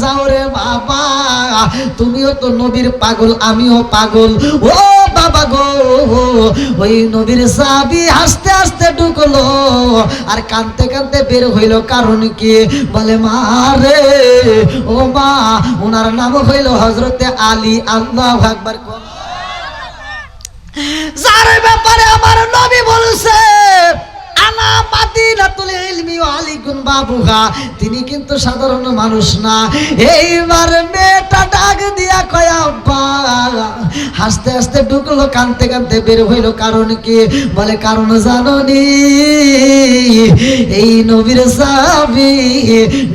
যাও রে বাবা, তুমিও তো নবীর পাগল, আমিও পাগল। ও বাবা গো, ওই নবীর সাহাবী হাসতে হাসতে ঢুকলো আর কাঁদতে কাঁদতে বের হইল। কারণ কি? বলে মা রে, ও মা, ওনার নাম হইল হযরতে আলী। আল্লাহু আকবার। যার ব্যাপারে আমার নবী বলছে আনা মাদিনাতুল ইলমি ওয়া আলিকুন বাবুহা, তিনি কিন্তু সাধারণ মানুষ না। এইবার মেয়েটা ডাক দিয়া কয় আব্বা, হাসতে হাসতে ঢুকলো, কাঁদতে কাঁদতে বের হইল। কারণ কি? বলে কারণ জানোনি, এই নবীর সাহাবী,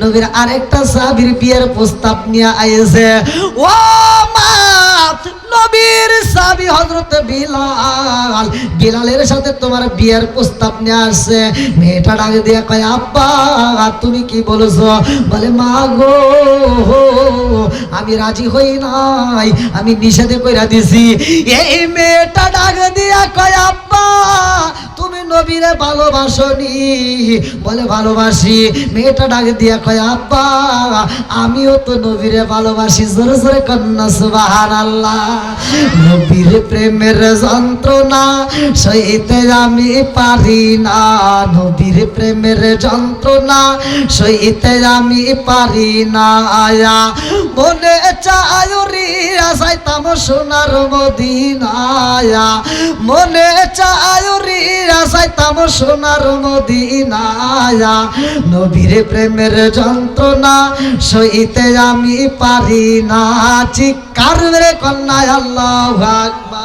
নবীর আরেকটা সাহাবীর বিয়ের প্রস্তাব নিয়ে আইছে। ও মা, নবীর সাহাবী হযরত বিলাল, বিলালের সাথে তোমার বিয়ের প্রস্তাব নিয়ে আসছে। মেয়েটা ডাক দিয়ে কয় আব্বা, তুমি কি বলছো? বলে মা গো, আমি রাজি হই নাই, আমি নিষেধ কইরা দিছি। এই মেয়েটা ডাক দিয়া কয় আব্বা, তুমি নবীরে ভালোবাসনি? বলে ভালোবাসি। মেয়েটা ডাক দিয়া কয় আব্বা, আমিও তো নবীরে ভালোবাসি। জোরে জোরে কন্যা সুবহানাল্লাহ। নবীর প্রেমের যন্ত্রণা সইতে আমি পারি না, নবীর প্রেমের যন্ত্রণা সইতে আমি পারি না। আয়া মনে চায় রিয়া যাইতাম সোনার মদিনায়, মনে চায় রিয়া যাইতাম সোনার মদিনায়। নবীর প্রেমের যন্ত্রণা সইতে আমি পারি না। চিৎকার মেরে কন্যা আল্লাহু আকবার।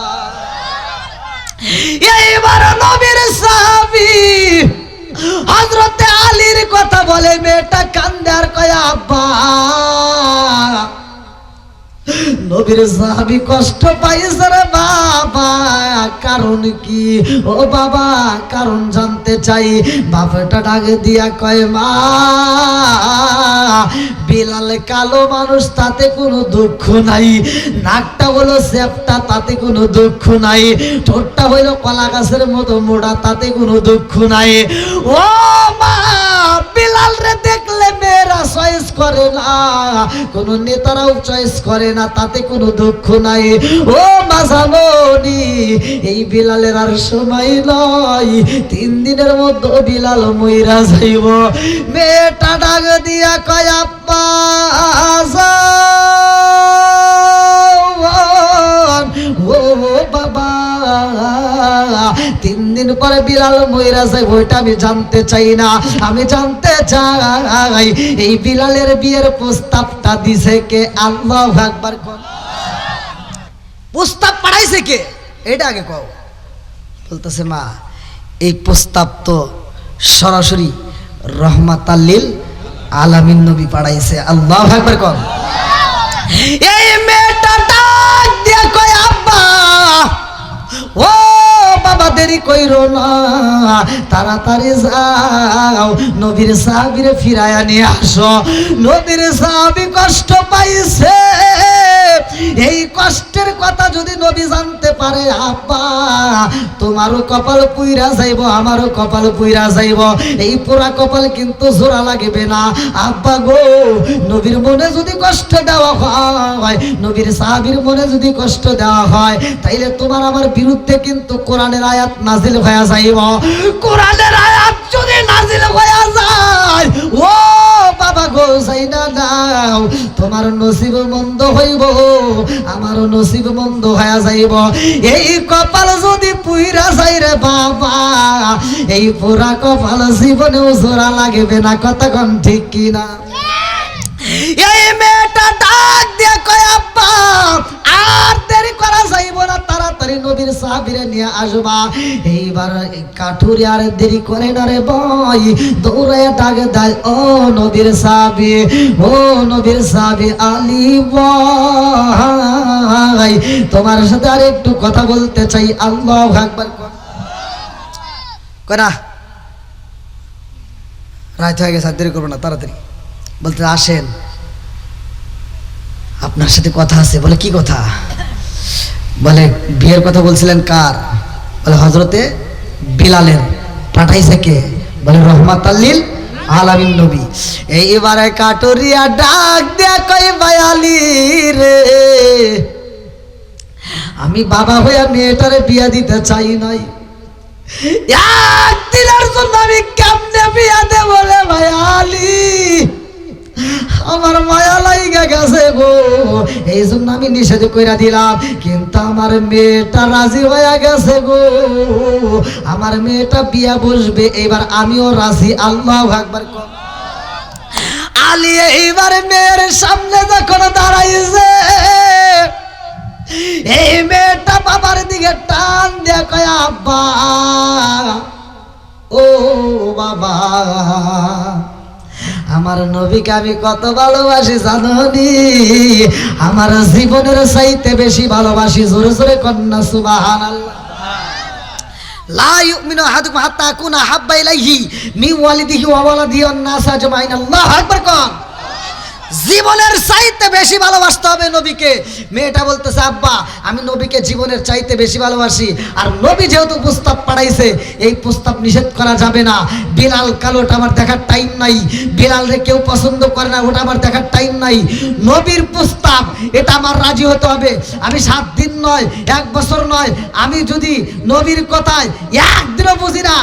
এইবার নবীর সাহাবী হযরতে আলীর কথা বলে, মেয়েটা কান্দে আর কয় আব্বা। নবীর সাহাবী কষ্ট পাইছে রে বাবা। কারণ কি? ও বাবা, কারণ জানতে চাই। বাপটা ডাক দিয়া কয় মা, বিলাল কালো মানুষ, তাতে কোনো দুঃখ নাই। নাকটা হলো চেপটা, তাতে কোনো দুঃখ নাই। ঠোঁটটা হইলো কলা গাছের মতো মোড়া, তাতে কোনো দুঃখ নাই। ও মা, বিলাল রে দেখলে মেয়েরা চয়েস করে না, কোন নেতারাও চয়েস করে না, তাতে কোনো দুঃখ নাই। ও মা জানোনি, এই বিলালের আর সময় নয়, 3 দিনের মধ্যে বিলাল মইরা যাইব। মেয়েটা ডাক দিয়া কয় আব্বা, ও বাবা, 3 দিন পরে বিলাল মইরা যাইব, ওইটা আমি জানতে চাই না। আমি জানতে চাই এই বিলালের বিয়ের প্রস্তাবটা দিছে কে? আল্লাহু আকবার। প্রস্তাব পাঠাইছে কে? এটা আগে কও। বলতেছে মা, এই প্রস্তাব তো সরাসরি রহমাতাল লিল আলামিন নবী পাঠাইছে। আল্লাহু আকবার কও। এই মেয়েটা ডাক দিয়া কয় আব্বা, ও বাবা, দেরি কইরো না, তাড়াতাড়ি যাও, নবীর সাহাবীরে ফিরায়া নিয়ে আসো। নবীর সাহাবী কষ্ট পাইছে। এই কষ্টের কথা যদি নবী জানতে পারে, আব্বা, তোমারও কপাল পুইরা যাইব, আমারও কপাল পুইরা যাইব। এই পুরা কপাল কিন্তু জোড়া লাগবে না। আব্বা গো, নবীর মনে যদি কষ্ট দেওয়া হয়, নবীর সাহাবীর মনে যদি কষ্ট দেওয়া হয়, তাইলে তোমার আমার বিরুদ্ধে কিন্তু কোরআনের আয়াত নাজিল হয়ে যাইব। কোরআনের আয়াত যদি নাজিল হয়ে যায়, ও বাবা গো, যাই না যাও, তোমার নসিব মন্দ হইব, আমারও নসিব মন্দ হয়ে যাইব। এই কপাল যদি পুইরা যাই রে বাবা, এই পুরা কপাল জীবনেও জোড়া লাগবে না। কতক্ষণ ঠিক কিনা? এই মেয়েটা ডাক দিয়ে কয় আব্বা, আর দেরি করা যাইব না, তাড়াতাড়ি নবীর সাহাবীরে নিয়ে আসবা। এইবার কাঠুরি আর দেরি করে না রে ভাই, দৌড়ায় ডাক দেয়, ও নবীর সাহাবী, ও নবীর সাহাবী আলী ভাই, তোমার সাথে আর একটু কথা বলতে চাই। আল্লাহু আকবার। করা রাত হয়ে গেছে, দেরি করবো না, তাড়াতাড়ি। বলতে আসেন, আপনার সাথে কথা আছে। বলে কি কথা? বলে বিয়ের কথা বলছিলেন কার? বলে হযরতে বিলালের। পাঠাইছে কে? বলে রহমাতাল লিল আলামিন নবী। এইবারে কাটুরিয়া ডাক দিয়া কই বায়ালি রে, আমি বাবা হইয়া মেয়েটারে বিয়া দিতে চাই নাই, একদিনের জন্য আমি কেমনে বিয়া দেব রে বায়ালি, আমার মায়া লাইগা গেছে গো, এই জন্য আমি নিষেধ কইরা দিলাম। কিন্তু আমার মেয়েটা রাজি হয়ে গেছে গো, আমার মেয়েটা বিয়া বসবে, এবার আমিও রাজি। আল্লাহু আকবার। আলী এইবার মেয়ের সামনে যখন দাঁড়াইছে, এই মেয়েটা বাবার দিকে টান দিয়ে কয় আব্বা, ও বাবা, আমার নবীকে আমি কত ভালোবাসি জানোনি, আমার জীবনের চাইতে বেশি ভালোবাসি। জোরে জোরে কন্যা সুবহানাল্লাহ। লা ইউমিনু আহাদুকুম হাত্তা আকুনা হাব্বা ইলাইহি মিন ওয়ালিদিহি ওয়া ওয়ালাদিহি ওয়ান নাস আজমাইন। আল্লাহু আকবার। কোন জীবনের চাইতে বেশি ভালোবাসতে হবে নবীকে। মেয়েটা বলতেছে আব্বা, আমি নবীকে জীবনের চাইতে বেশি ভালোবাসি, আর নবী যেহেতু প্রস্তাব পাঠাইছে, এই প্রস্তাব নিষেধ করা যাবে না। বিলাল কালোটা আমার দেখার টাইম নাই, বিলাল রে কেউ পছন্দ করে না, ওটা আমার দেখার টাইম নাই। নবীর প্রস্তাব, এটা আমার রাজি হতে হবে। আমি 7 দিন নয়, 1 বছর নয়, আমি যদি নবীর কথায় একদিনও বুঝি না,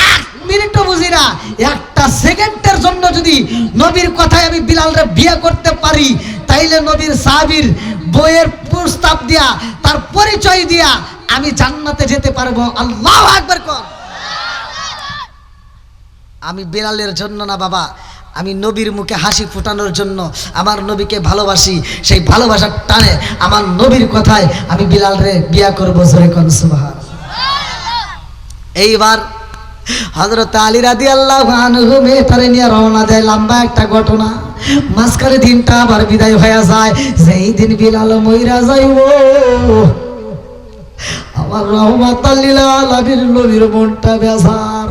1 মিনিটও বুঝি না, 1টা সেকেন্ডের জন্য যদি নবীর কথায় আমি বিলালরে বিয়ে করতে পারি, তাইলে নবীর সাহাবীর বইয়ের প্রস্তাব দিয়া, তার পরিচয় দিয়া আমি জান্নাতে যেতে পারবো। আল্লাহু আকবার। কোন আমি বিলালের জন্য না বাবা, আমি নবীর মুখে হাসি ফুটানোর জন্য আমার নবীকে ভালোবাসি, সেই ভালোবাসার টানে আমার নবীর কথায় আমি বিলালরে বিয়ে করবো। জোরে কোন সুবহানাল্লাহ। এইবার হযরত আলী রাদিয়াল্লাহু আনহু মেয়েটারে নিয়ে রওনা দেয়। লম্বা একটা ঘটনা, মাঝখানে দিনটা আবার বিদায় হয়ে যায়। যেই দিন বিলাল মইরা যাইব, আমার রহমাতাল লিল আলামিন নবীর মনটা বেজার।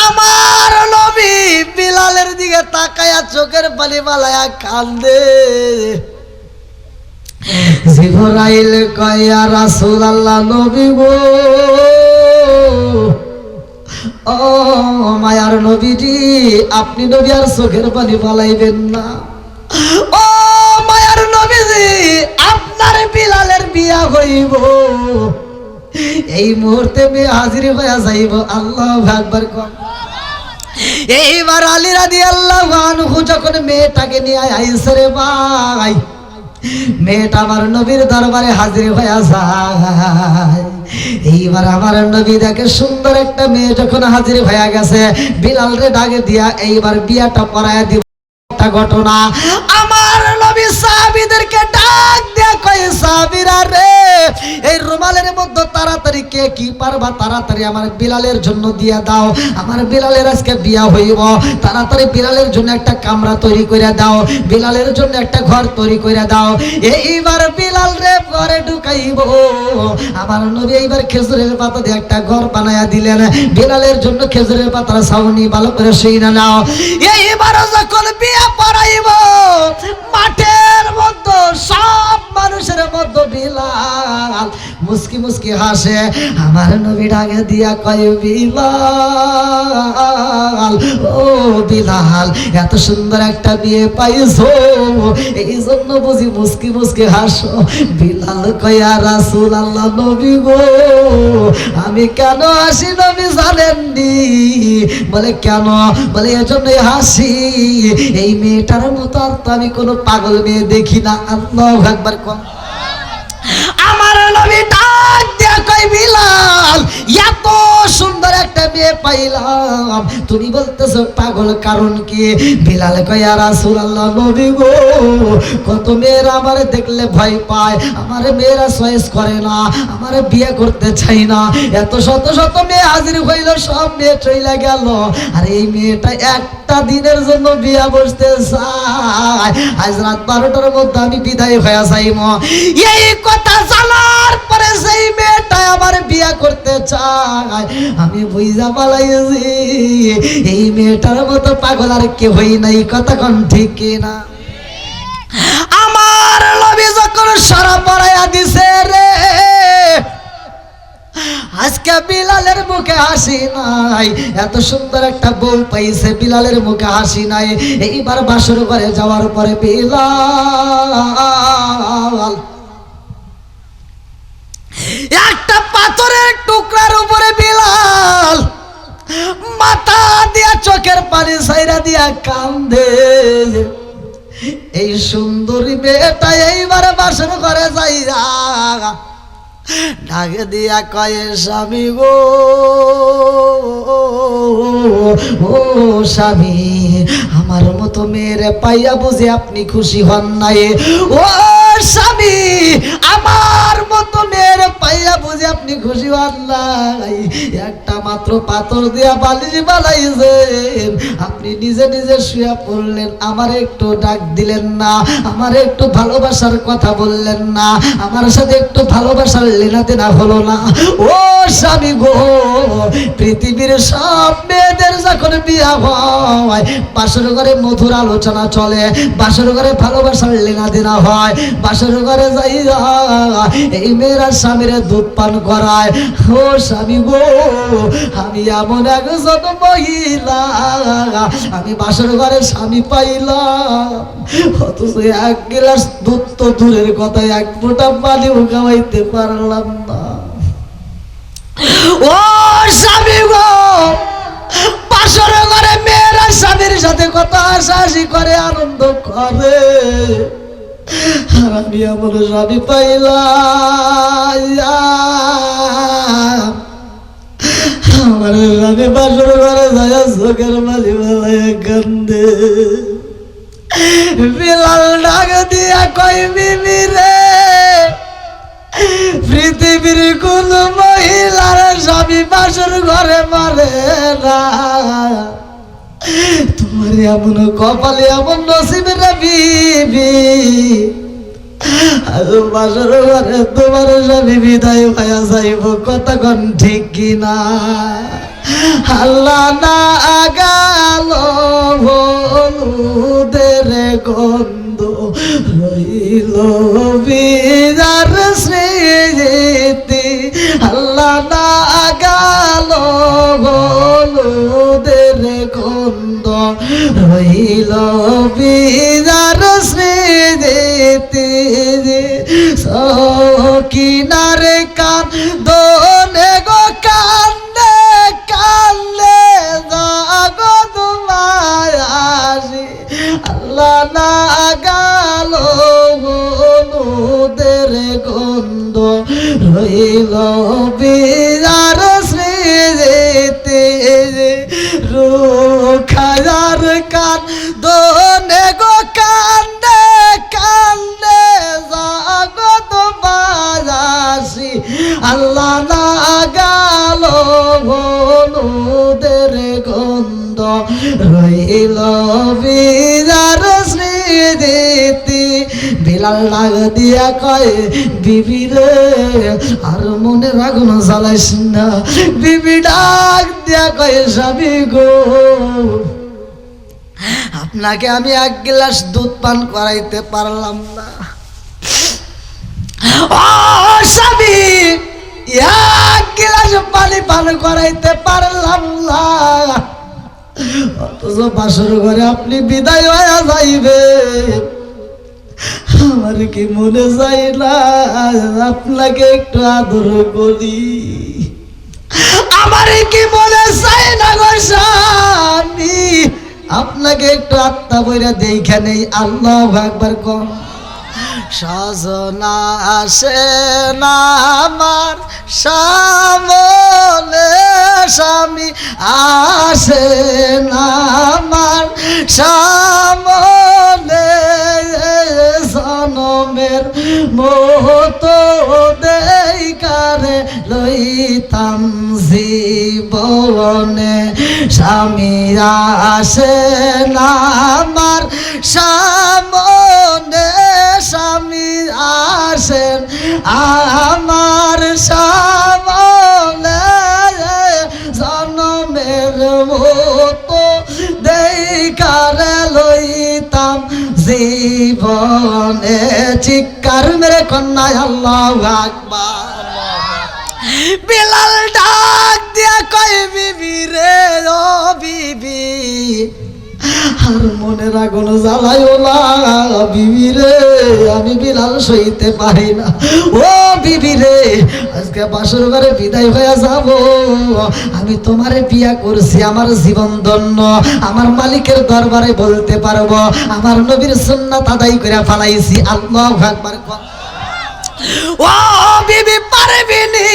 আমার নবী বিলালের দিকে তাকায়া চোখের পানি বালায়া কান্দে। জিবরাইল কয় ইয়া রাসূলুল্লাহ, নবী গো, ও মায়ার নবীজি, আপনি নবী আর চোখের পানি ফালাইবেন না। ও মায়ার নবীজি, আপনার বিলালের বিয়া হইব, এই মুহূর্তে মেয়ে হাজির হয়ে যাইব। আল্লাহু আকবার। এইবার আলী রাদিয়াল্লাহু আনহু যখন মেয়েটাকে নিয়ে আইছে রে ভাই, মেয়েটা আমার নবীর দরবারে হাজির হয়ে যায়। এইবার আমার নবী দেখে সুন্দর একটা মেয়ে যখন হাজির হয়ে গেছে, বিলাল রে ডাকে দিয়া এইবার বিয়াটা পড়ায় দিব। একটা ঘটনা, আমার নবী সাহাবীদেরকে ডাক দিয়া কয়, সাহাবীরা রে, এই রুমালের মধ্যে তাড়াতাড়ি কে কি পারবা তাড়াতাড়ি আমার বিলালের জন্য দিয়া দাও, আমার বিলালের আজকে বিয়া হইব, তাড়াতাড়ি বিলালের জন্য একটা কামরা তৈরি করে দাও, বিলালের জন্য একটা ঘর তৈরি করে দাও। এইবার বিলাল রে ঘরে ঢুকাইব, আমার নবী এইবার খেজুরের পাতা দিয়ে একটা ঘর বানায়া দিলেন। বিলালের জন্য খেজুরের পাতার ছাউনি ভালো করে শুইনা নাও। এইবার যখন বিয়া পড়াইব, মাঠের মধ্যে সব মানুষের মধ্যে বিলাল মুস্কি মুস্কি হাসে। আমার নবী ডাকে দিয়া কয়, বিলাল, ও বিলাল, এত সুন্দর একটা বিয়ে পাইছো, এই জন্য বুঝি মুস্কি মুস্কি হাসো। বিলাল কয়, ইয়া রাসূলুল্লাহ, নবী গো, আমি কেন হাসি নবী জানেননি? বলে কেন? বলে এজন্যই হাসি, এই মেয়েটার মতো আর তো আমি কোনো পাগল মেয়ে দেখি না। আল্লাহু আকবার। কোন আমার নবী ডাক দিয়া কয়, বিলাল, এত সুন্দর একটা মেয়ে পাইলাম, তুমি বলতেছো পাগল, কারণ কি? বিলাল কয়, ইয়া রাসূলুল্লাহ, নবী গো, কত মেয়েরা আমার দেখলে ভয় পায়, আমার মেয়েরা চয়েস করে না, আমার বিয়ে করতে চাই না। এত শত শত মেয়ে হাজির হইল, সব মেয়ে চইলা গেল, আর এই মেয়েটা একটা দিনের জন্য বিয়া বসতে চায়। আজ রাত 12টার মধ্যে আমি বিদায় হয়ে যাইব। এই কথা জানার পরে সেই মেয়েটা আমার বিয়া করতে চায়। আমি বুঝা পালাইছি, এই মেয়েটার মতো পাগল আর কে হই নাই। কথা কোন ঠিক না? আমার নবী যখন সারা পড়াইয়া দিছে রে, আজকে বিলালের মুখে হাসি নাই, এত সুন্দর একটা বউ পাইছে, বিলালের মুখে হাসি নাই। এইবার বাসর ঘরে যাওয়ার পরে বিলাল একটা পাথরের টুকরার উপরে বিলাল মাথা দিয়া চোখের পানি ছাইরা দিয়া কান্দে। এই সুন্দরী মেয়েটা এইবার বাসর ঘরে যাইয়া ডাকে দিয়া কয়ে স্বামী গো, ও স্বামী, আমার মতো মেয়ের পাইয়া বুঝে আপনি খুশি হন নাই? ও স্বামী, আমার মতো মেয়ের পাইয়া বুঝে আপনি খুশি হন নাই? একটা মাত্র পাথর দিয়া বালিশ বানাইছেন, আপনি নিজে নিজে শুয়ে পড়লেন, আমার একটু ডাক দিলেন না, আমার একটু ভালোবাসার কথা বললেন না, আমার সাথে একটু ভালোবাসার লেনা দেনা হলো না। ও স্বামী গো, পৃথিবীর সব মেয়েদের যখন বিয়া হয় বাসর ঘরে মধুর আলোচনা চলে, বাসর ঘরে ভালোবাসার লেনা দেনা হয়, বাসর ঘরে যাইয়া এই মেয়েরা স্বামীর দুধ পান করায়। ও স্বামী গো, আমি এমন একজন মহিলা, আমি বাসর ঘরে স্বামী পাইলাম, অথচ এক গ্লাস দুধ তো দূরের কথা, এক ফোঁটা পানিও খাওয়াইতে পারলাম না। ও স্বামী গো, বাসর ঘরে মেয়েরা স্বামীর সাথে কত হাসাহাসি করে, আনন্দ করে, আর আমি এমন স্বামী পাইলাম, আমার স্বামী বাসর ঘরে যায় চোখের মাঝে বেলায় কান্দে। বিলাল ডাক দিয়া কয় বিবি রে, পৃথিবীর কোন মহিলার স্বামী বাসর ঘরে মারে না, তোমার এমন কপালে এমন নসিবে রে বিবি, আর বাসর ঘরে তোমার স্বামী বিদায় হইয়া যাইব, কতক্ষণ ঠিক কিনা? আল্লাহ না আগাল হলুদের গন্ধ রইল বিজার স্মৃতি, আল্লাহ না আগাল হলুদের গন্ধ রইল বিজার স্মৃতি, সকিনারে কান দোনে গো কান্দে কান্দে জগৎ মায়াসি, আল্লাহ না গাল হলুদের গন্ধ রইল বিজার স্মৃতি, রুখায়ার কান দোনে গো কান্দে কান্দে জগৎ মায়াসি, আল্লাহ না গাল হলুদের গন্ধ রইল বিজার স্মৃতি। বিলাল ডাক দিয়া কয় বিবি রে, আর মনে রাগুন জ্বালাইস না। বিবি ডাক দিয়া কয় স্বামী গো, আপনাকে আমি এক গ্লাস দুধ পান করাইতে পারলাম না। ও স্বামী, এক গ্লাস পানি পান করাইতে পারলাম না, অথচ বাসর ঘরে আপনি বিদায় হয়ে যাইবে, আমার কি মনে যায় না আপনাকে একটু আদর করি? আমার কি মনে চায় না গো স্বামী আপনাকে একটু আত্মা বইরা দেখে নেই? আল্লাহু আকবার কর। সজনা আসে না আমার সামনে, স্বামী আসে না আমার সামনে, জনমের মতো দেইকারে লইতাম জীবনে, স্বামী আসে না আমার সামনে, স্বামী আসেন আমার সামনে, জনমের মতো দেইকারে লইতাম জীবনে। চিৎকার মেরে কন্যায় আল্লাহু আকবার। বিলাল ডাক দিয়া কয় বিবি রে ও বিবি আর মনের আগুন জ্বালাইও না বিবি রে, আমি বিলাল সইতে পারি না। ও বিবি রে, আজকে বাসর ঘরে বিদায় হয়ে যাব, আমি তোমারে বিয়া করছি, আমার জীবন ধন্য, আমার মালিকের দরবারে বলতে পারবো আমার নবীর সুন্নাত আদায় করে ফেলাইছি। আল্লাহু আকবার। ও বিবি পারবিনি,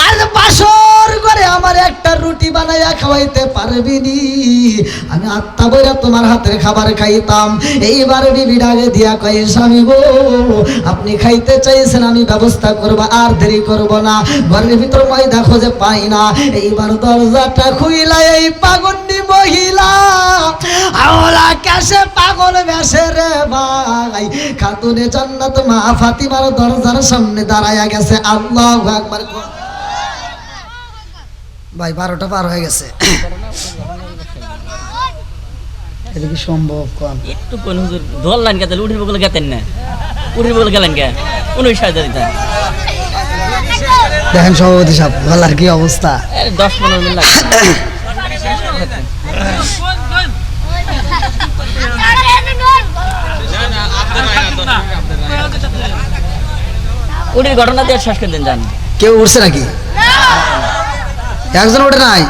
আজ বাসর করে আমার একটা রুটি বানাইয়া খাওয়াইতে পারবিনি? আমি আত্মা বইরা তোমার হাতের খাবার খাইতাম। এইবার বিবি ডাকে দিয়া কয় স্বামী গো, আপনি খাইতে চাইছেন, আমি ব্যবস্থা করব, আর দেরি করব না। ঘরের ভিতর ময়দা খোঁজে পাই না। এইবার দরজাটা খুইলা এই পাগন্ডি মহিলা আওলা কাছে পাগল বেশে রে ভাই, খাতুনে জান্নাত মা ফাতিমার দরজার সামনে দাঁড়ায়া গেছে। আল্লাহু আকবার। ভাই 12টা পার হয়ে গেছে, এটা কি সম্ভব? কম একটু কোন হুজুর ধরলেন কে? তাহলে উঠির বগলে গেতেন না, উঠির বগলে গেলেন কে? 19 দিতেন। দেখেন সভাপতি সাহেব গলার কি অবস্থা। 10-15 মিনিট লাগে। উঠির ঘটনা দিয়ে শেষ করে দেন। জান কেউ উঠছে নাকি? একজন ওঠে নাই?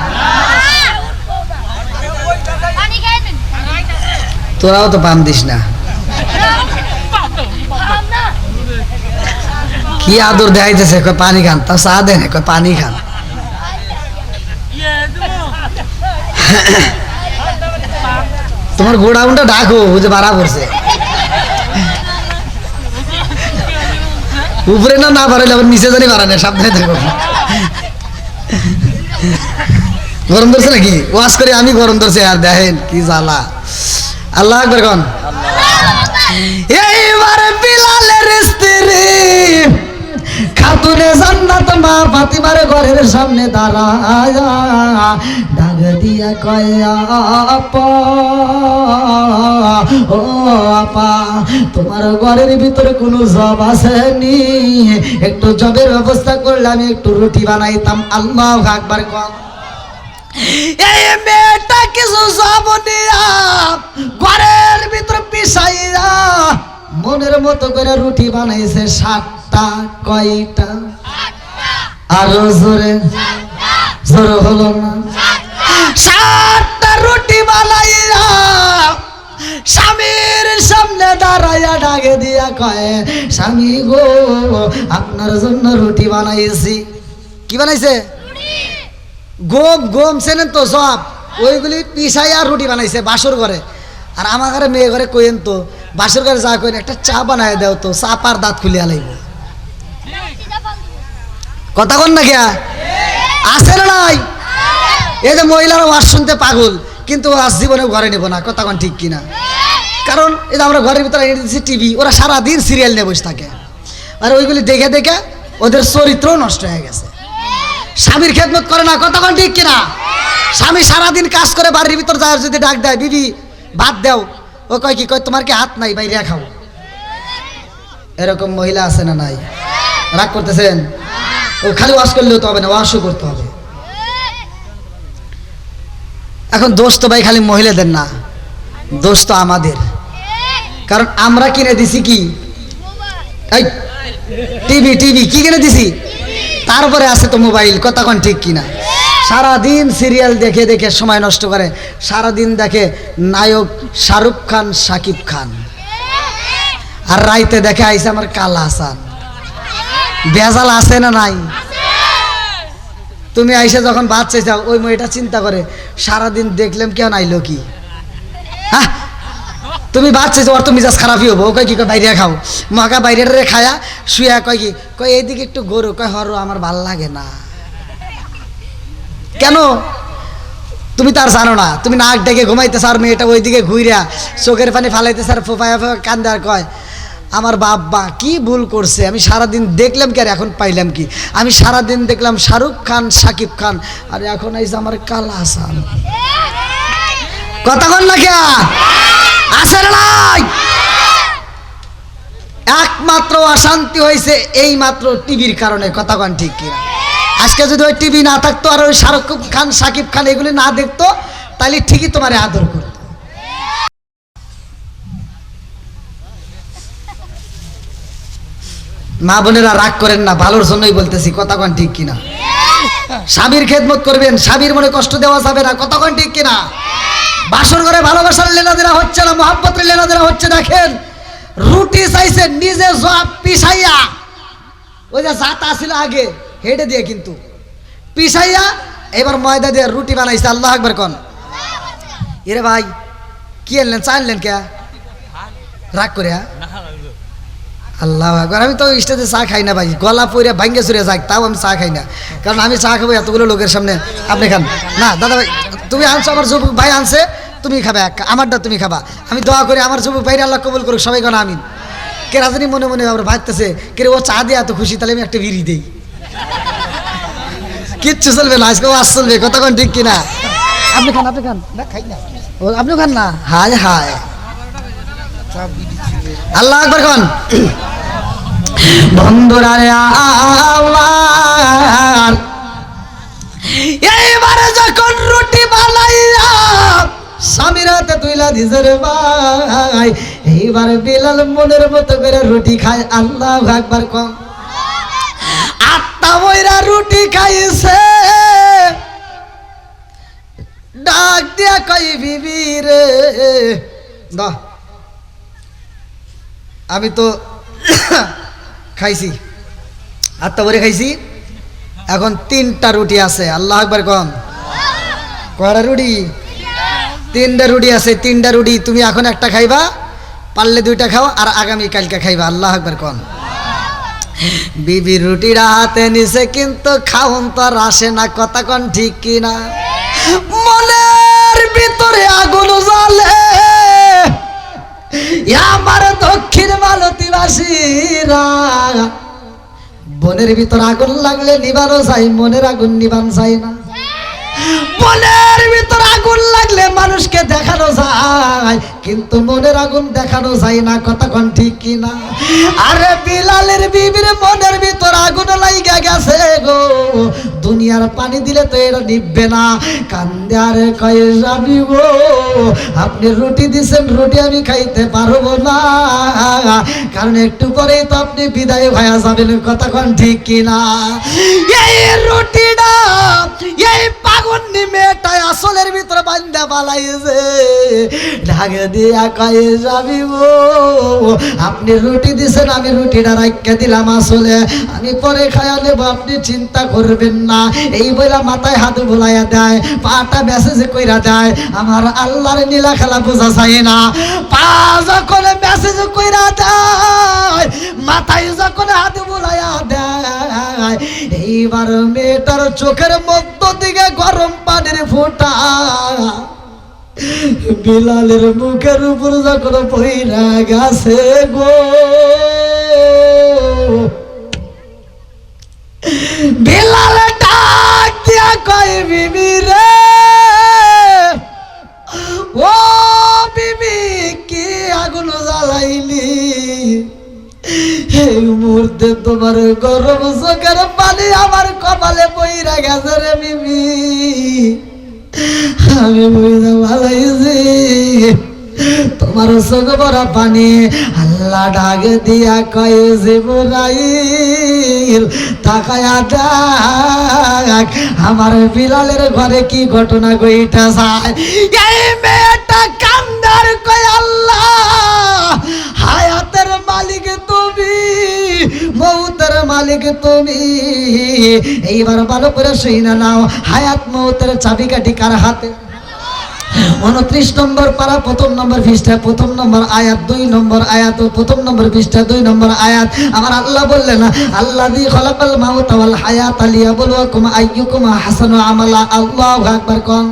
তোরাও তো পাম দিস না, কি আদর দেখাইতেছে। কয় পানি খান, তা চা দেন, কয় পানি খান। তোমার গোডাউনটা ডাকো, ও যে ভাড়া পড়ছে। উপরে না না বাড়াইলে আবার নিচে জানি বাড়ানে, সাবধানে থাকো। গরম ধরছে নাকি? ওয়াশ করে আমি গরম ধরছে। আর দেখেন কি জ্বালা। আল্লাহু আকবার কোন। এইবার বিলালের স্ত্রী খাতুনে জান্নাত মা ফাতিমার ঘরের সামনে দাঁড়ায়া ডাক দিয়া কয় আপা, ও আপা, তোমার ঘরের ভিতরে কোনো জব আসেনি? একটু জবের ব্যবস্থা করলে আমি একটু রুটি বানাইতাম। আল্লাহু আকবার কোন। এই মেয়েটা কিছু জব নিয়া ঘরের ভিতরে পিছাইয়া মনের মতো করে রুটি বানাইছে 7টা। কয়টা? আরো জোরে, জোরে হলো না? 7টা রুটি বানাইয়া স্বামীর সামনে দাঁড়াইয়া ডাকে দিয়া কয় স্বামী গো, আপনার জন্য রুটি বানাইছি। কি বানাইছে? গম। গম চেনেন তো সব, ওইগুলি পিছাইয়া রুটি বানাইছে বাসর ঘরে। আর আমার ঘরে মেয়ে ঘরে কইেন তো, বাসর ঘরে যা কইন একটা চা বানায় দেও তো, চা পার দাঁত খুলিয়া লাইব। কথা কন না কিয়া? আছে না নাই? এই যে মহিলারা ওয়াজ শুনতে পাগল, কিন্তু ওয়াজ জীবনে ঘরে নেব না। কথা কন ঠিক কিনা? কারণ এই যে আমরা ঘরের ভিতরে এনে দিচ্ছি টিভি, ওরা সারাদিন সিরিয়াল নিয়ে বসে থাকে, আর ওইগুলি দেখে দেখে ওদের চরিত্র নষ্ট হয়ে গেছে। স্বামীর খেদমত করে না। কথা কন ঠিক কিনা? স্বামী সারাদিন কাজ করে বাড়ির ভিতর যায়, যদি ডাক দেয় বিবি ভাত দাও, ও কয় কি, কয় তোমার কি হাত নাই, বাইরে খাও। এরকম মহিলা আছে না নাই? রাগ করতেছেন? ও খালি ওয়াশ করলেও তো হবে না, ওয়াশও করতে হবে। এখন দোষ তো ভাই খালি মহিলাদের না, দোষ তো আমাদের। কারণ আমরা কিনে দিছি কি? এই টিভি। টিভি কি কিনে দিছি? তারপরে আছে তো মোবাইল। কথা কন ঠিক কিনা? সারাদিন সিরিয়াল দেখে দেখে সময় নষ্ট করে। সারাদিন দেখে নায়ক শাহরুখ খান, শাকিব খান, আর রাইতে দেখে আইসে আমার কালা হাসান। বেজাল আছে না নাই? তুমি আইসে যখন ভাত চাইছাও, ওই মেয়েটা চিন্তা করে সারাদিন দেখলাম কেউ নাইলো কি। হ্যাঁ, তুমি ভাত চাইছো, ওর তো মিজাজ খারাপই হবো। ও কয় কি, কয় বাইরে খাও। মহাকা বাইরে খায়া শুয়া কয় কি, কয় এইদিকে একটু গরু, কয় হরো আমার ভাল লাগে না। কেন? তুমি তার জানো না, তুমি নাক ডেকে ঘুমাইতেছ, আর মেয়েটা ওইদিকে ঘুইরা চোখের পানি ফালাইতেছে, আর ফোফায়া কান্দে, আর কয় আমার বাবা কি ভুল করছে, আমি সারাদিন দেখলাম কি আর এখন পাইলাম কি? আমি সারাদিন দেখলাম শাহরুখ খান, শাকিব খান, আর এখন আইসে আমার কালা হাসান। কথা কন না কে? আছে না নাই? একমাত্র অশান্তি হয়েছে এই মাত্র টিভির কারণে। কথা কন ঠিক কিনা? আজকে যদি ওই টিভি না থাকতো আর ওই শাহরুখ খান সাকিব খান এগুলি না দেখতো তাহলে ঠিকই তোমার আদর করতো। মা বোনেরা রাগ করেন না, ভালোর জন্যই বলতেছি, কথা কোন ঠিক কিনা? স্বামীর খেদমত করবেন, স্বামীর মনে কষ্ট দেওয়া যাবে না, কথা কোন ঠিক কিনা? বাসর ঘরে ভালোবাসার লেনাদেনা হচ্ছে না, মহাব্বতের লেনাদেনা হচ্ছে। দেখেন রুটি চাইছে নিজে জব পিসাইয়া, ওই যে জাত আসিল আগে হেডে দিয়ে কিন্তু পিসাইয়া এবার ময়দা দিয়ে রুটি বানাইছে। আল্লাহ আকবার কোন। এরে ভাই কি আনলেন, চা আনলেন কে? রাগ করে আল্লাহ আকবার। আমি তো স্টেজে চা খাই না ভাই, গলা পইরা ভাঙ্গে চুরে যাক, তাও আমি চা খাই না, কারণ আমি চা খাবো এতগুলো লোকের সামনে। আপনি খান না দাদা ভাই, তুমি আনছো, আমার যুবক ভাই আনছে, তুমি খাবে, আমারটা তুমি খাবা। আমি দোয়া করি আমার যুবক ভাইরা আল্লাহ কবুল করুক, সবাই কেন আমিন। কে রাজনী মনে মনে আবার ভাবতেছে কে ও চা দিয়ে এত খুশি, তাহলে আমি একটা বিড়ি দিই। কিচ্ছু চলবে না আজকে, ওয়াজ চলবে, কতক্ষণ ঠিক কিনা? আপনি খান, আপনি খান না, খাই না, আপনি খান না। হায় হায়, আল্লাহ আকবার খান। বন্ধুরা আমার এইবারে যখন রুটি বানাইয়া স্বামীর হাতে তুইলা দিছে রে ভাই, এইবার বিলাল মনের মতো করে রুটি খায়। আল্লাহ আকবার কম। আত্মা বইরা রুটি খাইছে, ডাক দিয়া কই বিবি রে দা, আমি তো খাইছি, আত্মা ভরে খাইছি, এখন 3টা রুটি আছে। আল্লাহ আকবার কম। কয়টা রুটি? 3টা রুটি আছে, 3টা রুটি তুমি এখন একটা খাইবা, পারলে 2টা খাও, আর আগামী কালকে খাইবা। আল্লাহ আকবার কম। বিবি রুটিটা হাতে নিছে কিন্তু খাওন তো আর আসে না, কথা কন ঠিক কিনা? মনের ভিতরে আগুন জ্বলে, আমার দক্ষিণ মালতীবাসীরা, বনের ভিতর আগুন লাগলে নিবানো চাই, মনের আগুন নিবান চাই না। বনের ভিতর আগুন লাগলে মানুষকে দেখানো যায়, কিন্তু মনের আগুন দেখানো যায় না, কথা কোন ঠিক কিনা? আরে বিলালের বিবির মনের ভিতর আগুন লাইগা গেছে গো, দুনিয়ার পানি দিলে তো এটা নিববে না। কান্দে আরে কয়ে যাবি গো, আপনি রুটি দিছেন, রুটি আমি খাইতে পারবো না, কারণ একটু পরেই তো আপনি বিদায় হয়ে যাবেন, কথা কোন ঠিক কিনা? এই রুটিটা এই পাগন্নি মেয়েটাই আসলের ভিতরে বান্ধা পালাইছে, ঢাকে দিয়া কয়ে যাবি গো, আপনি রুটি দিছেন, আমি রুটিটা রাখা দিলাম, আসলে আমি পরে খায়া নেব, আপনি চিন্তা করবেন না। এই বইলা মাথায় হাত বুলাইয়া দেয়, পাটা মেসেজ কইরা দেয়, আমার আল্লাহর নীলা খেলা বোঝা যায় না। পা যখন মেসেজ কইরা দেয়, মাথায় যখন হাত বুলাইয়া দেয়, এইবার মেয়েটার চোখের মধ্য দিকে গরম পানির ফোঁটা বিলালের মুখের উপর যখন পইরা গেছে গো, বিলাল ডাক দিয়া কয় বিবি রে, ও বিবি কি আগুন জ্বালাইলি, এই মুহূর্তে তোমার গরম চোখের পানি আমার কপালে পইরা গেছে রে বিবি, আমি বুঝতে পারছি তোমার চোখ ভরা পানি। আল্লাহ ডাক দিয়া কয়ে জিবরাইল তাকায়া দেখ আমার বিলালের ঘরে কি ঘটনা ঘইটা যায়। এই মেয়েটা কান্দার কয় আল্লাহ হায়াতের মালিক তুমি, মৌতের মালিক তুমি, এইবার ভালো করে শুনে নাও, হায়াত মৌতের চাবিকাঠি কার হাতে? 29 নম্বর পারা 1ম নম্বর পৃষ্ঠা 1ম নম্বর আয়াত 2 নম্বর আয়াত 1ম নম্বর পৃষ্ঠা 2 নম্বর আয়াত। আমার আল্লাহ বললেন আল্লাযী খালাকাল মাউতা ওয়াল হায়াতা লিয়াবলুয়াকুম আইয়ুকুম আহসানু আমালা। আল্লাহু আকবার কোন।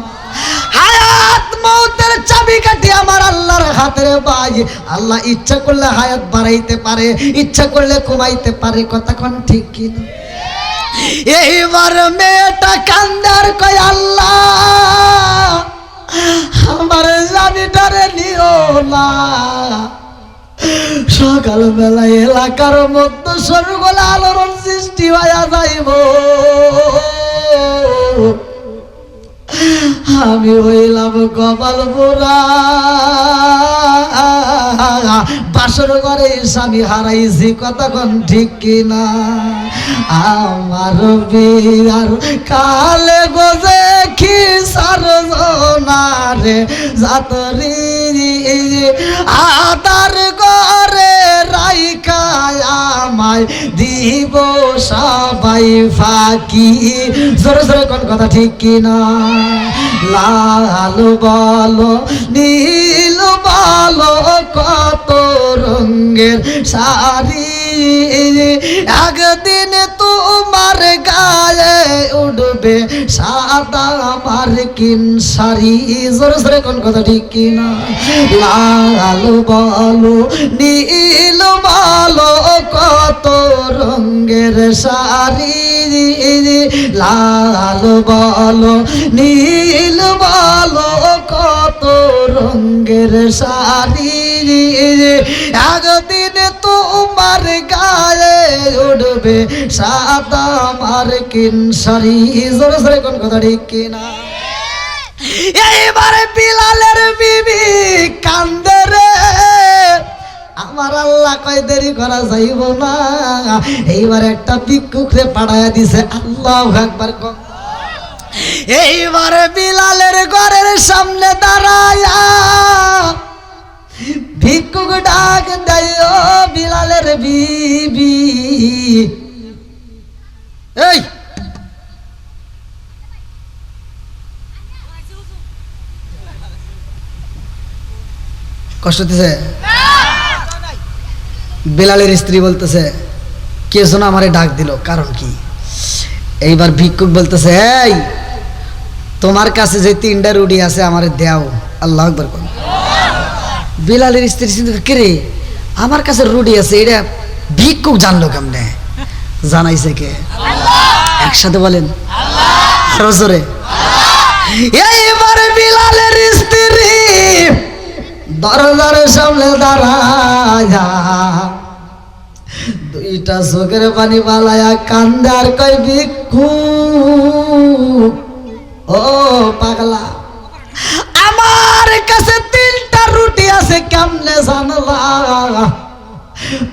হায়াত মউতের চাবিকাঠি আমার আল্লাহর হাতের ভাই। আল্লাহ ইচ্ছা করলে হায়াত বাড়াইতে পারে, ইচ্ছা করলে কমাইতে পারে, কথা কোন ঠিক কি না? এইবার মেয়েটা কান্দার কয় আল্লাহ আমার জানিটারে নিও না, সকালবেলা এলাকার মধ্যে সরগোলা আলোড়ন সৃষ্টি হইয়া যাইব, আমি হইলাম কপাল পোড়া। বাসর ঘরে স্বামী হারাইছি, কতক্ষণ ঠিক কিনা? আমার বিয়ার কালে গোজে খিসার জনারে যাতরি আদার ঘরে রাইখায় আমায় দিব সবাই ফাঁকি। জোরে জোরে কোন কথা ঠিক কিনা? লাল বলো নীল বলো কত রঙের শাড়ি, একদিন তোমার গায়ে উঠবে সাদা মার্কিন শাড়ি। জোরে জোরে কোন কথা ঠিক কিনা? লাল বলো নীল বলো কত রঙের শাড়ি, লাল বলো নীল বলো কত রঙের শাড়ি, একদিন তোমার গায়ে উঠবে সাদা মার্কিন শাড়ি। জোরে জোরে কোন কথা ঠিক কিনা? এইবারে বিলালের বিবি কান্দে রে, আমার আল্লাহ কয় দেরি করা যাইব না। এইবার একটা ভিক্ষুকরে পাঠাইয়া দিছে। আল্লাহু আকবার। এইবারে বিলালের ঘরের সামনে দাঁড়ায়া ভিক্ষুক ডাক দেয়, ও বিলালের বিবি, এই কষ্ট দিছে? বিলালের স্ত্রী বলতেছে, কে যেন আমারে ডাক দিল, কারণ কি? এইবার ভিক্ষুক বলতেছে, এই তোমার কাছে যে 3টা রুটি আছে আমারে দাও। আল্লাহু আকবার। বিলালের স্ত্রী চিন্তা, কে রে আমার কাছে রুটি আছে, এটা ভিক্ষুক জানলো কেমনে? জানাইছে কে? একসাথে বলেন আরো জোরে। এইবার বিলালের স্ত্রী দরজার সামনে দাঁড়ায়া 2টা চোখের পানি বালায়া কান্দে আর কয়, ভিক্ষুক ও পাগলা, আমার কাছে 3টা রুটি আছে, কেমনে জানলা?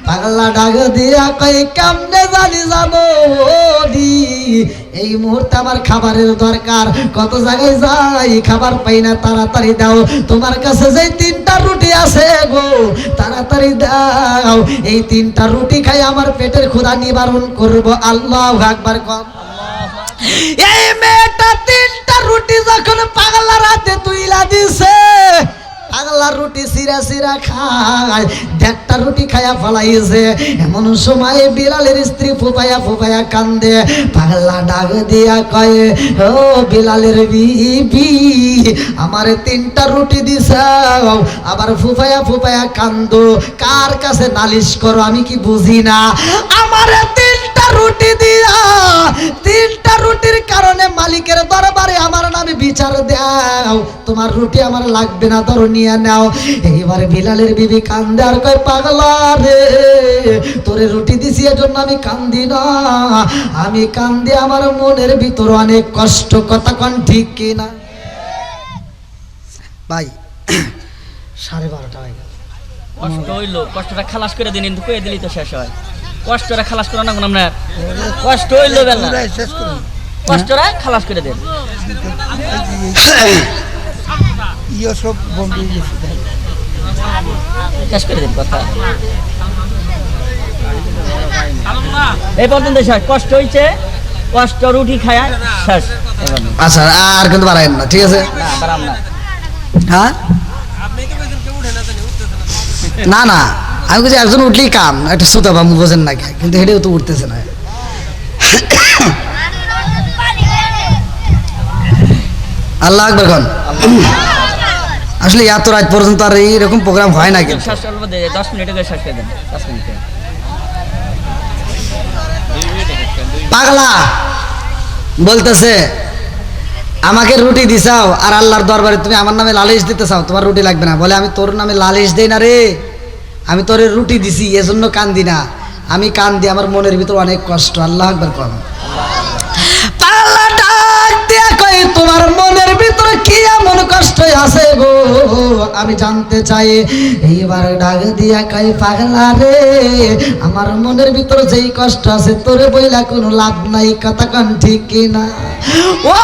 পাগলা ডাক দিয়া কই, কেমনে জানি জানো? এই মুহূর্তে আমার খাবারের দরকার, কত জায়গায় যাই খাবার পাই না, তাড়াতাড়ি দাও। তোমার কাছে যে 3টা রুটি আছে গো, তাড়াতাড়ি দাও। এই 3টা রুটি খাই আমার পেটের ক্ষুধা নিবারণ করব। আল্লাহু আকবার। এই মেয়েটা 3টা রুটি যখন পাগলার হাতে তুইলা দিছে, পাগলা রুটি সিরা সিরা খায়, 1.5টা রুটি খায়া ফলাইছে। এমন সময় বিলালের স্ত্রী ফুপায়া ফুপায়া কান্দে। পাগলা ডাক দিয়া কয়, ও বিলালের বিবি, আমারে 3টা রুটি দিছাও, আবার ফুপায়া ফুপায়া কান্দো, কার কাছে নালিশ করো আমি কি বুঝি না? আমারে 3টা রুটি দিয়া 3টা রুটির কারণে মালিকের দরবারে আমার নামে বিচার দাও। তোমার রুটি আমার লাগবে না, ধরো নিয়ে নাও। এইবারে বিলালের বিবি কান্দে আর কয়, পাগলা রে, তোরে রুটি দিছি এজন্য আমি কান্দি না, আমি কান্দি আমার মনের ভিতর অনেক কষ্ট। কথা কোন ঠিক কিনা ভাই? 12:30 হয়ে গেল। কষ্ট হইলো, কষ্টটা খালাস করে দিন, কিন্তু কয়ে দিলি তো শেষ হয়। কষ্টটা খালাস করে না, আপনার কষ্ট হইলো বেলা, কষ্টটা খালাস করে দেন। সব বন্ধ হয়ে গেছে, শেষ করে দিন কথা। এই পর্যন্ত শেষ। কষ্ট হইছে, কষ্ট রুটি খায়া শেষ। আচ্ছা আর কিন্তু বাড়াইন না, ঠিক আছে? হ্যাঁ না না, আমি বলছি একজন উঠলেই কাম, একটা সুতা বামু বোঝেন না, কিন্তু হেঁটেও তো উঠতেছে না। আল্লাহ আকবার কোন। আসলে এত রাত পর্যন্ত আর এইরকম প্রোগ্রাম হয় না, কিন্তু 10 মিনিটে শেষ করে দেন। 10 মিনিটে পাগলা বলতেছে, আমাকে রুটি দিছাও আর আল্লাহর দরবারে তুমি আমার নামে লালিশ দিতে চাও, তোমার রুটি লাগবে না। বলে, আমি তোর নামে লালিশ দেই না রে, আমি তোরে রুটি দিছি এজন্য কান্দি না, আমি কান্দি আমার মনের ভিতর অনেক কষ্ট। আল্লাহ আকবার কোন। পাগলা ডাক দিয়া কই তোমার মনের ভিতরে কি এমন কষ্ট আছে গো আমি জানতে চাই। এইবার ডাক দিয়া কই পাগলা রে আমার মনের ভিতরে যেই কষ্ট আছে তোরে বইলা কোনো লাভ নাই, কথা কান ঠিক কি না? ও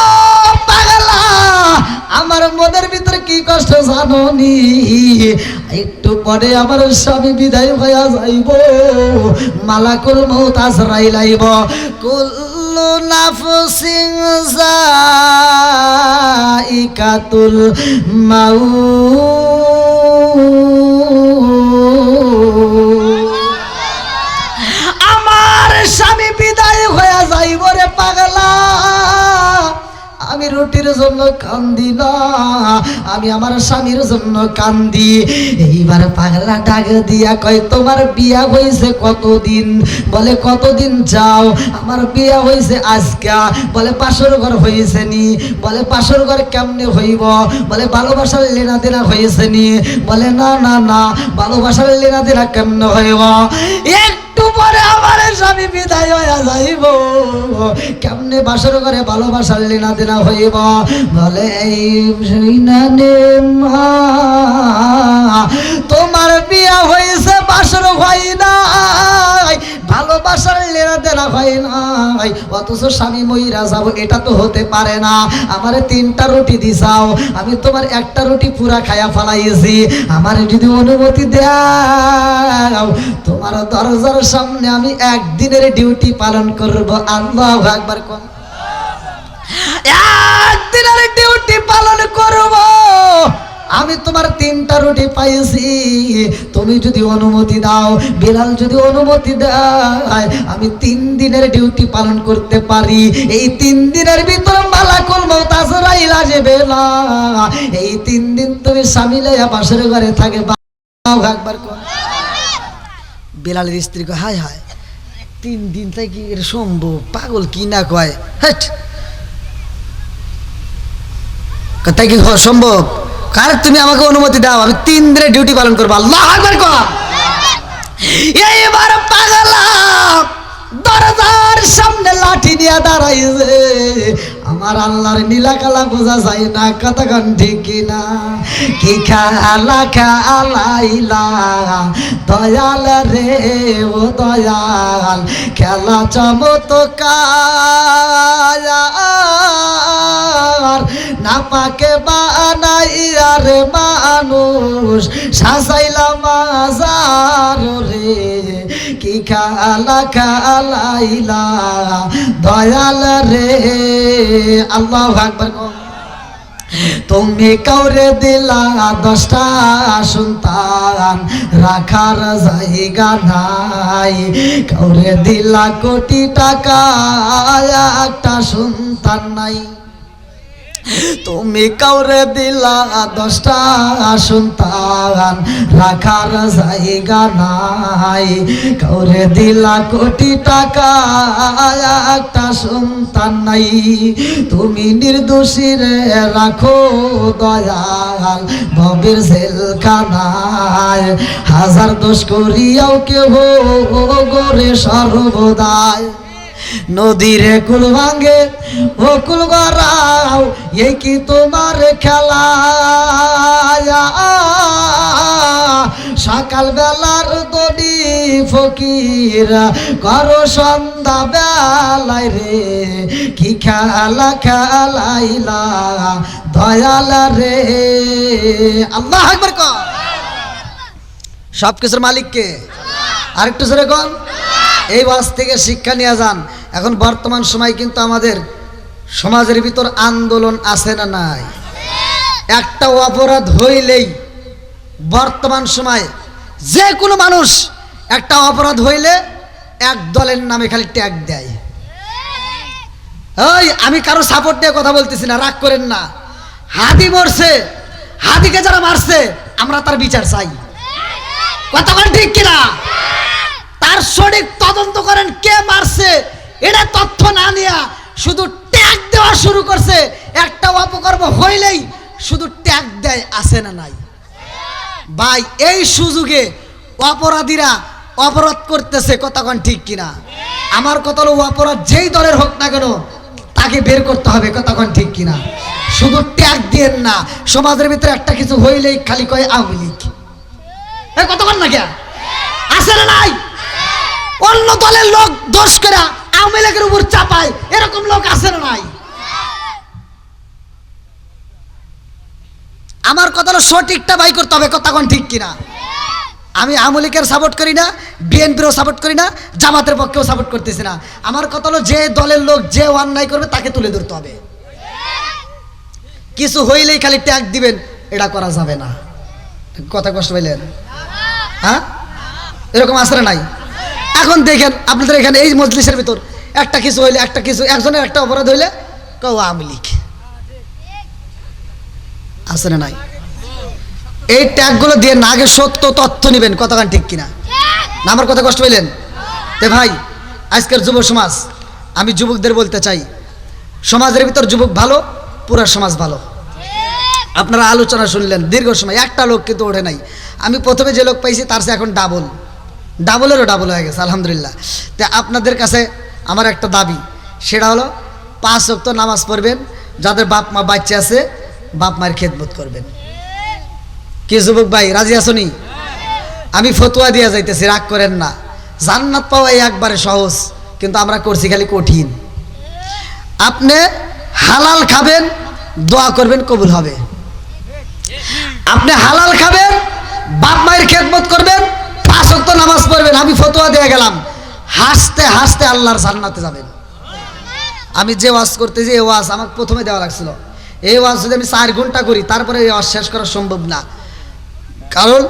পাগলা আমার মনের ভিতরে কি কষ্ট জানো নি? একটু পরে আমার স্বামী বিদায় হইয়া যাইব, মালাকুল মউত আজরাইল আইব। কুল্লু নাফসিন যায়িকাতুল মাউত। আমার স্বামী বিদায় হইয়া যাইব রে পাগলা, আমি রুটির জন্য কান্দি না, আমি আমার স্বামীর জন্য কান্দি। এইবার পাগলা ডাক দিয়া কয় তোমার বিয়া হয়েছে কতদিন? বলে কতদিন যাও? আমার বিয়া হয়েছে আজকা। বলে পাশের ঘর হয়েছে নি? বলে পাশের ঘর কেমনে হইব? বলে ভালোবাসার লেনা দেনা হয়েছে নি? বলে না না না, ভালোবাসার লেনা দেনা কেমনে হইব? একটু পরে আমার স্বামী বিদায় হইয়া যাইব, কেমনে বাসর ঘরে ভালোবাসার লেনা দেনা হইব? বলে এই মা তোমার বিয়া হয়েছে বাসর হয় নাই, ভালোবাসার লেনা দেনা হয় নাই, অথচ স্বামী মইরা যাব, এটা তো হতে পারে না। আমারে 3টা রুটি দিছাও, আমি তোমার 1টা রুটি পুরা খায়া ফেলাইছি, আমারে যদি অনুমতি দাও তোমার দরজার সামনে আমি একদিনের ডিউটি পালন করব। আল্লাহু আকবার কোন। একদিনের ডিউটি পালন করব, আমি তোমার 3টা রুটি পাইছি, তুমি যদি অনুমতি দাও, বিলাল যদি অনুমতি দেয়, আমি 3 দিনের ডিউটি পালন করতে পারি। এই 3 দিনের ভিতর মালাকুল মউত আজরাইল আসবে না, এই 3 দিন তুমি স্বামী লইয়া পাশের ঘরে থাকবে। আল্লাহু আকবার কোন। বিলালের স্ত্রী কয় হায় হায় 3 দিন তাই কি এর সম্ভব? পাগল কি না কয়, হেট তাই কি সম্ভব? কার তুমি আমাকে অনুমতি দাও, আমি 3 দিনের ডিউটি পালন করবো। আল্লাহু আকবার কর। এইবার পাগলা দরজার সামনে লাঠি নিয়ে দাঁড়াইছে, আমার আল্লাহর নীলা কালা বোঝা যায় না, কথা কান ঠিক না? কি খেলা খেলাইলা দয়াল রে ও দয়াল, খেলা চমৎকার না পাকে বানাইয়া রে মানুষ সাজাইলা মাজার রে, কি খেলা খেলাইলা দয়াল রে। আল্লাহু আকবার। তুমি কাউরে দিলা 10টা সন্তান, রাখার জায়গা নাই, কাউরে দিলা কোটি টাকা, একটা সন্তান নাই। তুমি কাউরে দিলা 10টা সন্তান, রাখার জায়গা নাই, কাউরে দিলা কোটি টাকা, একটা সন্তান নাই। তুমি নির্দোষী রে রাখো দয়াল ভবের জেলখানায়, হাজার দোষ করিয়াও কেহ গোরে সর্বদায়। নদীরে কুল ভাঙ্গে ও কুল গড়াও, এই কি তোমার খেলা? সকাল বেলার দড়ি ফকির করো সন্ধ্যা বেলায় রে, কি খেলা খেলাইলা দয়াল রে। আল্লাহু আকবার কর। সবকিছুর মালিককে আরেকটু জোরে কোন। এই ওয়াজ থেকে শিক্ষা নিয়ে যান। এখন বর্তমান সময় কিন্তু আমাদের সমাজের ভিতর আন্দোলন আছে না নাই? একটা অপরাধ হইলেই বর্তমান সময় যে কোনো মানুষ একটা অপরাধ হইলে এক দলের নামে খালি ট্যাগ দেয়। ওই আমি কারো সাপোর্ট নিয়ে কথা বলতেছি না, রাগ করেন না। হাদি মরছে, হাদিকে যারা মারছে আমরা তার বিচার চাই, কথা বলেন ঠিক কিনা? তার সঠিক তদন্ত করেন, কে মারছে এটা তথ্য না নিয়া শুধু ট্যাগ দেওয়া শুরু করছে। একটা অপকর্ম হইলেই শুধু ট্যাগ দেয়, আছে না নাই? ভাই এই সুযোগে অপরাধীরা অপরাধ করতেছে, কতক্ষণ ঠিক কিনা? আমার কথা হলো অপরাধ যেই দলের হোক না কেন তাকে বের করতে হবে, কতক্ষণ ঠিক কিনা? শুধু ট্যাগ দিয়েন না, সমাজের ভিতরে একটা কিছু হইলেই খালি কয় আওয়ামী লীগ। কতক্ষণ না কে আসে না নাই? অন্য দলের লোক দোষ করে আওয়ামী লীগের উপর চাপায়, এরকম লোক আসে না নাই? আমার কথা হলো সঠিকটা বাই করতে হবে, কতক্ষণ ঠিক কিনা? আমি আওয়ামী লীগের সাপোর্ট করি না, বিএনপিরও সাপোর্ট করি না, জামাতের পক্ষেও সাপোর্ট করতেছি না। আমার কথা হলো যে দলের লোক যে অন্যায় করবে তাকে তুলে ধরতে হবে। কিছু হইলেই খালি ট্যাগ দিবেন, এটা করা যাবে না। কথা কষ্ট পাইলেন? হ্যাঁ, এরকম আসলে নাই। এখন দেখেন আপনাদের এখানে এই মজলিসের ভিতর একটা কিছু হইলে, একটা কিছু একজনের একটা অপরাধ হইলে কেউ আওয়ামী লীগ আসলে নাই। এই ট্যাগগুলো দিয়ে না, আগে সত্য তথ্য নেবেন, কতক্ষণ ঠিক কিনা? না আমার কথা কষ্ট পাইলেন? তে ভাই, আজকের যুব সমাজ, আমি যুবকদের বলতে চাই, সমাজের ভিতর যুবক ভালো, পুরা সমাজ ভালো। আপনারা আলোচনা শুনলেন দীর্ঘ সময়, একটা লোক কিন্তু ওঠে নাই। আমি প্রথমে যে লোক পাইছি তার সে এখন ডাবলেরও ডাবল হয়ে গেছে, আলহামদুলিল্লাহ। তো আপনাদের কাছে আমার একটা দাবি, সেটা হলো 5 ওয়াক্ত নামাজ পড়বেন, যাদের বাপ মা বাচ্চা আছে বাপ মায়ের খেদমত করবেন। কি যুবক ভাই রাজি আসনি? আমি ফতোয়া দিয়ে যাইতেছি, রাগ করেন না। জান্নাত পাওয়া এই একবারে সহজ, কিন্তু আমরা করছি খালি কঠিন। আপনি হালাল খাবেন, দোয়া করবেন কবুল হবে। আপনি হালাল খাবেন, বাপ মায়ের খেদমত করবেন, 5 ওয়াক্ত নামাজ পড়বেন। আমি ফতোয়া দিয়ে গেলাম, হাসতে হাসতে আল্লাহর জান্নাতে যাবেন। আমি যে ওয়াজ করতেছি এই ওয়াজ আমাকে প্রথমে দেওয়া লাগছিল। এই ওয়াজ যদি আমি 4 ঘন্টা করি তারপরে এই ওয়াজ শেষ করা সম্ভব না, কারণ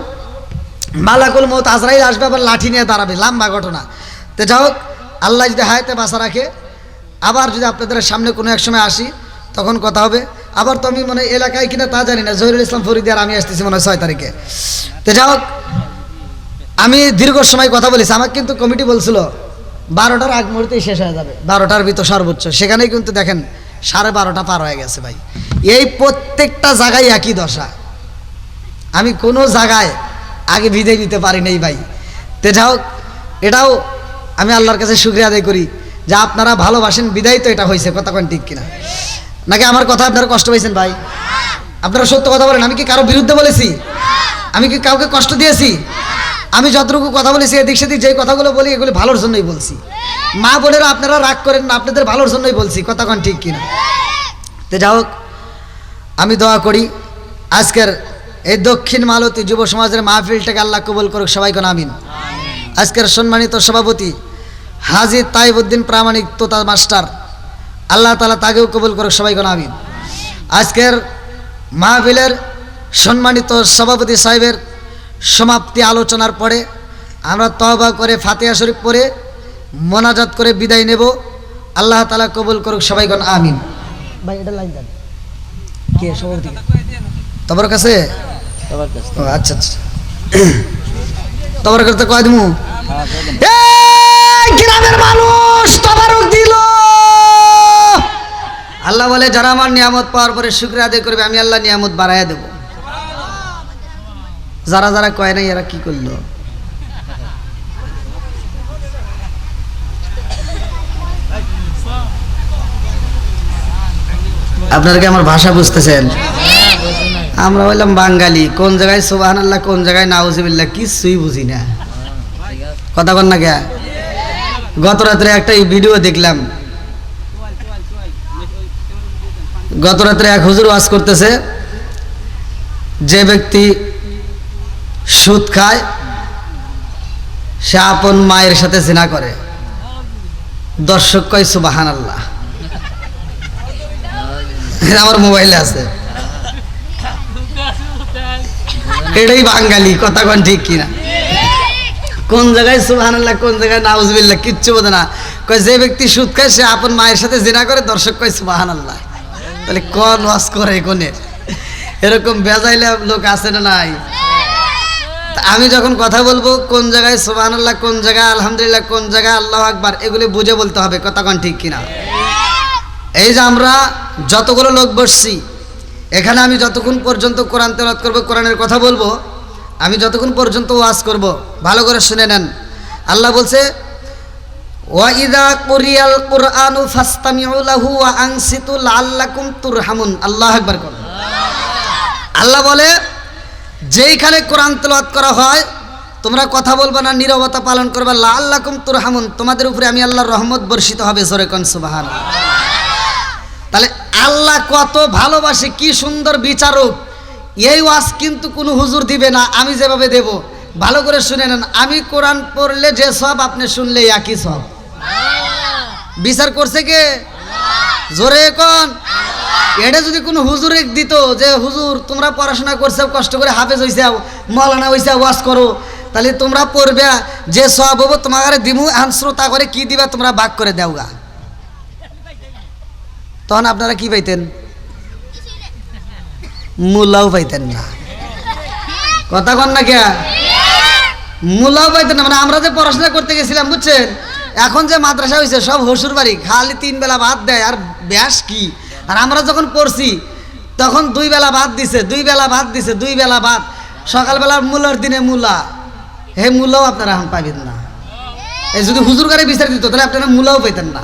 মালাকুল মউত আজরাইল আসবে, আবার লাঠি নিয়ে দাঁড়াবে, লম্বা ঘটনা। তো যাই হোক, আল্লাহ যদি হায়াতে বাঁচা রাখে, আবার যদি আপনাদের সামনে কোনো এক সময় আসি তখন কথা হবে। আবার তো আমি মনে এলাকায় কিনা তা জানি না, জহিরুল ইসলাম ফরিদি আর আমি আসতেছি মনে হয় 6 তারিখে। তো যাই হোক, আমি দীর্ঘ সময় কথা বলেছি, আমাকে কিন্তু কমিটি বলছিল 12টার আগ মুহূর্তেই শেষ হয়ে যাবে, 12টার ভিতর সর্বোচ্চ। সেখানেই কিন্তু দেখেন 12:30 পার হয়ে গেছে ভাই। এই প্রত্যেকটা জায়গায় একই দশা। আমি কোনো জায়গায় আগে বিদায় নিতে পারি নাই ভাই। তো যাই হোক, এটাও আমি আল্লাহর কাছে শুকরিয়া আদায় করি যে আপনারা ভালোবাসেন বিদায় তো এটা হয়েছে, কতক্ষণ ঠিক কিনা? নাকি আমার কথা আপনারা কষ্ট পাইছেন ভাই? আপনারা সত্য কথা বলেন, আমি কি কারো বিরুদ্ধে বলেছি? আমি কি কাউকে কষ্ট দিয়েছি? আমি যতটুকু কথা বলেছি এদিক সেদিক যেই কথাগুলো বলি এগুলি ভালোর জন্যই বলছি। মা বোনেরা আপনারা রাগ করেন না, আপনাদের ভালোর জন্যই বলছি, কতক্ষণ ঠিক কিনা? তো যাই হোক, আমি দোয়া করি আজকের এই দক্ষিণ মালতী যুব সমাজের মাহফিলটাকে আল্লাহ কবুল করুক, সবাই কোন আমিন। আজকের সম্মানিত সভাপতি হাজী তাইবউদ্দিন প্রামাণিক তোতা মাস্টার, আল্লাহ তাআলা তাকেও কবুল করুক, সবাই কোন আমিন। আজকের মাহফিলের সম্মানিত সভাপতি সাহেবের সমাপ্তি আলোচনার পরে আমরা তওবা করে ফাতিহা শরীফ পড়ে মোনাজাত করে বিদায় নেব। আল্লাহ তাআলা কবুল করুক, সবাই কোন আমিন। ভাই এটা লাইন দেন, কে সভাপতি? তোমার কাছে? ও আচ্ছা আচ্ছা, তোমার কাছে কয় দিমু? গ্রামের মানুষ তবারক দিল। আল্লাহ বলে যারা আমার নিয়ামত পাওয়ার পরে শুকরিয়া আদায় করবে আমি আল্লাহ নিয়ামত বাড়াইয়া দেব। যারা যারা কয় নাই এরা কি করলো? আপনারা কি আমার ভাষা বুঝতেছেন? আমরা বললাম বাঙালি, কোন জায়গায় সুবহানাল্লাহ কোন জায়গায় নাউজুবিল্লাহ কিছুই বুঝি না, কথা বল না কে? গত রাত্রে একটা ভিডিও দেখলাম, গত রাত্রে এক হুজুর ওয়াজ করতেছে, যে ব্যক্তি সুদ খায় সে আপন মায়ের সাথে জিনা করে। দর্শক কয় সুবহানাল্লাহ, আমার মোবাইলে আছে। এটাই বাঙালি, কথা কোন ঠিক কিনা? কোন জায়গায় সুবহানাল্লাহ কোন জায়গায় নাউজুবিল্লাহ কিচ্ছু বোঝে না। কয় যে ব্যক্তি সুদ খায় সে আপন মায়ের সাথে জিনা করে, দর্শক কয় সুবহানাল্লাহ। তাহলে কোন ওয়াজ করে কোনে? এরকম বেজাইলে লোক আছে না নাই? আমি যখন কথা বলবো কোন জায়গায় সুবহানাল্লাহ কোন জায়গায় আলহামদুলিল্লাহ কোন জায়গায় আল্লাহু আকবার এগুলি বুঝে বলতে হবে, কথা কোন ঠিক কিনা? এই যে আমরা যতগুলো লোক বসছি এখানে, আমি যতক্ষণ পর্যন্ত কোরআন তেলাওয়াত করব, কোরআনের কথা বলবো, আমি যতক্ষণ পর্যন্ত ওয়াজ করব ভালো করে শুনে নেন। আল্লাহ বলছে ওয়া ইযা কুরিয়াল কুরআনু ফাসতামিউ লাহু ওয়া আনসিতু লাআল্লাকুম তুরহামুন। আল্লাহু আকবার করুন। আল্লাহ বলে যেইখানে কোরআন তেলাওয়াত করা হয় তোমরা কথা বলবে না, নীরবতা পালন করবে। লাআল্লাকুম তুরহামুন, তোমাদের উপরে আমি আল্লাহর রহমত বর্ষিত হবে। জোরে কোন সুবহানাল্লাহ। তাহলে আল্লাহ কত ভালোবাসে, কি সুন্দর বিচারক। এই ওয়াজ কিন্তু কোনো হুজুর দিবে না, আমি যেভাবে দেব। ভালো করে শুনে নেন, আমি কোরআন পড়লে যে সব, আপনি শুনলে একই সব। বিচার করছে কে? জোরে কোন। এটা যদি কোনো হুজুরে দিত যে হুজুর তোমরা পড়াশোনা করছো, কষ্ট করে হাফেজ হইছাও, মাওলানা হইছাও, ওয়াজ করো, তাহলে তোমরা পড়বে, যে সব হবো তোমার দিমু, এখন শ্রোতা করে কি দিবা তোমরা ভাগ করে দাও গা। তখন আপনারা কি পাইতেন? মূলাও পাইতেন না। কথা কন না কে? মূলাও পাইতেন না। মানে আমরা যে পড়াশোনা করতে গেছিলাম বুঝছেন, এখন যে মাদ্রাসা হয়েছে সব হসুর বাড়ি, খালি 3 বেলা ভাত দেয় আর ব্যাস কি। আর আমরা যখন পড়ছি তখন 2 বেলা ভাত দিছে, 2 বেলা ভাত দিছে, 2 বেলা ভাত। সকালবেলা মূলার দিনে মূলা, হে মূলাও আপনারা এখন পাবেন না। এই যদি হুজুর গাড়ি বিচার দিত তাহলে আপনারা মূলাও পাইতেন না।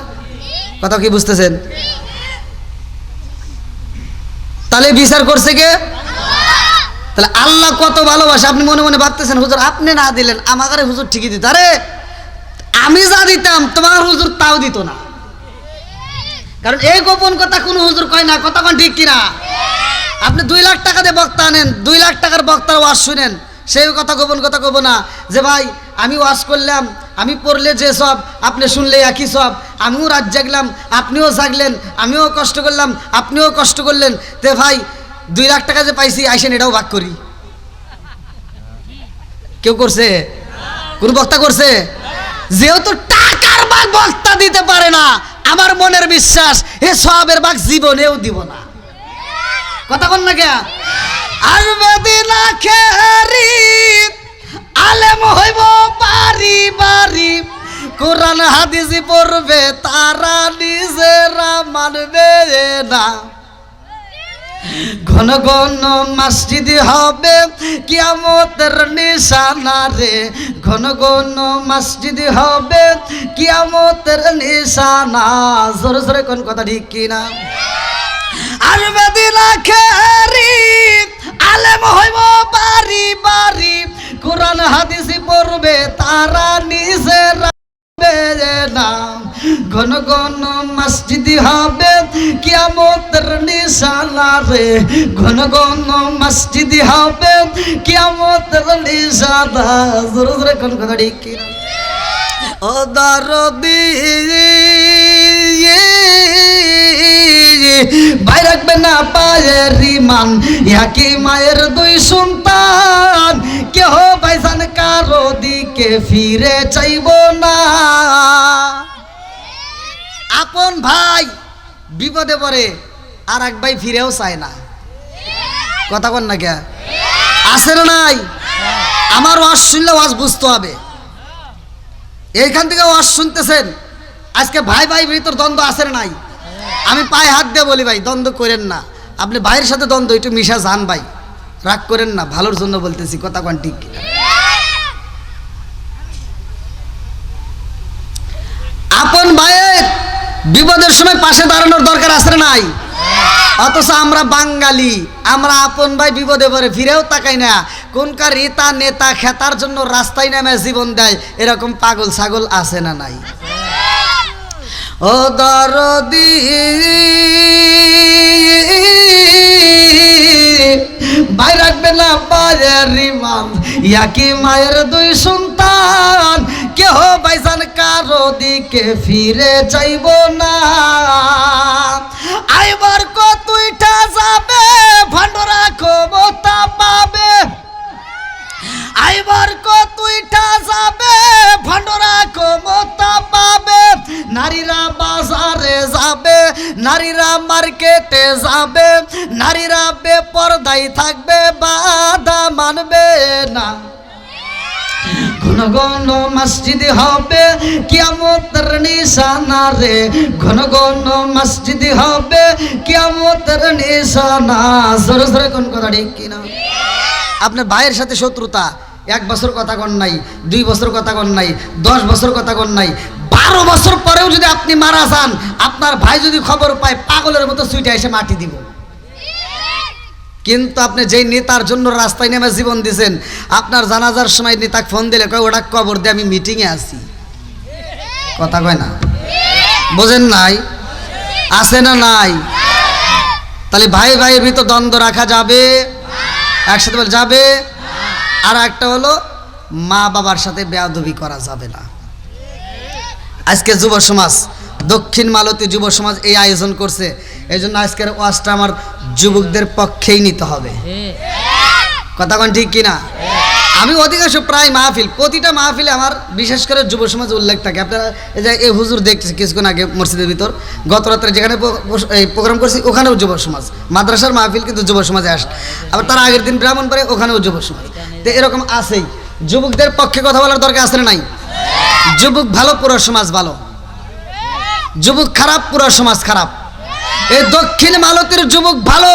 কথা কি বুঝতেছেন? তাহলে বিচার করছে কে? তাহলে আল্লাহ কত ভালোবাসে। আপনি মনে মনে ভাবতেছেন হুজুর আপনি না দিলেন, আমাকে হুজুর ঠিকই দিত। আরে আমি যা দিতাম তোমার হুজুর তাও দিত না। কারণ এই গোপন কথা কোনো হুজুর কয় না। কথা কোন ঠিক কিনা? আপনি 2 লাখ টাকা দিয়ে বক্তা আনেন, 2 লাখ টাকার বক্তার ওয়াজ শুনেন, সেই কথা গোপন কথা কব না যে ভাই আমি ওয়াজ করলাম, আমি পড়লে যে সব, আপনি শুনলে একই সব। আমিও রাত জাগলাম, আপনিও জাগলেন, আমিও কষ্ট করলাম, আপনিও কষ্ট করলেন। তে ভাই 2 লাখ টাকা যে পাইছি, আইসেন এটাও ভাগ করি। কেউ করছে? কোন বক্তা করছে? যেহেতু টাকার ভাগ বক্তা দিতে পারে না, আমার মনের বিশ্বাস এ সবের ভাগ জীবনেও দিব না। কথা কন না কে? আর বেদিনা খেরি আলেম হইব বাড়ি বাড়ি, কোরআন হাদিস পড়বে তারা নিজেরা মানবে না। ঘন ঘন মসজিদ হবে কিয়ামতের নিশানা রে, ঘন ঘন মসজিদ হবে কিয়ামতের নিশানা। জোরে জোরে কোন কথা ঠিক কিনা? আর বেদিনা খেরি আলেম হইব বাড়ি বাড়ি, কোরআন হাদিস পড়বে তারা নিজেরা না। ঘন ঘন মসজিদ হবে কিয়ামতের নিশানা রে, ঘন ঘন মসজিদ হবে কিয়ামতের নিশানা। জোরে জোরে কোন কথা ঠিক কিনা? ও দরদি ভাই রাখবে না পায়ের রিমান, একই মায়ের 2 সন্তান, কেহ ভাইজান কারো দিকে ফিরে চাইব না। আপন ভাই বিপদে পড়ে আর এক ভাই ফিরেও চায় না। কথা কন না কে? আছে না নাই? আমার ওয়াজ শুনলে ওয়াজ বুঝতে হবে। এইখান থেকে ওয়াজ শুনতেছেন, আজকে ভাই ভাই ভিতর দ্বন্দ্ব আছে না নাই? আমি পায়ে হাত দিয়ে বলি ভাই দ্বন্দ্ব করেন না। আপনি ভাইয়ের সাথে দ্বন্দ্ব একটু মিশা যান ভাই, রাগ করেন না, ভালোর জন্য বলতেছি। কথা কোন ঠিক? আপন ভাইয়ের বিপদের সময় পাশে দাঁড়ানোর দরকার আছে না নাই? অথচ আমরা বাঙালি, আমরা আপন ভাই বিপদে পড়ে ফিরেও তাকাই না। কোনকার রিতা নেতা খেতার জন্য রাস্তায় নামে জীবন দেয়, এরকম পাগল ছাগল আছে না নাই? ও দরদি ভাই রাখবে না পায়ের রিমান, একই মায়ের 2 সন্তান, কেহ ভাইজান কারো দিকে ফিরে চাইব না। আইবার কতইটা যাবে ভান্ডরা ক্ষমতা পাবে, আইবার কতইটা যাবে ভান্ডরা ক্ষমতা পাবে। নারীরা বাজারে যাবে, নারীরা মার্কেটে যাবে, নারীরা বেপরদায় থাকবে, বাধা মানবে না। ঘন ঘন মসজিদ হবে কিয়ামতের নিশানা রে, ঘন ঘন মসজিদ হবে কিয়ামতের নিশানা। জোরে জোরে কোন কথা ঠিক কিনা? আপনার ভাইয়ের সাথে শত্রুতা, 1 বছর কথা কন নাই, 2 বছর কথা কন নাই, 10 বছর কথা কন নাই, 12 বছর পরেও যদি আপনি মারা যান, আপনার ভাই যদি খবর পায় পাগলের মতো ছুটে এসে মাটি দিব। কিন্তু আপনি যেই নেতার জন্য রাস্তায় নেমে জীবন দিয়েছেন, আপনার জানাজার সময় নেতাকে ফোন দিলে কয় ওটা কবর দিয়ে আমি মিটিংয়ে আছি। কথা কয় না, বোঝেন নাই? আছে না নাই? তাহলে ভাই ভাইয়ের ভিতর দ্বন্দ্ব রাখা যাবে? একসাথে বলে যাবে। আর একটা হলো মা বাবার সাথে বেয়াদবি করা যাবে না। আজকে যুব সমাজ, দক্ষিণ মালতী যুব সমাজ এই আয়োজন করছে, এই জন্য আজকের ওয়াজটা আমার যুবকদের পক্ষেই নিতে হবে। কথা কোন ঠিক কিনা? আমি অধিকাংশ প্রায় মাহফিল, প্রতিটা মাহফিলে আমার বিশেষ করে যুব সমাজ উল্লেখ থাকে। আপনারা এই যে এই হুজুর দেখতেছি কিছুক্ষণ আগে মসজিদের ভিতর, গত রাত্রে যেখানে এই প্রোগ্রাম করছি ওখানেও যুব সমাজ, মাদ্রাসার মাহফিল কিন্তু যুব সমাজে আসে, আবার তার আগের দিন ব্রাহ্মণবাড়ে ওখানেও যুব সমাজ। তো এরকম আছেই। যুবকদের পক্ষে কথা বলার দরকার আছে না নাই? যুবক ভালো পুরো সমাজ ভালো, যুবক খারাপ পুরো সমাজ খারাপ। এই দক্ষিণ মালতীর যুবক ভালো,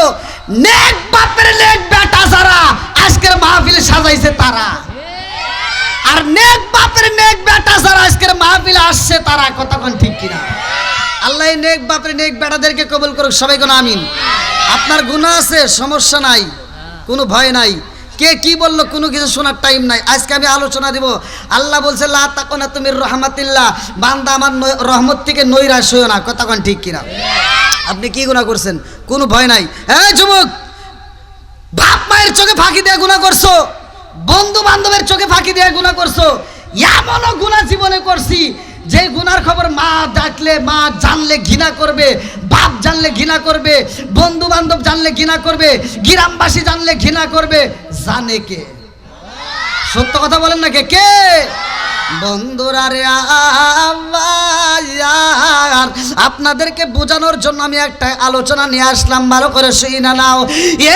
নেক বাপের নেক বেটা যারা আজকের মাহফিলে সাজাইছে তারা, আর নেক বাপের নেক বেটা যারা আজকের মাহফিলে আসছে তারা। কথা কোন ঠিক কিনা? আল্লাহ নেক বাপের নেক বেটাদেরকে কবুল করুক, সবাই কোন আমিন। আপনার গুনাহ আছে, সমস্যা নাই, কোনো ভয় নাই। কে কি বললো কোনো কিছু শোনার টাইম নাই। আজকে আমি আলোচনা দিব। আল্লাহ বলছে লা তাকুনাতু মির রাহমাতিল্লাহ, বান্দা আমার রহমত থেকে নৈরাশ হইও না। কথা কোন ঠিক কিনা? আপনি কি গুনাহ করছেন? কোনো ভয় নাই। এই যুবক, বাপ মায়ের চোখে ফাঁকি দিয়ে গুনাহ করছো, বন্ধু বান্ধবের চোখে ফাঁকি দিয়ে গুনাহ করছো, এমনও গুনাহ জীবনে করছি যে গুনার খবর মা ডাকলে, মা জানলে ঘৃণা করবে, বাপ জানলে ঘৃণা করবে, বন্ধু বান্ধব জানলে ঘৃণা করবে, গ্রামবাসী জানলে ঘৃণা করবে। জানে কে? সত্য কথা বলেন না, কে কে? বন্ধুরা রে, আপনাদেরকে বোঝানোর জন্য আমি একটা আলোচনা নিয়ে আসলাম, ভালো করে শুনে নাও।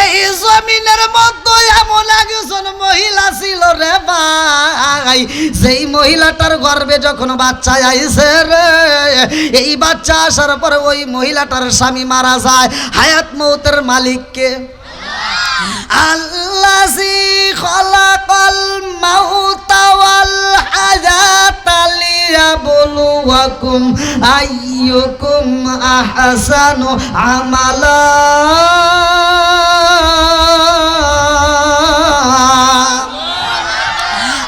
এই জমিনের মধ্যে এমন একজন মহিলা ছিল রে ভাই, যেই মহিলাটার গর্ভে যখন বাচ্চা আইছে রে, এই বাচ্চা আসার পরে ওই মহিলাটার স্বামী মারা যায়। হায়াত মৌতের মালিককে আল্লাযী খালাকাল মাউতা ওয়াল হায়াতা লিয়াবলুয়াকুম আইয়ুকুম আহসানু আমালা।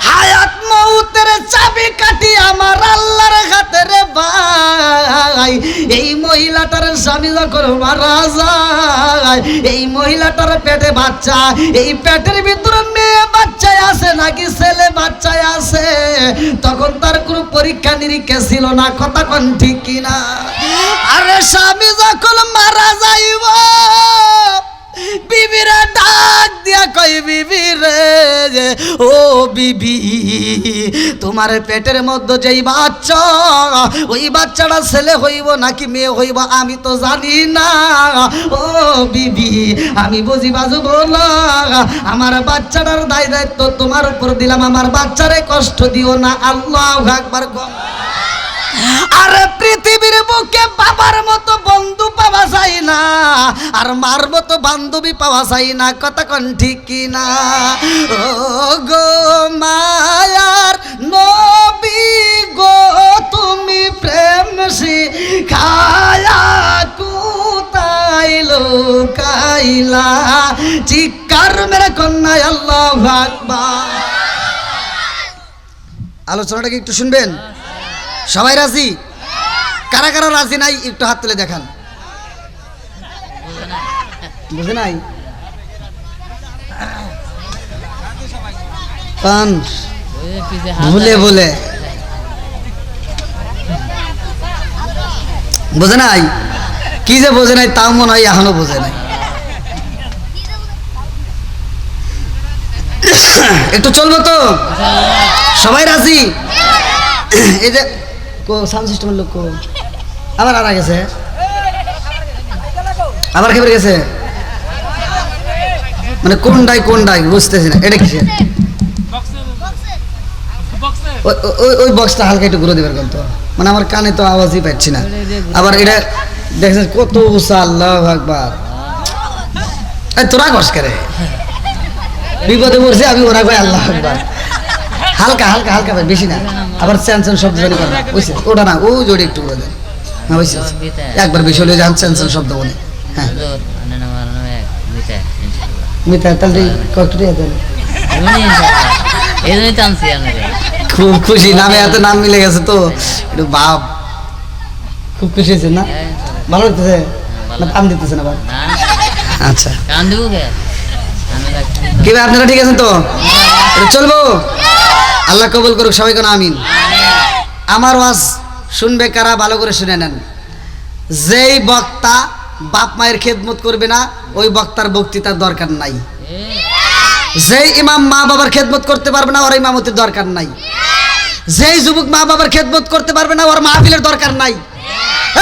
হায়াত মৌতের চাবিকাঠি আমার আল্লাহর হাতে রে ভাই। এই মহিলাটার স্বামী যখন মারা যায়, এই মহিলাটার পেটে বাচ্চা, এই পেটের ভিতরে মেয়ে বাচ্চায় আছে নাকি ছেলে বাচ্চায় আছে, তখন তার কোনো পরীক্ষা নিরীক্ষা ছিল না। কথা কোন ঠিক কিনা? আরে স্বামী যখন মারা যাইব, বিবিরা ডাক দিয়া কই, বিবি রে, ও বিবি, তোমার পেটের মধ্যে যেই বাচ্চা, ওই বাচ্চাটা ছেলে হইব নাকি মেয়ে হইব আমি তো জানি না। ও বিবি, আমি বুঝি বাজব না, আমার বাচ্চাটার দায় দায়িত্ব তোমার উপর দিলাম, আমার বাচ্চারে কষ্ট দিও না। আল্লাহু আকবার। আরে পৃথিবীর বুকে বাবার মতো বন্ধু পাওয়া যায় না, আর মার মতো বান্ধবী পাওয়া যায় না। কথা কোন ঠিক কিনা? ও গো মায়ার নবী গো, তুমি প্রেম শিখায়া কোথায় লুকাইলা? চিৎকার মেরে কন্যা আল্লাহু আকবার। আলোচনাটা কি একটু শুনবেন? সবাই রাজি? কারা কারা রাজি নাই একটু হাত তুলে দেখান। বুঝে নাই? ভুলে ভুলে বোঝে নাই? কি যে বোঝে নাই তাও মনে হয় এখনো বোঝে নাই। একটু চলবো তো? সবাই রাজি? এই যে সাউন্ড সিস্টেমের লোক আবার আরা গেছে, আবার খেপে গেছে, মানে কোনটাই বুঝতেছি না। এটা কিসে? ওই বক্সটা হালকা একটু ঘুরে দেবার কিন্তু, মানে আমার কানে তো আওয়াজই পাচ্ছি না। আবার এটা দেখছেন কত উঁচা। আল্লাহু আকবার। তোরা কস করে বিপদে পড়ছে আমি ওরা কই আল্লাহ আকবার হালকা হালকা হালকা ভাই বেশি না আবার চ্যানচেন শব্দ জানি করবে বুঝছে ওটা না ও জোরে একটু বলে দেন হ্যাঁ বুঝছে একবার বেশি হলে যান চ্যানচেন শব্দ বলে হ্যাঁ মিতা তাহলে কত দিয়ে দেন খুব খুশি নামে এত নাম মিলে গেছে তো একটু বাপ খুব খুশি হয়েছে না ভালো লাগতেছে না কাম দিতেছে না বাপ আচ্ছা কি ভাই আপনারা ঠিক আছেন তো এটা চলবো আল্লাহ কবুল করুক সবাই কোন আমিন আমার ওয়াজ শুনবে কারা ভালো করে শুনে নেন যেই বক্তা বাপ মায়ের খেদমত করবে না ওই বক্তার বক্তৃতার দরকার নাই যেই ইমাম মা বাবার খেদমত করতে পারবে না ওর ইমামতির দরকার নাই যেই যুবক মা বাবার খেদমত করতে পারবে না ওর মাহফিলের দরকার নাই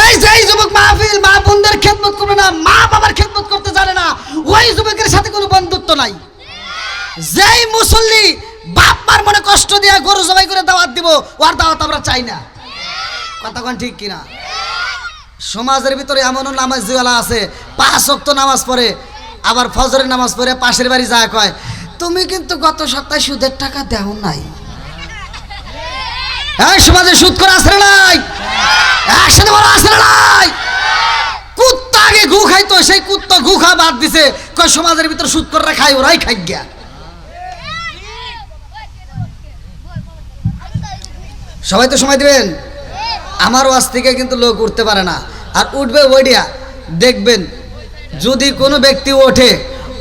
এই যেই যুবক মাহফিল মা বোনদের খেদমত করবে না মা বাবার খেদমত করতে জানে না ওই যুবকের সাথে কোনো বন্ধুত্ব নাই যেই মুসল্লি বাপ মার মনে কষ্ট দিয়ে গরু জবাই করে দাওয়াত দিব ওর দাওয়াত আমরা চাই না কথা কোন ঠিক কিনা সমাজের ভিতরে এমন নামাজিওয়ালা আছে 5 ওয়াক্ত নামাজ পড়ে আবার ফজরের নামাজ পড়ে পাশের বাড়ি যায় কয় তুমি কিন্তু গত সপ্তাহে সুদের টাকা দাও নাই এই সমাজে সুদ করে আসে নাই একসাথে বড় আসে নাই কুত্তা আগে গু খাইতো সেই কুত্তা গু খা বাদ দিছে কয় সমাজের ভিতরে সুদ করে খায় ওরাই খাই গিয়া সবাই তো সময় দিবেন আমার ওয়াজ থেকে কিন্তু লোক উঠতে পারে না আর উঠবে ওইডিয়া দেখবেন যদি কোনো ব্যক্তি ওঠে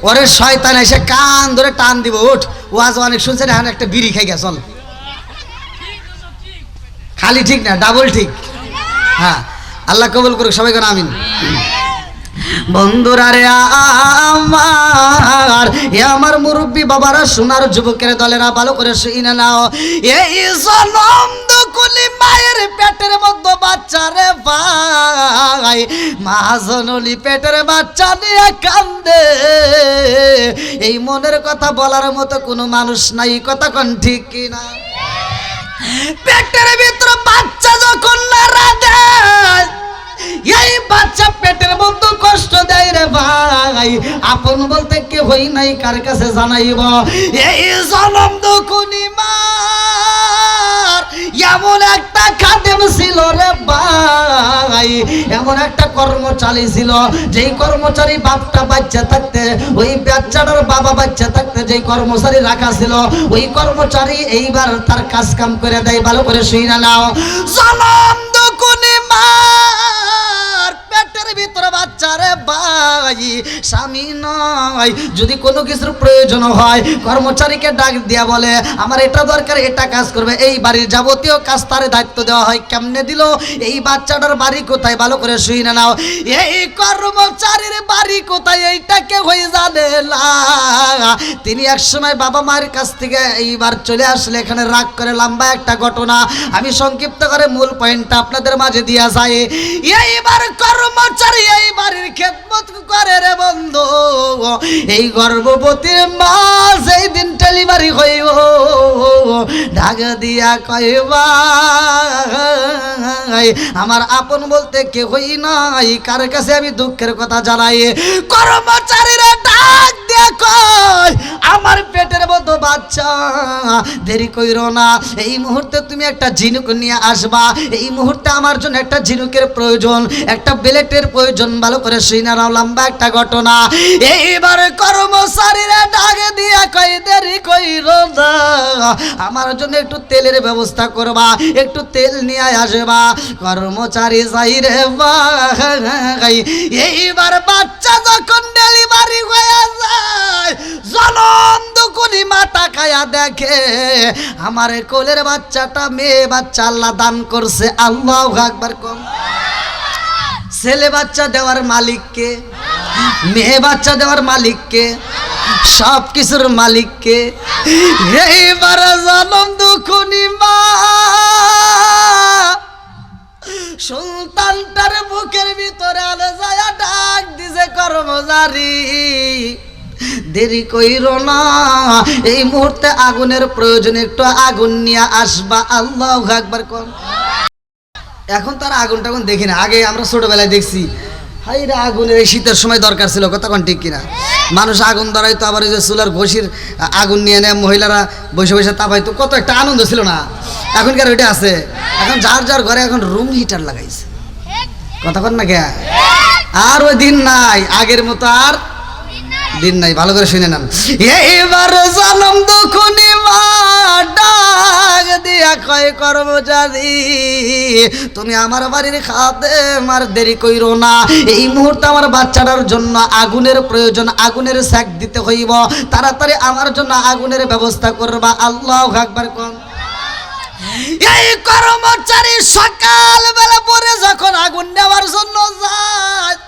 ওরে শয়তান এসে কান ধরে টান দিব ওঠ ওয়াজ অনেক শুনছেন এখন একটা বিড়ি খাই গেছ চল খালি ঠিক না ডাবল ঠিক হ্যাঁ আল্লাহ কবুল করুক সবাই কোন আমিন বন্ধুরা রে আমার মুরব্বী বাবারা সোনার যুবকের দলেরা ভালো করে শুনে নাও এই জনম দুকুলি মায়ের পেটের মধ্যে বাচ্চা রে ভাই মা জননী পেটের বাচ্চা নিয়ে কান্দে এই মনের কথা বলার মতো কোনো মানুষ নাই কথা কোন ঠিক কিনা পেটের ভিতরে বাচ্চা যখন নাড়া দেয় এই বাচ্চা পেটের মধ্যে কষ্ট দেয় রে ভাই আপন বলতে কে হই নাই কার কাছে জানাইব এই জনম দুকুনি মার এমন একটা খাদেম ছিল রে ভাই এমন একটা কর্মচারী ছিল যেই কর্মচারী বাপটা বাচ্চা থাকতে ওই বাচ্চাটার বাবা বাচ্চা থাকতে যেই কর্মচারী রাখা ছিল ওই কর্মচারী এইবার তার কাজ কাম করে দেয় ভালো করে শুইনা নাও জনম দুকুনি মার পেটের ভিতরে বাচ্চা রে ভাই স্বামী নয় যদি কোনো কিছুর প্রয়োজন হয় কর্মচারীকে ডাক দিয়া বলে আমার এটা দরকার এটা কাজ করবে এই বাড়ির যাবতীয় কাজ তারে দায়িত্ব দেওয়া হয় কেমনে দিল এই বাচ্চাটার বাড়ি কোথায় ভালো করে শুইনা নাও এই কর্মচারীর বাড়ি কোথায় এইটাকে হয়ে জানে না তিনি একসময় বাবা মায়ের কাছ থেকে এইবার চলে আসলে এখানে রাগ করে লম্বা একটা ঘটনা আমি সংক্ষিপ্ত করে মূল পয়েন্টটা আপনাদের মাঝে দিয়া যায় এইবার কর্মচারী এই বাড়ির খেদমত করে রে বন্ধু এই গর্ভবতীর মা যেই দিন ডেলিভারি হইব ডাক দিয়া কইবা আমার আপন বলতে কে হই নাই কার কাছে আমি দুঃখের কথা জানাই কর্মচারীরা ডাক দিয়া কয় আমার পেটের মধ্যে বাচ্চা দেরি কইরো না এই মুহূর্তে তুমি একটা ঝিনুক নিয়ে আসবা এই মুহূর্তে আমার জন্য একটা ঝিনুকের প্রয়োজন একটা বেলেটের প্রয়োজন ভালো করে শুইনা নাও লম্বা একটা ঘটনা এইবার কর্মচারীরা ডাক দিয়া কই দেরি কইরো না আমার জন্য একটু তেলের ব্যবস্থা করবা একটু তেল নিয়ে আসবা কর্মচারী যাই রে ভাই এইবার বাচ্চা যখন ডেলিভারি হয়ে যায় জনম দুকুনি মাথা খায়া দেখে আমার কোলের বাচ্চাটা মেয়ে বাচ্চা আল্লাহ দান করছে আল্লাহু আকবার কম ছেলে বাচ্চা দেওয়ার মালিককে মেয়ে বাচ্চা দেওয়ার মালিককে সব কিছুর মালিককে এইবার জনম দুকুনি মা সন্তানটার বুকের ভিতরে আলে যায় ডাক দিছে কর্মচারী দেরি কইরো না এই মুহূর্তে আগুনের প্রয়োজন একটু আগুন নিয়ে আসবা আল্লাহু আকবার কোন এখন তার আগুন টাগুন দেখি না আগে আমরা ছোটবেলায় দেখছি হাই রে, আগুনের এই শীতের সময় দরকার ছিল, কতক্ষণ ঠিক কিনা? মানুষ আগুন ধরাই তো, আবার ওই যে চুলার ঘষির আগুন নিয়ে নেয় মহিলারা, বসে বসে তাপাইতো, কত একটা আনন্দ ছিল না? এখনকার ওইটা আছে? এখন যার যার ঘরে এখন রুম হিটার লাগাইছে, কতক্ষণ না কে? আর ওই দিন নাই, আগের মতো আর দিন নাই। ভালো করে শুনে নেন। এইবার জনম দুখুনি মা ডাক দিয়া কয় কর্মচারী, তুমি আমার বাড়ির খাতে মার দেরি কইরো না, এই মুহূর্তে আমার বাচ্চাটার জন্য আগুনের প্রয়োজন, আগুনের সেক দিতে হইব, তাড়াতাড়ি আমার জন্য আগুনের ব্যবস্থা করবা। আল্লাহু আকবার কোন। এই কর্মচারী সকাল বেলা পরে যখন আগুন নেওয়ার জন্য যায়,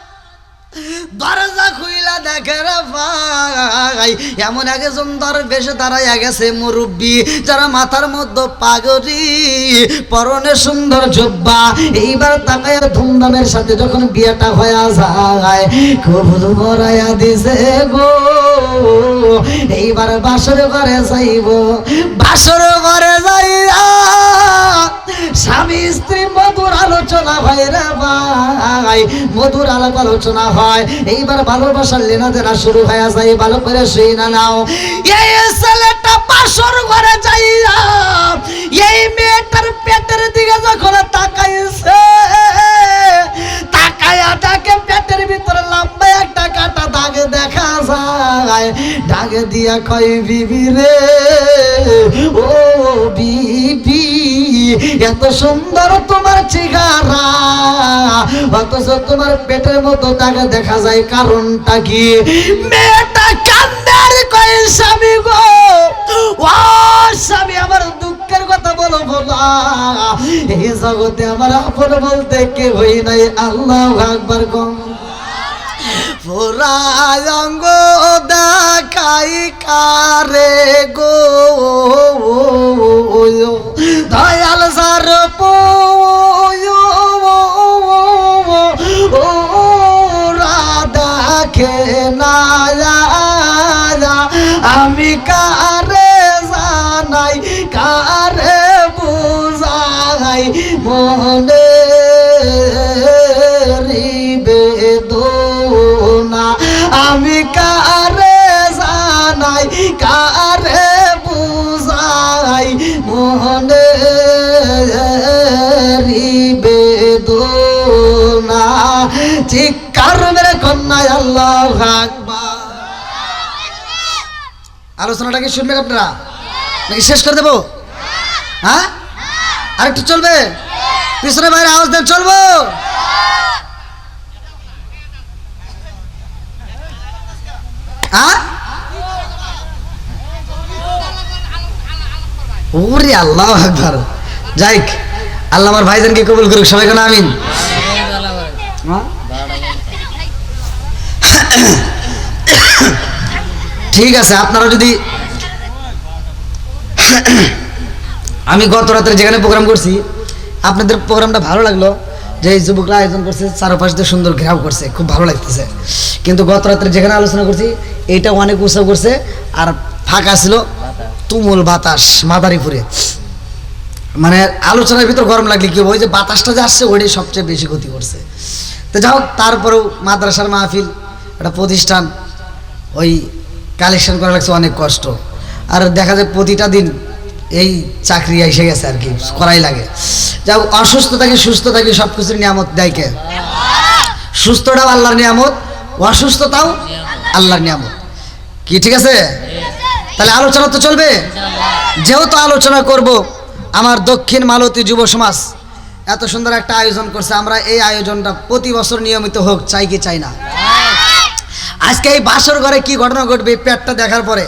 দরজা খুইলা দেখে রে ভাই, এমন একজন দরবেশ দাঁড়াইয়া গেছে, মুরব্বী, যারা মাথার মধ্যে পাগড়ি, পরনে সুন্দর জুব্বা। এইবার তাকায়া ধুমধামের সাথে যখন বিয়েটা হয়ে যায়, খুব মরাইয়া দিছে গো। এইবার বাসর ঘরে যাইব, বাসর ঘরে যাইয়া স্বামী স্ত্রী মধুর আলোচনা হয় রে ভাই, মধুর আলাপ আলোচনা হয়। এইবার ভালোবাসার লেনাদেনা শুরু হয়ে যায়। ভালো করে শুই না নাও, এই ছেলেটা বাসর ঘরে যাইয়া এই মেয়েটার পেটের দিকে যখন তাকাইছে, তাকায়া তাকে পেটের ভিতরে লম্বা একটা কাটা দাগ দেখা যায়। দাগ দিয়া কয়, বিবি রে, ও বিবি, এত সুন্দর তোমার চেহারা, অথচ তোমার পেটের মতো দাগ দেখা যায়, কারণটা কি? মেয়েটা কান্দার কয়, স্বামী গো, ও স্বামী, আমার দুঃখের কথা বলো বলা, এই জগতে আমার আপন বলতে কে হই নাই। আল্লাহু আকবার গো। পুরায়ঙ্গ দেখাই কারে গো, দয়াল সার দেখে না, আমি কারে জানাই, কারে বুঝাই, মনে বেদনা, আমি কারে জানাই, কারে বুঝাই, মনে বেদনা। চিৎকার মেরে কন্যায় আল্লাহু আকবার। আলোচনাটা কি শুনবেন আপনারা নাকি শেষ করে দেবো? হ্যাঁ, আরেকটু চলবে? পিছনে বাইরে আওয়াজ দেন, চলবো? ওরে আল্লাহু আকবার। যাই, আল্লাহ আমার ভাইজানকে কবুল করুক, সবাই কেন আমিন। ঠিক আছে, আপনারা যদি, আমি গত রাত্রে যেখানে প্রোগ্রাম করছি, আপনাদের প্রোগ্রামটা ভালো লাগলো, যে এই যুবকরা আয়োজন করছে, চারপাশ দিয়ে সুন্দর ঘেরাও করছে, খুব ভালো লাগতেছে। কিন্তু গত রাত্রে যেখানে আলোচনা করছি, এইটা অনেক উৎসব করছে, আর ফাঁকা ছিল, তুমুল বাতাস মাদারীপুরে। মানে আলোচনার ভিতর গরম লাগলে কি, ওই যে বাতাসটা যে আসছে, ওইটাই সবচেয়ে বেশি ক্ষতি করছে। তো যাই হোক, তারপরেও মাদ্রাসার মাহফিল, একটা প্রতিষ্ঠান, ওই কালেকশন করা লাগছে অনেক কষ্ট। আর দেখা যায় প্রতিটা দিন এই চাকরি এসে গেছে আর কি, করাই লাগে। যাই হোক, অসুস্থ থাকি সুস্থ থাকি, সব কিছুর নিয়ামত দেয় কে? সুস্থটাও আল্লাহর নিয়ামত, অসুস্থতাও আল্লাহর নিয়ামত। কি ঠিক আছে? তাহলে আলোচনা তো চলবে। যেহেতু আলোচনা করব, আমার দক্ষিণ মালতী যুব সমাজ এত সুন্দর একটা আয়োজন করছে, আমরা এই আয়োজনটা প্রতি বছর নিয়মিত হোক, চাই কি চাই না? আজকে এই বাসর ঘরে কি ঘটনা ঘটবে, এই পেটটা দেখার পরে,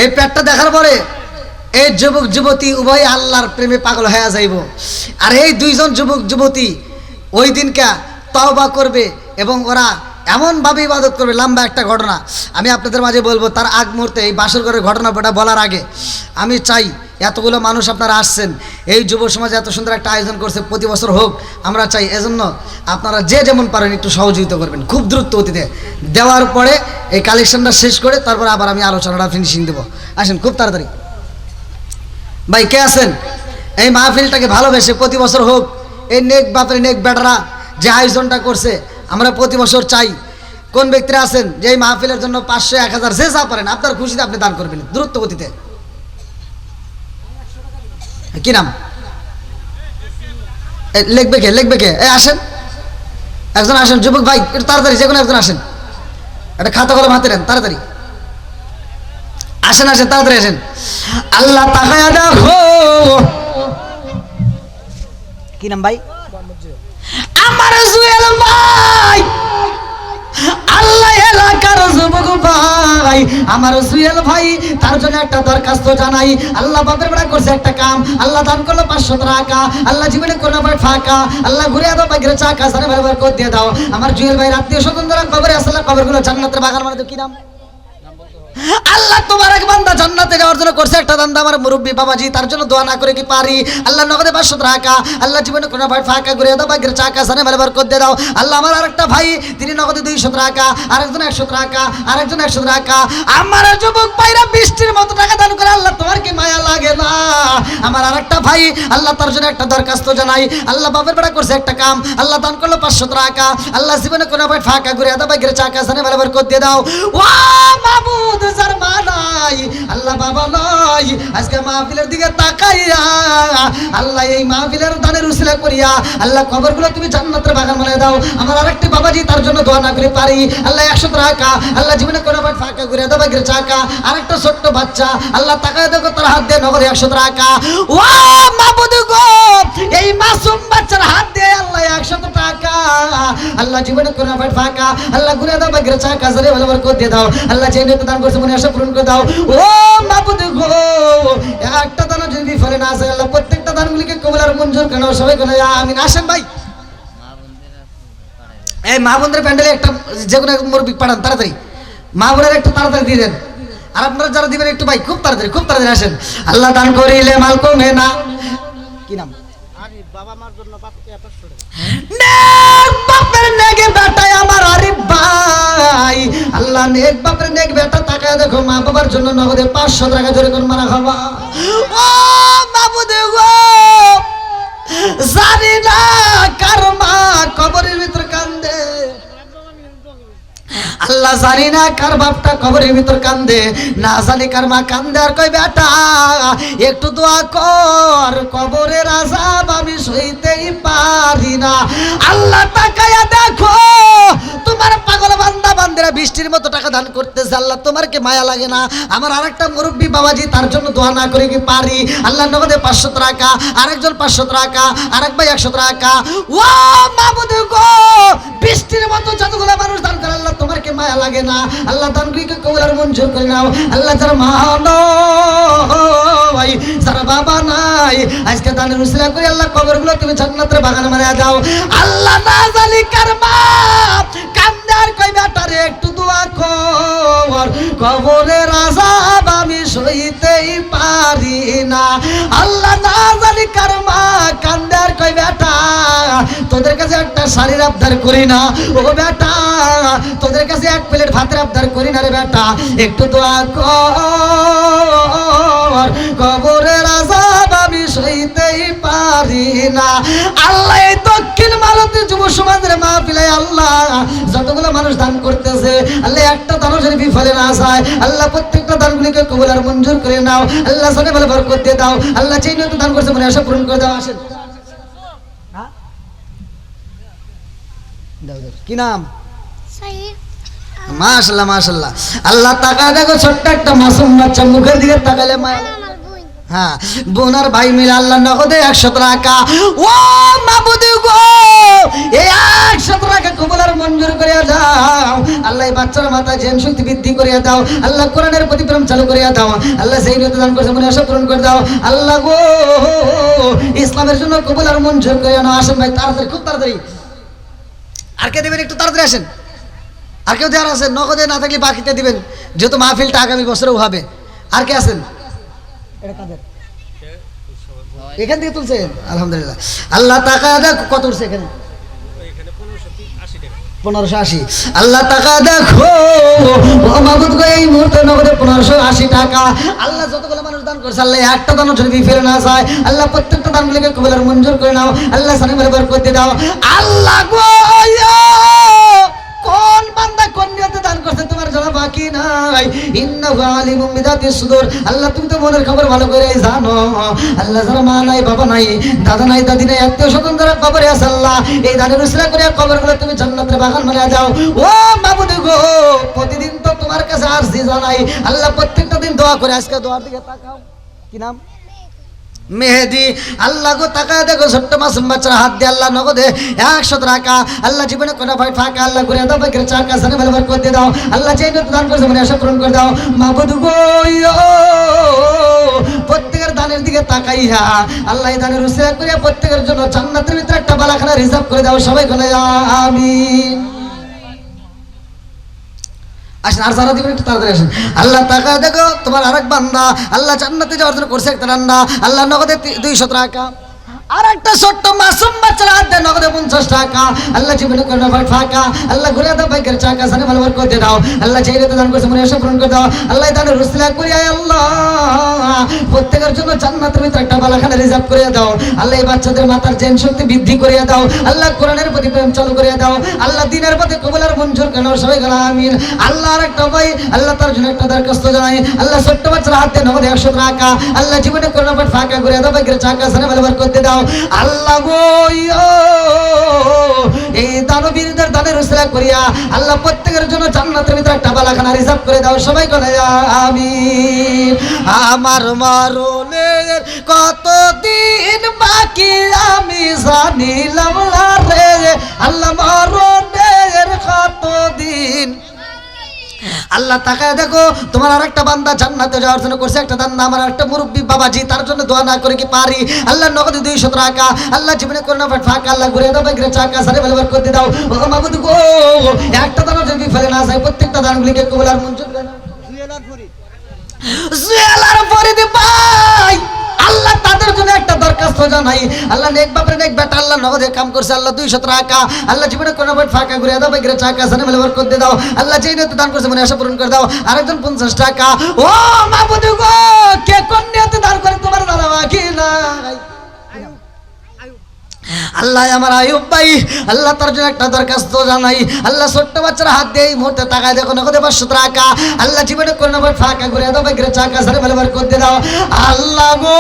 এই পেটটা দেখার পরে এই যুবক যুবতী উভয় আল্লাহর প্রেমে পাগল হয়ে যাইব। আর এই দুইজন যুবক যুবতী ওই দিনকে তওবা করবে এবং ওরা এমনভাবে ইবাদত করবে। লম্বা একটা ঘটনা আমি আপনাদের মাঝে বলবো। তার আগ মুহূর্তে এই বাসর ঘরের ঘটনাটা বলার আগে আমি চাই, এতগুলো মানুষ আপনারা আসছেন, এই যুব সমাজে এত সুন্দর একটা আয়োজন করছে, প্রতি বছর হোক আমরা চাই। এজন্য আপনারা যে যেমন পারেন একটু সহযোগিতা করবেন, খুব দ্রুত গতিতে দেওয়ার পরে এই কালেকশনটা শেষ করে তারপর আবার আমি আলোচনাটা ফিনিশিং দেবো। আসেন খুব তাড়াতাড়ি। ভাই কে আছেন এই মাহফিলটাকে ভালোবেসে প্রতি বছর হোক, এই নেক বাপের নেক বেটারা যে আয়োজনটা করছে, আমরা প্রতি বছর চাই কোন ব্যক্তিরা আছেন যে এই মাহফিলের জন্য 500 1000 যে যা পারেন আপনার খুশিতে আপনি দান করবেন দ্রুত গতিতে। কি নাম লিখবে কে এই আসেন একজন আসেন যুবক ভাই একটু তাড়াতাড়ি যে কোনো একজন আসেন একটা খাতা কলম হাতে নেন তাড়াতাড়ি আসেন তাড়াতাড়ি আসেন। আল্লাহ তাকায়া দেখো কি নাম ভাই আমার জুয়েল ভাই আল্লাহ এলাকার যুবক ভাই আমার জুয়েল ভাই তার জন্য একটা দরখাস্ত জানাই। আল্লাহ বাপের বেড়া করছে একটা কাম আল্লাহ দান করলো 500 টাকা আল্লাহ জীবনে কোনো বার ফাঁকা আল্লাহ ঘুরে দাও বাগের চাকা সারে বারবার করে দিয়ে দাও আমার জুয়েল ভাই আত্মীয় স্বজন যারা কবরে আসলে কবরগুলো জান্নাতের বাগান মানে কি নাম আল্লাহ তোমার এক বান্দা জান্নাতে যাওয়ার জন্য করছে একটা দান্দা আমার মুরব্বী বাবাজি তার জন্য দোয়া না করে কি পারি আল্লাহ নগদে 500 টাকা আল্লাহ জীবনে কোনো ভাই ফাঁকা ঘুরে দাও বাগের চাকা সারে বারবার করে দিয়ে দাও আল্লাহ আমার আরেকটা ভাই তিনি নগদে 200 টাকা আরেকজন 100 টাকা আরেকজন 100 টাকা আমার যুবক ভাইরা বৃষ্টির মতো টাকা দান করে আল্লাহ তোমার কি মায়া লাগে না আমার আরেকটা ভাই আল্লাহ তার জন্য একটা দরখাস্ত জানাই আল্লাহ বাপের বেড়া করছে একটা কাম আল্লাহ দান করলো 500 টাকা আল্লাহ জীবনে কোনো ভাই ফাঁকা ঘুরে দাও বাগের চাকা সারে বারবার করে দিয়ে দাও ও মাবুদ যার মা নাই আল্লাহ বাবা নাই আজকে মাহফিলের দিকে তাকাইয়া আল্লাহ এই মাহফিলের দানের উসিলা করিয়া আল্লাহ কবরগুলো তুমি জান্নাতের বাগান বানিয়ে দাও আমার আরেকটি বাবাজি তার জন্য দোয়া না করে পারি আল্লাহ 100 টাকা আল্লাহ জীবনে কোনো বার ফাঁকা ঘুরে দাও বাগের চাকা আরেকটা ছোট্ট বাচ্চা আল্লাহ তাকায় দেখো তার হাত দিয়ে নগদ 100 টাকা ও মাবুদ গো এই মাসুম বাচ্চার হাত দিয়ে আল্লাহ 100 টাকা আল্লাহ জীবনে কোনো বার ফাঁকা আল্লাহ ঘুরে দাও বাগের চাকা জরে ভালোবার করে দিয়ে দাও আল্লাহ যে নিয়ত দান করছে মনে আশা পূরণ করে দাও ও মাবুদ গো একটা দান যদি বিফলে না আসে আল্লাহ প্রত্যেকটা দানগুলিকে কবুল আর মঞ্জুর করো সবাই বলে আমিন। আসেন ভাই এই মা বোনদের প্যান্ডেলে একটা যে কোনো এক মুরব্বি পাঠান তাড়াতাড়ি মা বোনের একটু তাড়াতাড়ি দিয়ে দেন আর আপনারা যারা দিবেন একটু ভাই খুব তাড়াতাড়ি আসেন আল্লাহ দান করিলে মাল কমে না কি নাম বাবা মার জন্য নেক বাপের নেক বেটা আমার আরিফ ভাই আল্লাহ নেক বাপের নেক বেটা তাকায় দেখো মা বাবার জন্য নগদে 500 টাকা জোরে কোন মারা খাবা ও মাবুদ গো জানি না কার মা কবরের ভিতর কান্দে আল্লাহ জানি না কার বাপটা কবরের ভিতর কান্দে না জানি কার মা কান্দে আর কই বেটা একটু দোয়া কর কবরের আযাব আমি সইতেই পারি না আল্লাহ তাকায়া দেখো তোমার পাগল বান্দা বান্দিরা বৃষ্টির মতো টাকা দান করতেছে আল্লাহ তোমার কি মায়া লাগে না আমার আরেকটা মুরব্বি বাবাজি তার জন্য দোয়া না করে কি পারি আল্লাহ নগদে 500 টাকা আরেকজন 500 টাকা আরেক ভাই 100 টাকা ও মাবুদ গো বৃষ্টির মতো যতগুলো মানুষ দান করে আল্লাহ তোমার কি মায়া লাগে না আল্লাহ দানগুলিকে কবুল আর মঞ্জুর করে নাও আল্লাহ যারা মা নাই যারা বাবা নাই আজকে দানের উসিলা করে আল্লাহ কবরগুলো তুমি জান্নাতের বাগানে বানিয়ে দাও আল্লাহ না জানি কার মা কান্দার কই বেটারে একটু দোয়া কর কবরের আযাব আমি সইতেই পারি না আল্লাহ না জানি কার মা কান্দার কই বেটা তোদের কাছে একটা শাড়ির আবদার করি না ও বেটা তোদের কাছে এক প্লেট ভাতের আবদার করি না রে বেটা একটু দোয়া কর কবরের আযাব আমি সইতেই পারি না আল্লাহ এই দক্ষিণ ভারতের যুব সমাজের মাহফিলে আল্লাহ যতগুলো মানুষ দান করতেছে আল্লাহ একটা দানও যদি বিফলে না যায় আল্লাহ প্রত্যেকটা দানগুলিকে কবুল আর মঞ্জুর করে নাও আল্লাহ সাথে ভালো বরকত দিয়ে দাও আল্লাহ যেই নিয়ত দান করছে মনে আশা পূরণ করে দাও আসেন কি নাম মাশাআল্লাহ মাশাআল্লাহ আল্লাহ তাকায় দেখো ছোট্ট একটা মাসুম বাচ্চা মুখের দিকে তাকালে মায়া হ্যাঁ বোনার ভাই মিলে আল্লাহ নগদে 100 টাকা ও মাবুদ গো এই 100 টাকা কবুল আর মঞ্জুর করে দাও আল্লাহ এই বাচ্চার মাথায় জ্ঞান শক্তি বৃদ্ধি করে দাও আল্লাহ কোরআনের প্রতি প্রেম চালু করে দাও আল্লাহ সেই নিয়ত দান করছে মনে আশা পূরণ করে দাও আল্লাহ গো ইসলামের জন্য কবুল আর মঞ্জুর করে নাও আসেন ভাই তাড়াতাড়ি খুব তাড়াতাড়ি আর কে দেবেন একটু তাড়াতাড়ি আসেন আর কেউ দেওয়ার আছেন নগদে না থাকলে বাকিতে দিবেন যেহেতু মাহফিলটা আগামী বছরেও হবে আর কে আছেন এখান থেকে তুলছেন আলহামদুলিল্লাহ আল্লাহ টাকা দেখো কত উঠছে এখানে 1580 আল্লাহ টাকা দেখো ও মাবুদ গো এই মুহূর্তে নগদে 1580 টাকা আল্লাহ যতগুলো মানুষ দান করছে আল্লাহ একটা দানও যদি ফেলে না যায় আল্লাহ প্রত্যেকটা দানগুলোকে কবুল আর মঞ্জুর করে নাও আল্লাহ সানি বরকত দিয়ে দাও আল্লাহ গো জানা বাকি নাই। ইন্নাহু আলিমুম বিযাতিস সুদূর। আল্লাহ তুমি তো মনের খবর ভালো করে জানো। আল্লাহ যারা মা নাই, বাবা নাই, দাদা নাই, দাদি নাই, আত্মীয় স্বজন যারা কবরে আছে আল্লাহ এই দানের উসিলা করে কবরগুলো তুমি জান্নাতের বাগান বানিয়ে দাও। ও মাবুদ গো, প্রতিদিন তো তোমার কাছে আরজি জানাই আল্লাহ, প্রত্যেকটা দিন দোয়া করে। আজকে দোয়ার দিকে তাকাও, কি নাম? মেহেদি। আল্লাহ গো তাকায় দেখো, ছোট্ট মাসুম বাচ্চার হাত দিয়ে আল্লাহ নগদে 100 টাকা আল্লাহ জীবনে কোনো ভাই ফাঁকা আল্লাহ ঘুরে দাও, বাইকের চাকা সানে বেলবার করে দাও আল্লাহ, চাই না দান করছে মনে আশা পূরণ করে দাও মাবুদ গো। প্রত্যেকের দানের দিকে তাকাইয়া আল্লাহ এই দানের উসিলা করে প্রত্যেকের জন্য জান্নাতের ভিতরে একটা বালাখানা রিজার্ভ করে দাও। সবাই বলে আমিন। আসেন, আর যারা দিবেন একটু তাড়াতাড়ি আসেন। আল্লাহ তাকা দেখো, তোমার আরেক বান্দা আল্লাহ জান্নাতে যাওয়ার জন্য করছে একটা রান্না আল্লাহ নগদে 200 টাকা। আর একটা ছোট্ট মাসুম বাচ্চার হাত দিয়ে নগদে 50 টাকা আল্লাহ জীবনে কোনো ভাই ফাঁকা আল্লাহ ঘুরে দাও, বাইকের চাকা সানে ভালোবার করে দাও আল্লাহ, চাইলে তো দান করছে মনে আশা পূরণ করে দাও আল্লাহ, দানের রুসিলা করিয়া আল্লাহ প্রত্যেকের জন্য জান্নাতের ভিতরে একটা বালাখানা রিজার্ভ করে দাও আল্লাহ, এই বাচ্চাদের মাথার জেন শক্তি বৃদ্ধি করিয়া দাও আল্লাহ, কোরআনের প্রতি প্রেম চালু করিয়া দাও আল্লাহ, দিনের প্রতি কবুল আর মঞ্জুর কেন সবাই গেল আমিন। আল্লাহ আর একটা ভাই আল্লাহ তার জন্য একটা দরখাস্ত জানাই আল্লাহ, ছোট্ট বাচ্চার হাত দিয়ে নগদে 100 টাকা আল্লাহ, জীবনে কোনো ভাই ফাঁকা করে দাও, বাইকের চাকা সানে ভালোবার করতে দাও আল্লাহ গো। এই দানবীরদের দানের উসিলা করিয়া আল্লাহ প্রত্যেকের জন্য জান্নাতের ভিতরে একটা বালাখানা রিজার্ভ করে দাও। সবাই বলে আমিন। আমার মরণের কতদিন বাকি আমি জানিলাম না রে আল্লাহ, মরণের কতদিন। আল্লাহ তাকায় দেখো, তোমার আরেকটা বান্দা জান্নাতে যাওয়ার জন্য করছে একটা দান। আমার একটা মুরব্বী বাবাজি, তার জন্য দোয়া না করে কি পারি? আল্লাহ নগদে 200 টাকা আল্লাহ, জীবনে কোনো ফাঁকা আল্লাহ ঘুরে দাও, বাইকের চাকা সারে ভালোবার করতে দাও। ও মাবুদ গো, একটা দানও যদি ফেলে না যায় প্রত্যেকটা দানগুলিকে কবুল আর মঞ্জুর করে নাও। জুয়েলার ফরিদ ভাই আল্লাহ তাদের জন্য একটা দরখাস্ত জানাই আল্লাহ, নেক বাপরে নেক বেটা আল্লাহ নগদে কাম করছে আল্লাহ 200 টাকা আল্লাহ, জীবনে কোনো ফাঁকা ঘুরে দাও, বাইকের চাকা সানে ভালোবার করতে দাও আল্লাহ, যেই নিয়তে দান করছে মনে আশা পূরণ করে দাও। আরেকজন 50 টাকা। ও মাবুদ গো, কে কোন নিয়তে দান করে তোমার জানা বাকি নাই আল্লাহ। আমার আয়ুব ভাই আল্লাহ তার জন্য একটা দরখাস্ত জানাই আল্লাহ, ছোট্ট বাচ্চার হাত দিয়ে এই মুহূর্তে তাকায় দেখো নগদে 500 টাকা আল্লাহ, জীবনে কোনো ফাঁকা ঘুরে দাও, বাইকের চাকা সারে ভালোবার করতে দাও আল্লাহ গো।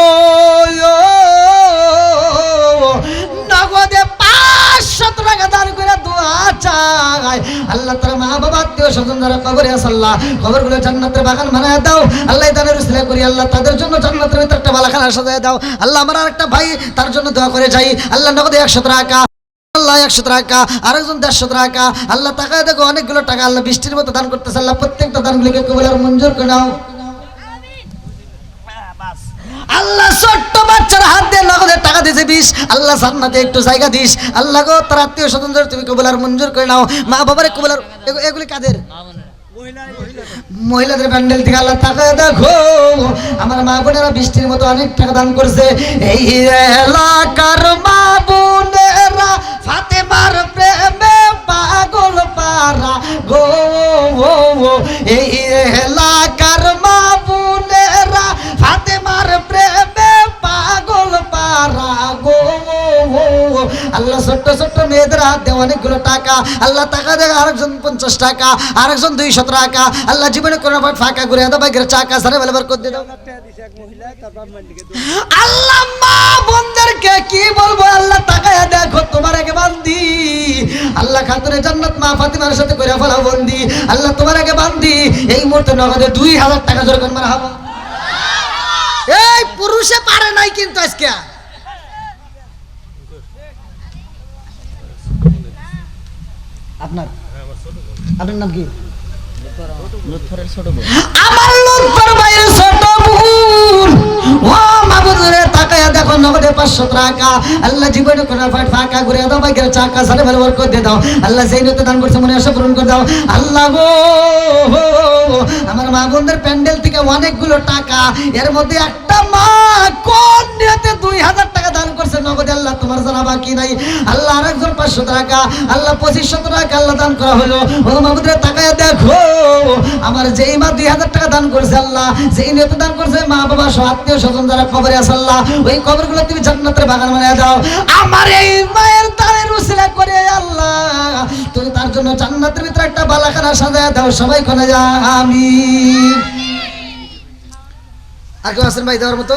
নগদে 500 টাকা দান করে দোয়া চাই আল্লাহ, তার মা বাবা আত্মীয় স্বজন যারা কবরে আছে আল্লাহ, কবরগুলো জান্নাতের বাগান বানায় দাও আল্লাহ, দানের উসিলা করি আল্লাহ, তাদের জন্য জান্নাতের ভিতরে একটা বালাখানা সাজায় দাও আল্লাহ। আমার আরেকটা ভাই তার জন্য দোয়া করে যাই আল্লাহ, নগদে 100 টাকা আল্লাহ, 100 টাকা। আরেকজন 150 টাকা আল্লাহ, তাকায় দেখো অনেকগুলো টাকা আল্লাহ বৃষ্টির মতো দান করতেছে আল্লাহ, প্রত্যেকটা দানগুলিকে কবুল আর মঞ্জুর করে নাও আল্লাহ। ছোট্ট বাচ্চার হাত দিয়ে নগদে টাকা দিয়েছে 20 আল্লাহ, জান্নাতে একটু জায়গা দিস আল্লাহ গো, তার আত্মীয় স্বজন তুমি কবুল আর মঞ্জুর করে নাও। মা বাবারে কবুল আর, এগুলি কাদের? মহিলাদের প্যান্ডেল থেকে আল্লাহ তাকায় দেখো আমার মা বোনেরা বৃষ্টির মতো অনেক টাকা দান করছে। এই এলাকার মা বোনেরা ফাতেমার প্রেমে পাগল পারা গো, এই এলাকার মা বোনেরা ফাতেমার প্রেমে পাগল পারা গো আল্লাহ। ছোট্ট ছোট্ট মেয়েদের হাত দিয়ে অনেকগুলো টাকা আল্লাহ, টাকা দেয় আরেকজন 50 টাকা আরেকজন 200 টাকা আল্লাহ, জীবনে কোনো ফাঁকা ঘুরে দাও, বাইকের চাকা সারে ভালোবার করতে দাও আল্লাহ। মা বোনদেরকে কি বলবো আল্লাহ, তাকায় দেখো তোমার আগে বান্দি আল্লাহ, খাতুনে জান্নাত মা ফাতিমার সাথে করে ফেলা বন্দি আল্লাহ, তোমার আগে বান্দি এই মুহূর্তে নগদে 2000 টাকা জোর করে মারহাবা। এই পুরুষে পারে নাই কিন্তু আজকে আপনার নাম কি? আমার লুৎফর ভাইয়ের ছোট বোন। ও মাবুদ রে, তাকায়া দেখো নগদে 500 টাকা আল্লাহ, জীবনে কোনো ফাঁকা ঘুরে দাও, বাইকের চাকা সারে ভালোবার করে দাও আল্লাহ, যেই নিয়তে দান করছে মনে আশা পূরণ করে দাও আল্লাহ গো। আমার মা বোনদের প্যান্ডেল থেকে অনেকগুলো টাকা, এর মধ্যে একটা মা কোন নিয়তে 2000 টাকা দান করছে নগদে আল্লাহ, তোমার জানা বাকি নাই আল্লাহ। আরেকজন 500 টাকা আল্লাহ, 2500 টাকা আল্লাহ দান করা হলো। ও মাবুদ রে, তাকায়া দেখো আমার যেই মা 2000 টাকা দান করছে আল্লাহ, যেই নিয়তে দান করছে মা বাবা সহ আত্মীয় স্বজন যারা কবরে আছে আল্লাহ, ওই কবরগুলো তুমি জান্নাতের বাগান বানিয়ে দাও। আমার এই মায়ের দানের দানের উসিলা করে আল্লাহ তুমি তার জন্য জান্নাতের ভিতরে একটা বালাখানা সাজায় দাও, সবাই কোনে যা আমিন। আর কেউ আছেন ভাই দেওয়ার মতো?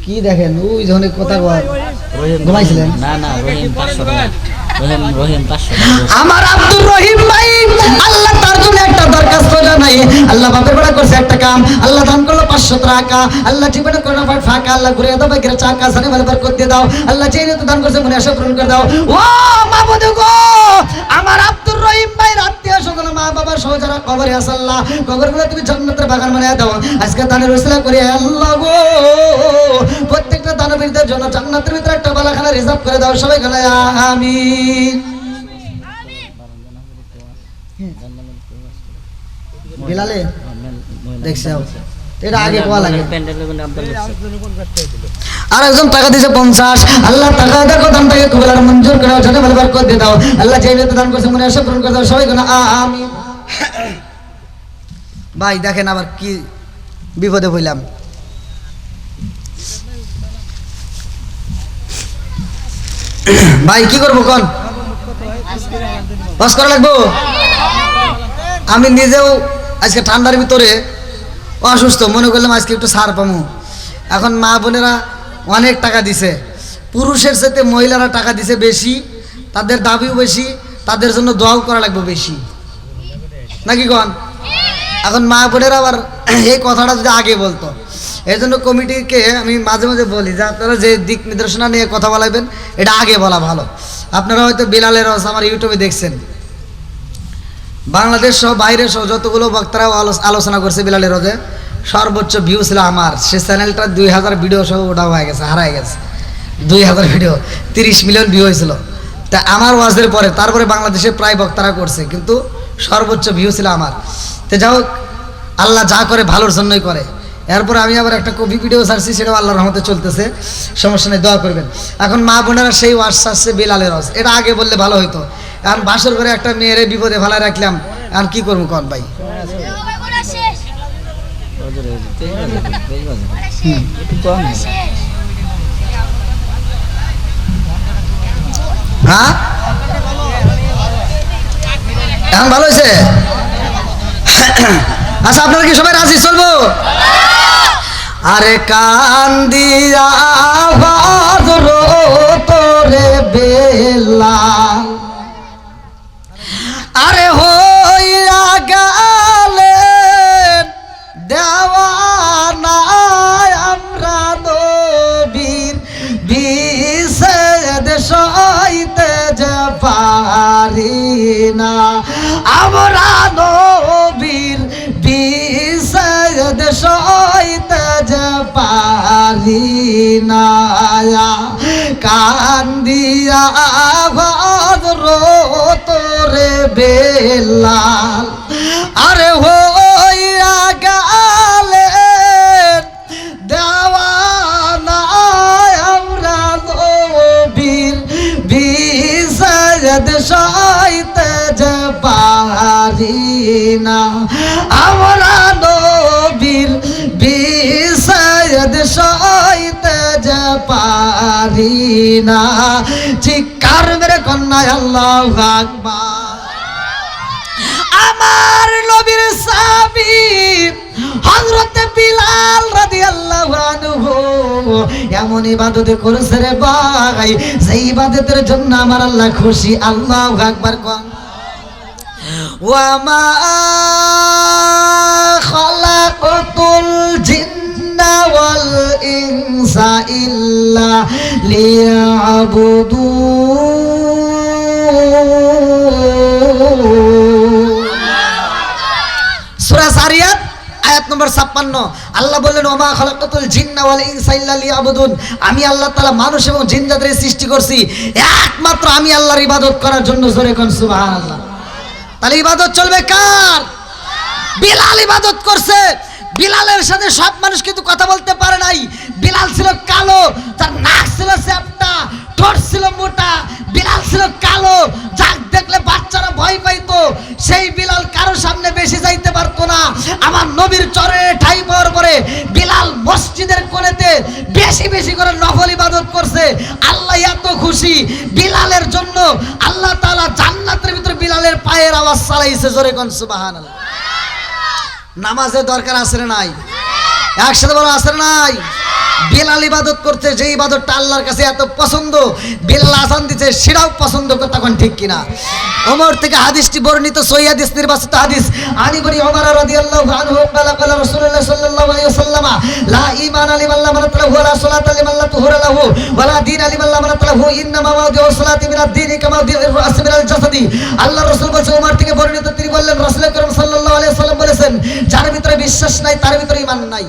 কি দেখেন ওই যখন কথা ঘুমাইছিলেন? না না, রহিম 500 টাকা, রহিম 500 আমার আব্দুর রহিম ভাই আল্লাহ তার জন্য একটা দরখাস্ত জানাই। আল্লাহ বাপের বেড়া করছে একটা কাম, আল্লাহ দান করলো 500 টাকা, আল্লাহ জীবনে কোনো ফাঁকা আল্লাহ ঘুরে দাও, বাইকের চাকা সানে ভালো বার দিয়ে দাও, আল্লাহ যে নিয়ত দান করছে মনে আশা পূরণ করে দাও। ও মাবুদ গো, আমার আব্দুর রহিম ভাই আত্মীয় স্বজন মা বাবা সহ যারা কবরে আছে আল্লাহ কবরগুলো তুমি জান্নাতের বাগান বানায় দাও। আজকে দানের উসিলা করে আল্লাহ গো প্রত্যেকটা দানবীরদের জন্য জান্নাতের ভিতরে একটা বালাখানা রিজার্ভ করে দাও, সবাই বলে আমিন। বিলালে দেখছো এটা আগে কোয়া লাগে। আর একজন টাকা দিয়েছে 50, আল্লাহ টাকা দেখো দানটাকে কবুল আর মঞ্জুর করে দাও, জানে ভালো বরকত দিয়ে দাও, আল্লাহ যে নিয়ত দান করছে মনে আশা পূরণ করে দাও, সবাই বলে আমিন। ভাই দেখেন আবার কি বিপদে হইলাম। ভাই কি করবো কোন বাস করা লাগবো? আমি নিজেও আজকে ঠান্ডার ভিতরে অসুস্থ, মনে করলাম আজকে একটু সার পামু। এখন মা বোনেরা অনেক টাকা দিছে, পুরুষের সাথে মহিলারা টাকা দিছে বেশি, তাদের দাবিও বেশি, তাদের জন্য দোয়াও করা লাগবে বেশি, নাকি কন? এখন মা বোনেরা আবার এই কথাটা যদি আগে বলতো, এই জন্য কমিটিকে আমি মাঝে মাঝে বলি যে আপনারা যে দিক নির্দেশনা নিয়ে কথা বলাবেন এটা আগে বলা ভালো। আপনারা হয়তো বিলালের রস আমার ইউটিউবে দেখছেন, বাংলাদেশ সহ বাইরে সহ যতগুলো বক্তারাও আলোচনা করছে বিলালের রোজে, সর্বোচ্চ ভিউ ছিল আমার। সে চ্যানেলটা 2000 ভিডিও সহ ওটা হয়ে গেছে, হারাই গেছে। 2000 ভিডিও 30 মিলিয়ন ভিউ হয়েছিল। তা আমার ওয়াজের পরে তারপরে বাংলাদেশে প্রায় বক্তারা করছে, কিন্তু সর্বোচ্চ ভিউ ছিল আমার। তো যাই হোক, আল্লাহ যা করে ভালোর জন্যই করে। এরপর আমি আবার একটা কপি ভিডিও ছাড়ছি, সেটাও আল্লাহর রহমতে চলতেছে, সমস্যা নেই, দোয়া করবেন। এখন মা বোনেরা সেই ওয়াজ ছাড়ছে বিলালের রস, এটা আগে বললে ভালো হইতো। এখন বাসর করে একটা মেয়েরে বিপদে ফেলায় রাখলাম, এখন কি করবো কন ভাই? হ্যাঁ এখন ভালো হয়েছে? আচ্ছা আপনারা কি সবাই রাজি চলবো? আরে কান্দিয়া বাদরো তোরে বেলা, আরে হইয়া গেলে দেওয়ানা আমরা নবীর বিশেষ সইতে যে পারি না, আমরা নবীর বিশেষ সইতে যে পারি না। কান্দিয়া ভাদ্রো তোরে বেলাল, আরে হইয়া গেলে দেওয়ানা আমরা নবীর বিশেষ সইতে যে পারি না, আমরা নবীর বিশেষ সইতে যে পারি না। চিৎকার মেরে কন্যা আল্লাহু আকবার। আমার নবীর সাহাবী হযরত বিলাল রাদিয়াল্লাহু আনহু এমন ইবাদত করেছে রে ভাই, সেই ইবাদতের জন্য আমার আল্লাহ খুশি। আল্লাহু আকবার কোন। ওয়া মা খালাকাতুল জিন্না ওয়াল ইনসা ইল্লা লিয়াবুদুন। সূরা যারিয়াত আয়াত নম্বর 56। আল্লাহ বললেন ওয়া মা খালাকাতুল জিন্না ওয়াল ইনসা ইল্লা লিয়াবুদুন, আমি আল্লাহ তাআলা মানুষ এবং জিন জাতির সৃষ্টি করছি একমাত্র আমি আল্লাহর ইবাদত করার জন্য। জোরে কোন সুবহানাল্লাহ। তাহলে ইবাদত চলবে কার? বিলাল ইবাদত করছে। বিলালের সাথে সব মানুষ কিন্তু কথা বলতে পারে নাই। বিলাল ছিল কালো, তার নাক ছিল চ্যাপ্টা, ঠোঁট ছিল মোটা। বিলাল ছিল কালো, যাক দেখলে বাচ্চারা ভয় পাইতো। সেই বিলাল কারো সামনে বেশি যাইতে পারতো না। আমার নবীর চরণে ঠাই পাওয়ার পরে বিলাল মসজিদের কোণেতে বেশি বেশি করে নফল পায়ের আওয়াজ চালাইছে, জোরে কোন সুবহানাল্লাহ। নামাজের দরকার আছে না নাই? একসাথে বলো আছে না নাই? বেলাল ইবাদত করতে, যে ইবাদতটা আল্লাহর কাছে এত পছন্দ, বেলাল আযান দিতে সেটাও পছন্দ, তখন ঠিক কিনা? ওমর থেকে হাদিসটি বর্ণিত, সহিহ হাদিস, নির্বাচিত হাদিস। আলী ইবনে ওমর রাদিয়াল্লাহু আনহু ক্বালা ক্বালা রাসূলুল্লাহ সাল্লাল্লাহু আলাইহি ওয়াসাল্লাম লা ঈমানা লিমান লা মানাতাহু ওয়া লা সালাতা লিমান লা তুহুরা লাহু ওয়া লা দীনা লিমান লা মানাতাহু ইন্নামা মাওদিউ সালাতি মিনাদ দীনি কামা মাওদিউর রাসি মিনাল জাসাদি। আল্লাহর রাসূল বলেছেন, ওমর থেকে বর্ণিত, তিনি বললেন, রাসূল আকরাম সাল্লাল্লাহু আলাইহি ওয়াসাল্লাম বলেছেন, যার ভিতরে বিশ্বাস নাই তার ভিতরে ঈমান নাই,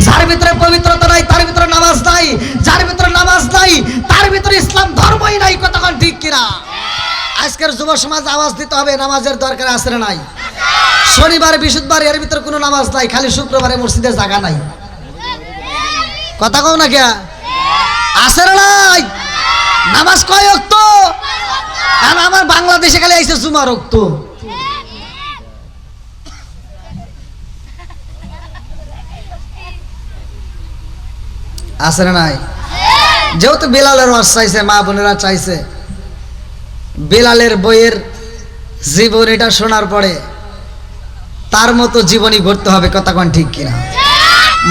যার ভিতরে পবিত্রতা নাই তার ভিতরে নামাজ নাই, যার ভিতরে নামাজ নাই তার ভিতরে ইসলাম ধর্মই নাই, কতক্ষণ ঠিক কিনা? আজকের যুব সমাজ আওয়াজ দিতে হবে, নামাজের দরকার আছে না নাই? শনিবার বৃহস্পতিবার এর ভিতরে কোনো নামাজ নাই, খালি শুক্রবারে মসজিদে জায়গা নাই, কথা কও না কে? আছে না নাই? নামাজ কয় ওয়াক্ত? আর আমার বাংলাদেশে খালি আইছে জুমার ওয়াক্ত। আছে না নাই? যেহেতু বেলালের ওয়াজ চাইছে, মা বোনেরা চাইছে, বেলালের বইয়ের জীবনীটা শোনার পরে তার মতো জীবনী গড়তে হবে, কতক্ষণ ঠিক কিনা?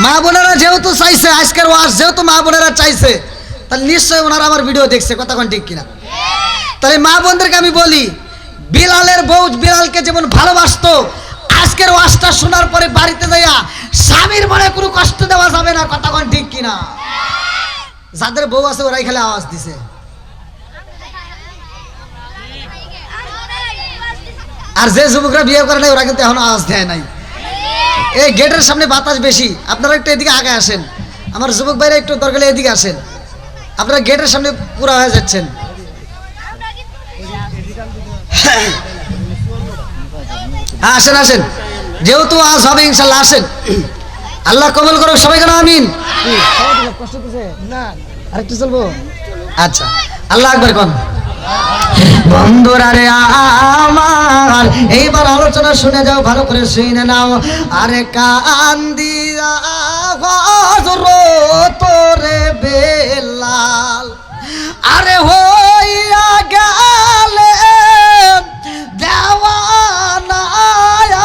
মা বোনেরা যেহেতু চাইছে, আজকের ওয়াজ যেহেতু মা বোনেরা চাইছে, তাহলে নিশ্চয়ই ওনারা আমার ভিডিও দেখছে, কতক্ষণ ঠিক কিনা? তাহলে মা বোনদেরকে আমি বলি, বেলালের বউ বেলালকে যেমন ভালোবাসতো, আজকের ওয়াজটা শোনার পরে বাড়িতে যাইয়া স্বামীর মনে কোনো কষ্ট দেওয়া যাবে না, কতক্ষণ ঠিক কিনা? যাদের বউ আছে ওরাই খালি আওয়াজ দিছে। আর যে যুবকরা বিয়ে করে নাই ওরা কিন্তু এখনো আওয়াজ দেয় নাই। এই গেটের সামনে বাতাস বেশি, আপনারা একটু এদিকে আগে আসেন, আমার যুবক ভাইরা একটু দরকার হলে এদিকে আসেন, আপনারা গেটের সামনে পুরো হয়ে যাচ্ছেন। আসেন আসেন, যেহেতু আজ হবে ইনশাল্লাহ, আসেন, আল্লাহ কবুল করুক, সবাই কেন আমিন। আরেকটু চলবো? আচ্ছা, আল্লাহ আকবার কোন। বন্ধুরা রে আমার, এইবার আলোচনা শুনে যাও, ভালো করে শুনে নাও। আরে কান দিয়া তোরে বেলাল, আরে হইয়া গেলে দেওয়ানা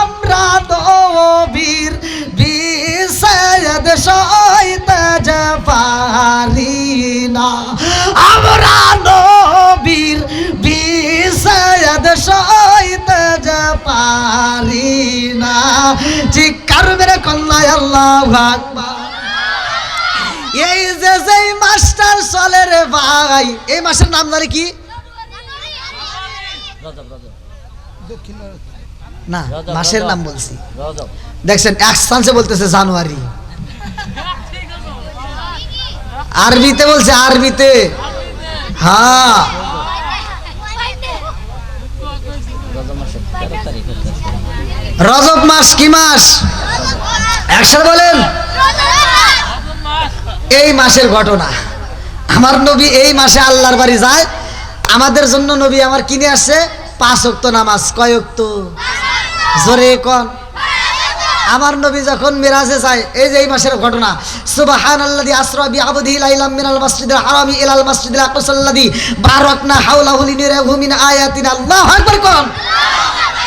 আমরা নবীর বিষয়দ সইতে যে পারি না, আমরা নবীর বিষয়দ সইতে যে পারি না। চিৎকার মেরে কন্যায় আল্লাহু আকবার। এই যে যেই মাস্টার চলে রে ভাই, এই মাসের নাম জানি কি? না, মাসের নাম বলছি, দেখছেন এক চান্সে বলতেছে জানুয়ারি, আরবিতে বলছে, আরবিতে। হ্যাঁ, রজব মাস কি মাস? একসাথে বলেন। এই মাসের ঘটনা, আমার নবী এই মাসে আল্লাহর বাড়ি যায়, আমাদের জন্য নবী আমার কিনে আসছে 5 ওয়াক্ত নামাজ। কয় ওয়াক্ত? জোরে কোন। আমার নবী যখন মিরাজে যায়, এই যে এই মাসের ঘটনা, সুবহানাল্লাযী আসরা বিআবদিহি লাইলাম মিনাল মাসজিদিল হারামি ইলাল মাসজিদিল আকসাল্লাযী বারাকনা হাওলাহু লিনুরিয়াহু মিন আয়াতিনা। আল্লাহু আকবার কোন।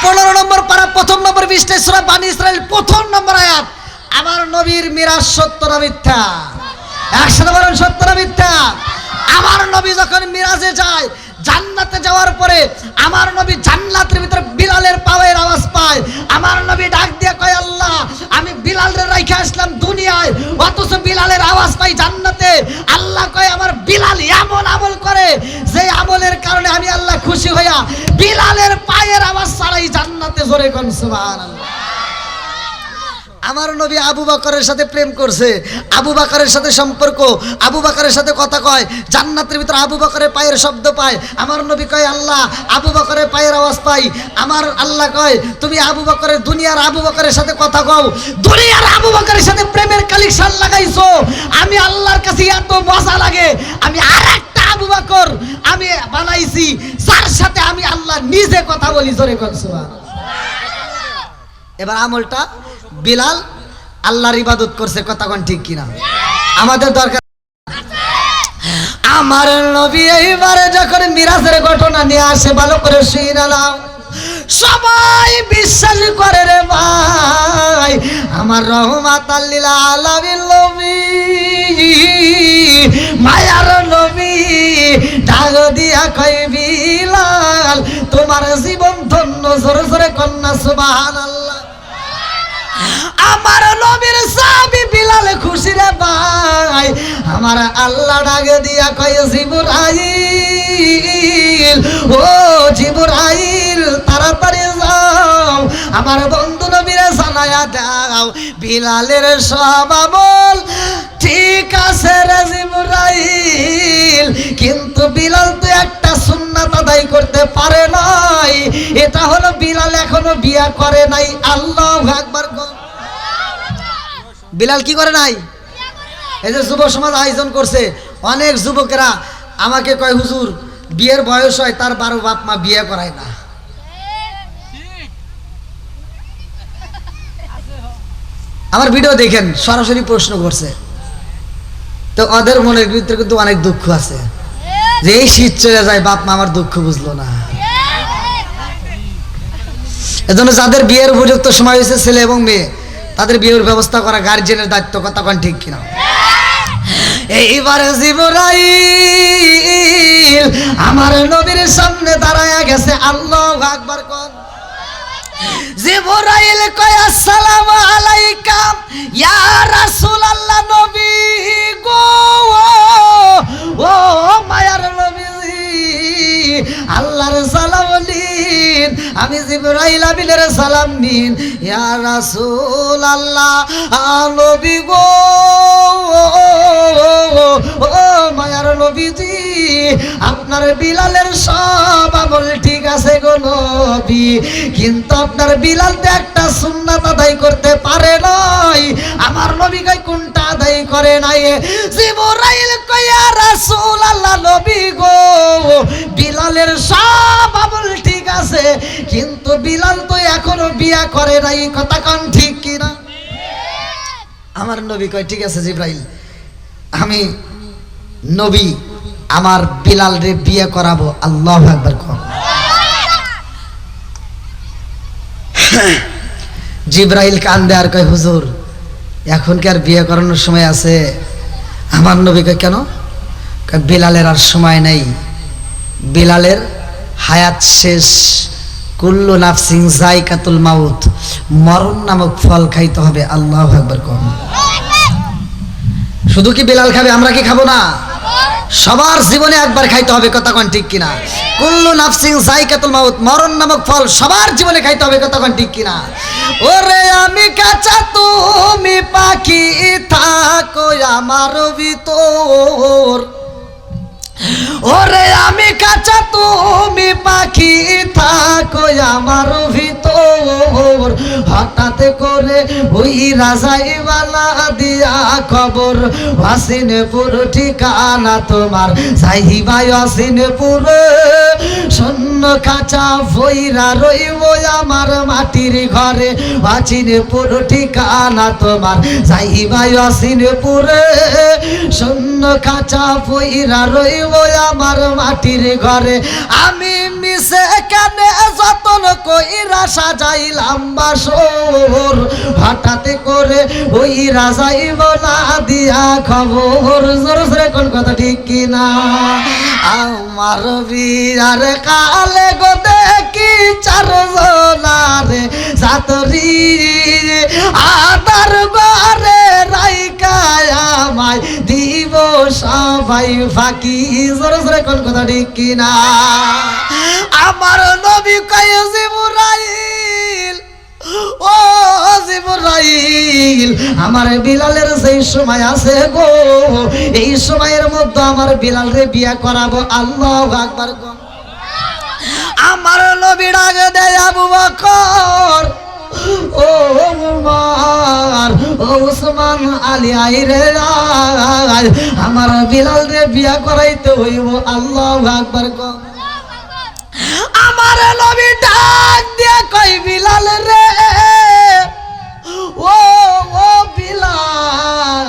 15 নম্বর পারা, প্রথম নম্বর পৃষ্ঠায় সূরা বানী ইসরাইল, প্রথম নম্বর আয়াত। আমার নবীর মিরাজ সত্য না মিথ্যা? একসাথে বলেন, সত্য না মিথ্যা? আমার নবী যখন মিরাজে যায়, জান্নাতে যাওয়ার পরে আমার নবী জান্নাতের ভিতরে বিলালের পায়ের আওয়াজ পায়। আমার নবী ডাক দিয়ে কয়, আল্লাহ আমি বিলালের রাইখা আসলাম দুনিয়ায়, অথচ বিলালের আওয়াজ পাই জান্নাতে। আল্লাহ কয়, আমার বিলাল এমন আমল করে যে আমলের কারণে আমি আল্লাহ খুশি হইয়া বিলালের পায়ের আওয়াজ ছাড়াই জান্নাতে। জোরে কোন সুবহানাল্লাহ। আমার নবী আবু বকরের সাথে প্রেম করছে, আবু বকরের সাথে সম্পর্ক, আবু বকরের সাথে কথা কয়, জান্নাতের ভিতরে আবু বকরের পায়ের শব্দ পায়। আমার নবী কয়, আল্লাহ আবু বকরের পায়ের আওয়াজ পাই। আমার আল্লাহ কয়, তুমি আবু বকরের, দুনিয়ার আবু বকরের সাথে কথা কও, দুনিয়ার আবু বকরের সাথে প্রেমের কালেকশন লাগাইছো, আমি আল্লাহর কাছে এত মজা লাগে, আমি আরেকটা আবু বকর আমি বানাইছি, যার সাথে আমি আল্লাহ নিজে কথা বলি। জোরে কোন সুবহানাল্লাহ। এবার আমলটা, বিলাল আল্লাহর ইবাদত করছে, কথা কোন ঠিক কিনা? আমাদের দরকার, আমার নবী এইবারে যখন মিরাজের ঘটনা নিয়ে আসে, ভালো করে শুনে নাও, সবাই বিশ্বাস করে রে ভাই, আমার রহমাতাল লিল আলামিন নবী, মায়ার নবী ডাক দিয়া কই বিলাল তোমার জীবন ধন্য, জোরে জোরে কন্যা সুবহানাল্লাহ। আমার নবীর সাহাবী বিলাল খুশি রে ভাই, আমার আল্লাহ ডাক দিয়া কয় জিবরাইল, ও জিবরাইল তাড়াতাড়ি যাও, আমার বন্ধু নবীরে জানায়া দাও বিলালের সব আমল ঠিক আছে রে জিবরাইল, কিন্তু বিলাল তো একটা সুন্নাত আদায় করতে পারে নাই, এটা হলো বিলাল এখনো বিয়ে করে নাই। আল্লাহু আকবার। বিলাল কি করে নাই? এই যে যুব সমাজ আয়োজন করছে, অনেক যুবকেরা আমাকে কয় হুজুর বিয়ের বয়স হয় তার 12 বাপ মা বিয়ে করায় না। আমার ভিডিও দেখেন, সরাসরি প্রশ্ন করছে, তো ওদের মনের ভিতরে কিন্তু অনেক দুঃখ আছে যে এই শীত চলে যায় বাপ মা আমার দুঃখ বুঝলো না। এজন্য যাদের বিয়ের উপযুক্ত সময় হয়েছে ছেলে এবং মেয়ে, তাদের বিয়ের ব্যবস্থা করা গার্জিয়ানের দায়িত্ব। কথা কোন ঠিক কিনা? এইবার জিবরাইল আমার নবীর সামনে দাঁড়ায়া গেছে। আল্লাহু আকবার কোন। জিবরাইল কয় আসসালামু আলাইকা ইয়া রাসূলুল্লাহ, নবী গো, ও মায়ার নবী, আল্লাহর সালাম নিন, আমি জিবরাইল আমিনের সালাম নিন। ইয়া রাসূলুল্লাহ, নবী গো, ও মায়ার নবীজি, আপনার বিলালের সব আমল ঠিক আছে গো নবী, কিন্তু আপনার বিলাল তো একটা সুন্নাত আদায় করতে পারে নাই। আমার নবী কয় কোনটা আদায় করে নাই? জিবরাইল কয় ইয়া রাসূলুল্লাহ, নবী গো, বিলালের সব আমল ঠিক আছে, কিন্তু বিলাল তো এখনো বিয়া করে নাই। কথা কোন ঠিক কিনা? আমার নবী কয় ঠিক আছে জিবরাইল, আমি নবী আমার বিলাল রে বিয়ে করাবো। আল্লাহু আকবার কোন। জিবরাইল কান্দে আর কয় হুজুর এখন কি আর বিয়ে করানোর সময় আছে? আমার নবী কয় কেন? বিলালের আর সময় নেই, বিলালের হায়াত শেষ, কুল্লু নাফসিন যায়কাতুল মাউত, মরণ নামক ফল খাইতে হবে। আল্লাহু আকবার কোন। শুধু কি বিলাল খাবে, আমরা কি খাবো না? সবার জীবনে একবার খাইতে হবে। কথা কোন ঠিক কিনা? কুল্লু নাফসিন যায়কাতুল মাউত, মরণ নামক ফল সবার জীবনে খাইতে হবে। কথা কোন ঠিক কিনা? ওরে আমি কাঁচা তুমি পাখি, থাকো আমার ভিতর, ওরে আমি কাঁচা তুমি পাখি, থাকো আমার ভিতর, হঠাৎ করে ওই রাজাইওয়ালা দিয়া খবর, ওয়াসিনপুর ঠিকানা তোমার, সাহিবাই ওয়াসিনপুর, শূন্য কাঁচা ভৈরা রইব আমার মাটির ঘরে, ওয়াসিনপুর ঠিকানা তোমার, সাহিবাই ওয়াসিনপুর, শূন্য কাঁচা ভৈরা রইব আমার মাটির ঘরে। আমি মিশে কানে যতন কইরা সাজাইলাম বাসর, হঠাৎ করে ওই রাজাই বলা দিয়া খবর। জোর জোরে কোন কথা ঠিক কিনা? আমার বিয়ার কালে গো দেখি চারজনারে সাতরি, আদার ঘরে রাইকায় আমায় দিব সবাই ফাঁকি। জোরে জোরে কোন কথা ঠিক কিনা? আমার নবী কয় জিবরাইল, ও জিবরাইল, আমার বিলালের যেই সময় আছে গো, এই সময়ের মধ্যে আমার বিলাল রে বিয়া করাবো। আল্লাহু আকবার কোন। আমার নবী ডাক দেয় আবু বকর, ও উমর, ও উসমান, আলী আইরে আমার বিলাল রে বিয়া করাইতে হইব। আল্লাহু আকবার কোন। আমার নবী ডাক দিয়া কই বিলাল রে, ও বিলাল,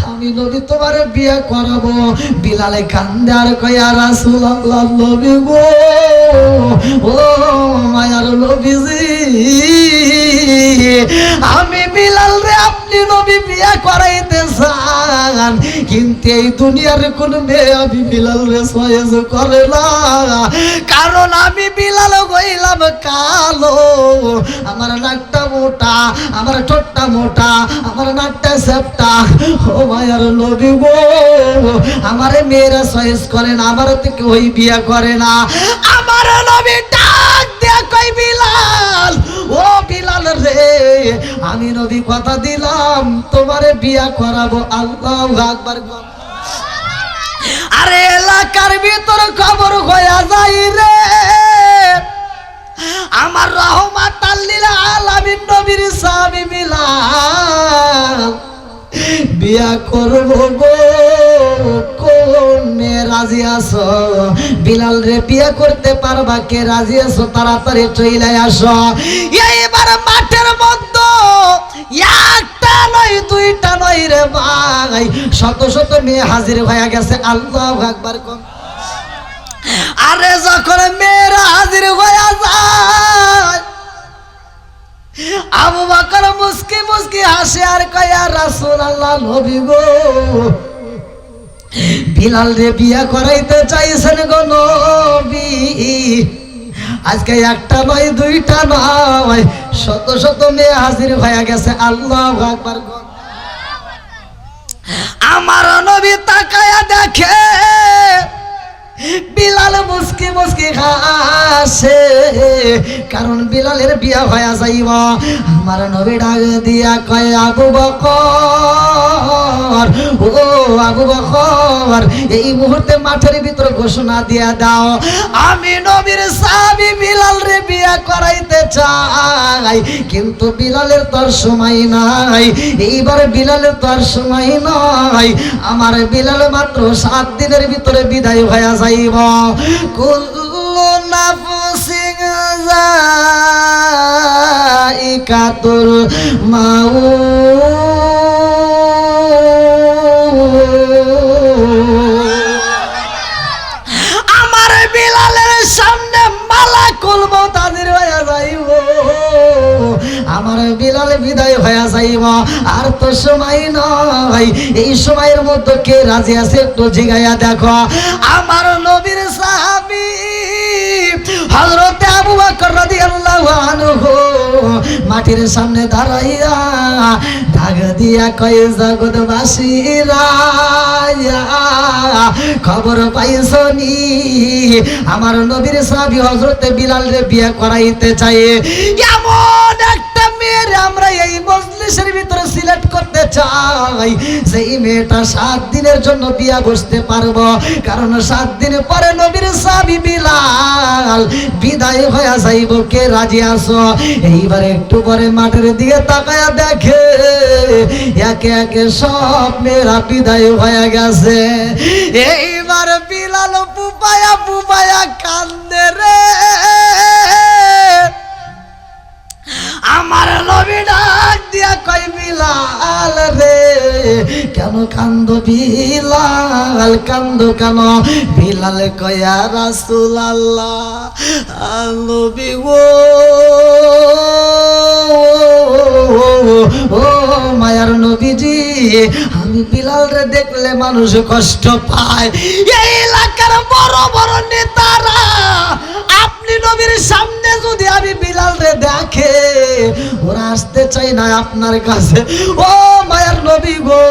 আমি আমি নবী তোমারে বিয়ে করাবো। বিলালে কান্দে আর কয় ইয়া রাসূলুল্লাহ নবী গো, ও মায়ার নবীজি, আমি বিলাল রে আপনি নবী বিয়ে করাইতে চান, কিন্তু এই দুনিয়ার কোন মেয়ে আমি বিলাল রে সহ্য করে না, কারণ আমি বিলাল হইলাম কালো, আমার নাকটা মোটা, আমার ঠোঁটটা মোটা, আমার নাকটা চ্যাপ্টা। ও মায়ার নবী গো, আমারে মেয়েরা সহ্য করে না, আমার থেকে ওই বিয়ে করে না। আমার নবী ডাক দিয়ে কই বিলাল, ও বিলাল রে, আমি নবী কথা দিলাম তোমারে বিয়া করাবো। আল্লাহু আকবার। আরে এলাকার ভিতর খবর হইয়া যাই রে, আমার রহমাতাল লিল আলামিন নবীর সাহাবী বিলাল বিয়া করবো গো, কোন মেয়ে রাজি আছো? বিলাল রে বিয়া করতে পারবা? কে রাজি আছো? তাড়াতাড়ি চলে আসো। এইবার মাঠের মধ্যে একটা নয় দুইটা নয় রে ভাই, শত শত মেয়ে হাজির হয়ে গেছে। আল্লাহু আকবার। আরে যখন মেয়েরা হাজির হয়ে যায়, আবু বকর মুস্কি মুস্কি হাসে আর কয় ইয়া রাসূলুল্লাহ নবী গো, বিলাল রে বিয়া করাইতে চাইছেন গো নবী। আজকে একটা নয় দুইটা নয়, শত শত মেয়ে হাজির হয়ে গেছে। আল্লাহু আকবার। আমার নবী তাকায়া দেখে বিলাল মুস্কি মুস্কি হাসে, কারণ বিলালের বিয়া হয়ে যাইব। আমার নবী ডাক দিয়া কয় আবু বকর, ও আবু বকর, এই মুহূর্তে মাঠের ভিতরে ঘোষণা দিয়া দাও, আমি নবীর সাহাবী বিলাল রে বিয়া করাইতে চাই, কিন্তু বিলালের তোর সময় নাই। এইবার বিলালের তোর সময় নাই, আমার বিলাল মাত্র 7 দিনের ভিতরে বিদায় হয়ে যাইব। কুল্লু নাফসিন যায়িকাতুল মাউত। আমার বিলালের সামনে মালাকুল মউত হাজির হয়ে যাইব, আমার বিলাল বিদায় হয়ে যাইব। আর তো সময় নয়, এই সময়ের মধ্যে কে রাজি আছে একটু জিগাইয়া দেখো। আমার নবীর সাহাবী হযরত আবু বকর রাদিয়াল্লাহু আনহু মাটির সামনে দাঁড়াইয়া ডাক দিয়া কয় জগৎবাসীরা, খবর পাইছনি আমার নবীর সাহাবী হযরত বিলাল রে বিয়ে করাইতে চাই। এমন একটা মেয়ের আমরা এই মজলিসের ভিতরে সিলেক্ট করতে চাই, সেই মেয়েটা 7 দিনের জন্য বিয়া বসতে পারবো, কারণ 7 দিন পরে নবীর সাহাবী বিলাল বিদায় হয়ে যাইব। কে রাজি আছো? এইবার একটু পরে মাঠের দিকে তাকায়া দেখে একে একে সব মেয়েরা বিদায় হয়ে গেছে। এইবার বিলাল পুপায়া পুপায়া কান্দে রে। আমার নবী ডাক দিয়া কই বিলাল রে, কেন কান্দো বিলাল, কান্দো কেন? বিলাল কয় ইয়া রাসূলুল্লাহ নবী গো, ও মায়ার নবীজি, আমি বিলাল রে দেখলে মানুষ কষ্ট পায়। এই এলাকার বড় বড় নেতারা আপনি নবীর সামনে যদি আমি বিলাল রে দেখে, ওরা আসতে চাই না আপনার কাছে। ও মায়ার নবী গো,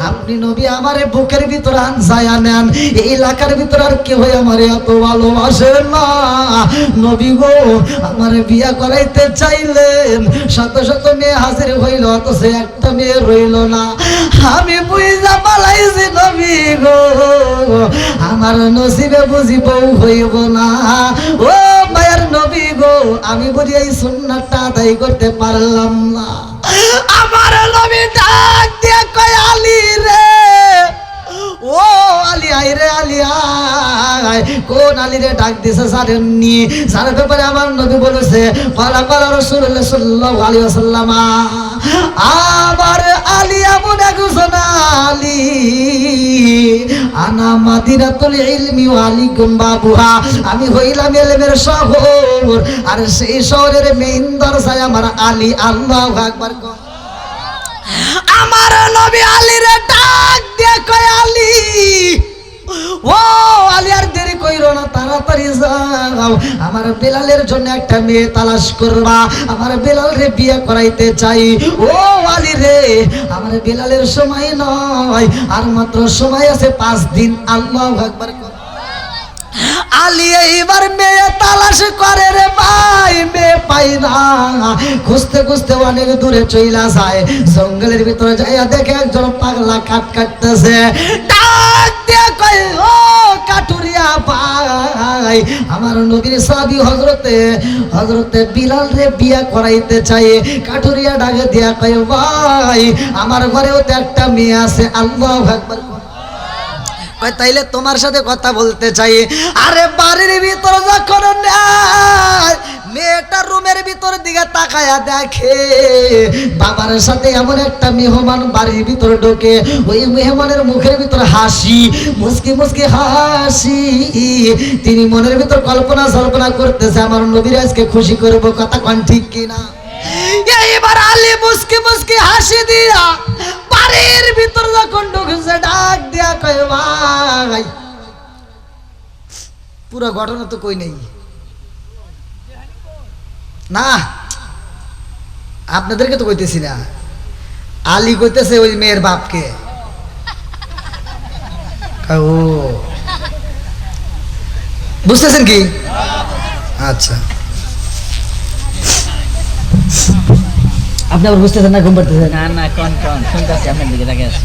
আপনি নবী আমারে বুকের ভিতর আনসায়া নেন, এই এলাকার ভিতর আর কেউ আমারে এত ভালোবাসে না। নবী গো, আমারে বিয়া করাইতে চাইলেন, শত শত মেয়ে হাজির হইল, অথচ একটা মেয়ে রইল না। আমি বুঝা পালাইছি নবী গো, আমার নসিবে বুঝি বউ হইব না। ও মায়ার নবী গো, আমি বুঝি এই সুন্নাতটা আদায় করতে পারলাম না। আমার নবী ডাক দিয়ে কয় আলী রে, ও আলী আই রে আলী আয়। কোন আলী রে ডাক দিছে জানেননি? যার ব্যাপারে আমার নবী বলেছে পালা পালা রাসূলুল্লাহ সাল্লাল্লাহু আলাইহি ওয়াসাল্লাম, আমার আলী এমন একজন আলী, আনা মাদিনাতুল ইলমি ওয়া আলিকুম বাবুহা, আমি হইলাম ইলমের শহর আর সেই শহরের মেইন দরজায় আমার আলী। আল্লাহু আকবার। আমার নবী আলী রে ডাক দিয়ে কয় আলী, ও আলী আর দেরি কইরো না, তাড়াতাড়ি যাও, আমার বেলালের জন্য একটা মেয়ে তালাশ করবা, আমার বেলাল রে বিয়ে করাইতে চাই। ও আলী রে, আমার বেলালের সময় নয়, আর মাত্র সময় আছে 5 দিন। আল্লাহু আকবার। আলী এইবার মেয়ে তালাশ করে রে ভাই, মেয়ে পাই না, খুঁজতে খুঁজতে অনেক দূরে চইলা যায়, জঙ্গলের ভিতরে যাইয়া দেখে একজন পাগলা কাঠ কাটতেছে। ডাক দিয়ে কয়, ও কাটুরিয়া ভাই, আমার নবীর সাহাবী হযরতে বিলাল রে বিয়া করাইতে চাই। কাটুরিয়া ডাকে দিয়া কয়, ভাই আমার ঘরেও তো একটা মেয়ে আছে। আল্লাহু আকবার। তাইলে তোমার সাথে কথা বলতে চাই। আরে বাড়ির ভিতর যখন মেয়েটা রুমের ভিতর দিকে তাকায়া দেখে বাবার সাথে এমন একটা মেহমান বাড়ির ভিতর ঢোকে, ওই মেহমানের মুখের ভিতর হাসি, মুস্কি মুস্কি হাসি। তিনি মনের ভিতর কল্পনা করতেছে আমার নবীর আজকে খুশি করব। কথা কোন ঠিক কিনা? এইবার আলী মুস্কি মুস্কি হাসি দিয়া বাড়ির ভিতর যখন ঢুকছে ডাক দিয়া কয়, ভাই পুরো ঘটনা তো কই নেই না, আপনাদেরকে তো কইতেছি না, আলী কইতেছে ওই মেয়ের বাপকে। ও বুঝতেছেন কি? আচ্ছা, আপনি আবার বুঝতেছেন না? ঘুম পাড়তেছেন? না না, কোন শুনতেছি, আপনার দিকে তাকিয়ে আছি।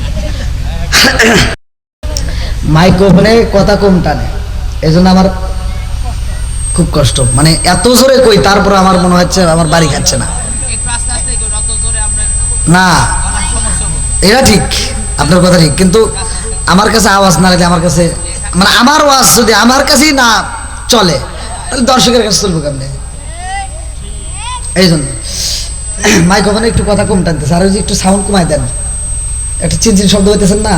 মাইক্রোফোনে কথা কম টানে, এই জন্য আমার খুব কষ্ট, মানে এত জোরে কই তারপর আমার মনে হচ্ছে আমার বাড়ি খাচ্ছে না। না এটা ঠিক, আপনার কথা ঠিক, কিন্তু আমার কাছে আওয়াজ না লাগলে, আমার কাছে মানে আমার আওয়াজ যদি আমার কাছেই না চলে তাহলে দর্শকের কাছে চলবে কেমনে? এই জন্য মাইক্রোফোনে একটু কথা কম টানতেছে, আর ওই যে একটু সাউন্ড কমাই দেন, একটা চিনচিন শব্দ হইতেছেন না,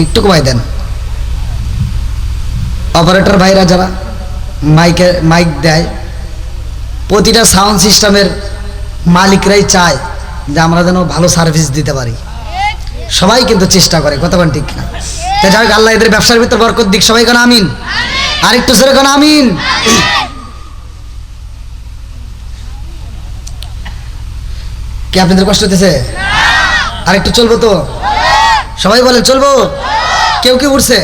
একটু কমাই দেন। অপারেটর ভাইরা যারা মাইক দেয়, প্রতিটা সাউন্ড সিস্টেমের মালিকরাই চায় যে আমরা যেন ভালো সার্ভিস দিতে পারি, সবাই কিন্তু চেষ্টা করে। কথা বলেন ঠিক না? তাই যাই হোক, আল্লাহ এদের ব্যবসার ভিতর বরকত দিক। সবাই কেন আমিন? আর একটু জোরে কেন আমিন? কি আপনাদের কষ্ট হতেছে? আর একটু চলবো তো? সবাই বলেন চলবো? কেউ কি উঠছে?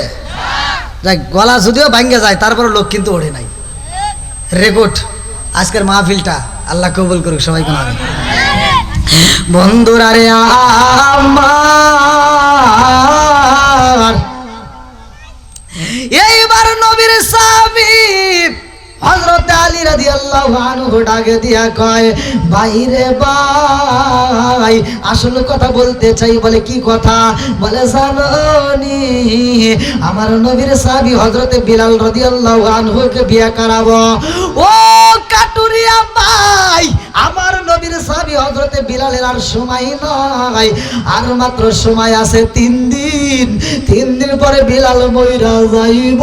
যাই, গলা যদিও ভাঙ্গে যায় তারপরে লোক কিন্তু ওঠে নাই। রেকর্ড আজকের মাহফিলটা আল্লাহ কবুল করুক। সবাই কেন আমিন? বন্ধুরা রে আমার, এইবার নবীর সাহাবী হযরত আলী রাদিয়াল্লাহু আনহু ডাকে দিয়া কয়, ভাইরে ভাই আসল কথা বলতে চাই। বলে কি কথা? বলে জানোনি আমার নবীর সাহাবী হযরতে বিলাল রাদিয়াল্লাহু আনহুকে বিয়ে করাবো। ও কাটুরিয়া ভাই, আমার নবীর সাহাবী হযরতে বিলালের আর সময় নাই, আর মাত্র সময় আছে 3 দিন। 3 দিন পরে বিলাল মইরা যাইব।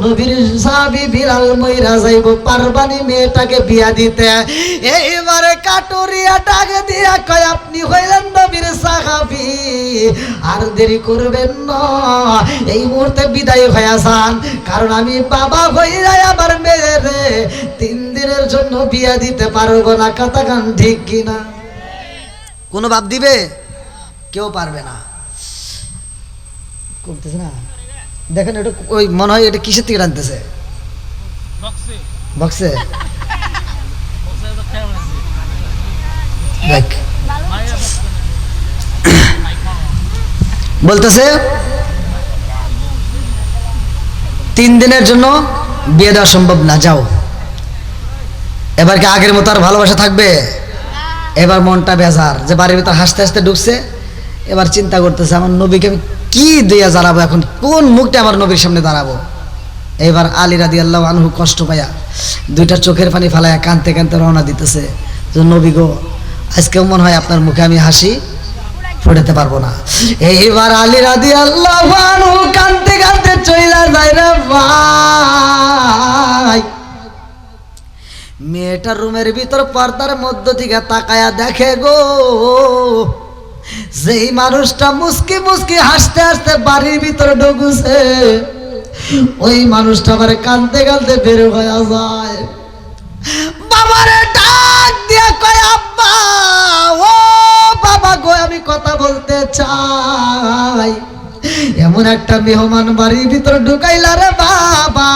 নবীর সাহাবী বিলাল মইরা যাইব, পারবানি মেয়েটাকে বিয়া দিতে। এইবারে কাটুরিয়া ডাকে দিয়া কয়, আপনি হইলেন নবীর সাহাবী, আর দেরি করবেন না, এই মুহূর্তে বিদায় হয়ে যান, কারণ আমি বাবা হইয়া আমার মেয়েরে 3 দিনের জন্য বিয়া দিতে পারবো না। কথা গান ঠিক কিনা? কোনো বাপ দিবে? কেউ পারবে না। করতেছে না, দেখেন এটা ওই মনে হয় এটা কিসের থেকে টানতেছে? বক্সে। বলতেছে 3 দিনের জন্য বিয়ে দেওয়া সম্ভব না, যাও। এবার কি আগের মতো আর ভালোবাসা থাকবে? এবার মনটা বেজার, যে বাড়ির ভিতর হাসতে হাসতে ঢুকছে, এবার চিন্তা করতেছে আমার নবীকে আমি কি দিয়া দাঁড়াবো এখন, কোন মুখটা আমার নবীর সামনে দাঁড়াবো। এবার আলী রাদিয়াল্লাহু আনহু কষ্ট পাইয়া দুইটা চোখের পানি ফালাইয়া কাঁদতে কাঁদতে রওনা দিতেছে যে নবী গো, আজকেও মনে হয় আপনার মুখে আমি হাসি ফোটাতে পারবো না। এইবার আলী রাদিয়াল্লাহু আনহু কাঁদতে কাঁদতে চইলা যায় রে ভাই। মেয়েটার রুমের ভিতর পর্দার মধ্য থেকে তাকায়া দেখে গো, যেই মানুষটা মুস্কি মুস্কি হাসতে হাসতে বাড়ির ভিতরে ঢুকুছে, ওই মানুষটা আবার কাঁদতে কাঁদতে বের হয়ে যায়। বাবারে ডাক দিয়া কয়, আব্বা ও বাবা গো, আমি কথা বলতে চাই। এমন একটা মেহমান বাড়ির ভিতর ঢুকাইলা রে বাবা,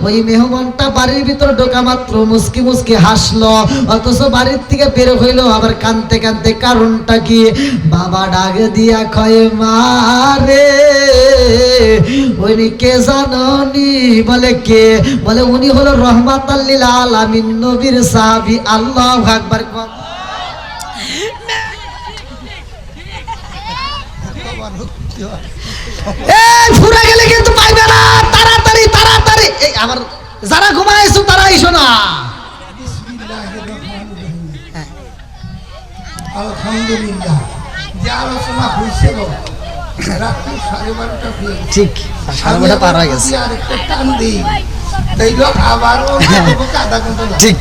ওই মেহমানটা বাড়ির ভিতর ঢোকা মাত্র মুস্কি মুস্কি হাসলো, অথচ বাড়ির থেকে বের হইলো আবার কাঁদতে কাঁদতে। কারণটা কি? বাবা ডাক দিয়া কয়, মা রে উনি কে জানি? বলে কে? বলে উনি হলো রহমাতাল লিল আলামিন, নবীর সাহাবী। আল্লাহু আকবার। ফুরা গেলে কিন্তু পাইবে না, তাড়াতাড়ি তাড়াতাড়ি। এই আমার যারা ঘুমাইছো তারা আইসো না। আলহামদুলিল্লাহ, যে আলোচনা হয়েছিল রাত্রি 12:30 হয়ে গেছে। ঠিক 12:30 পার হয়ে গেছে। আরেকটা টান দিই তাইলে আবারও আধা ঘন্টা লাগে। ঠিক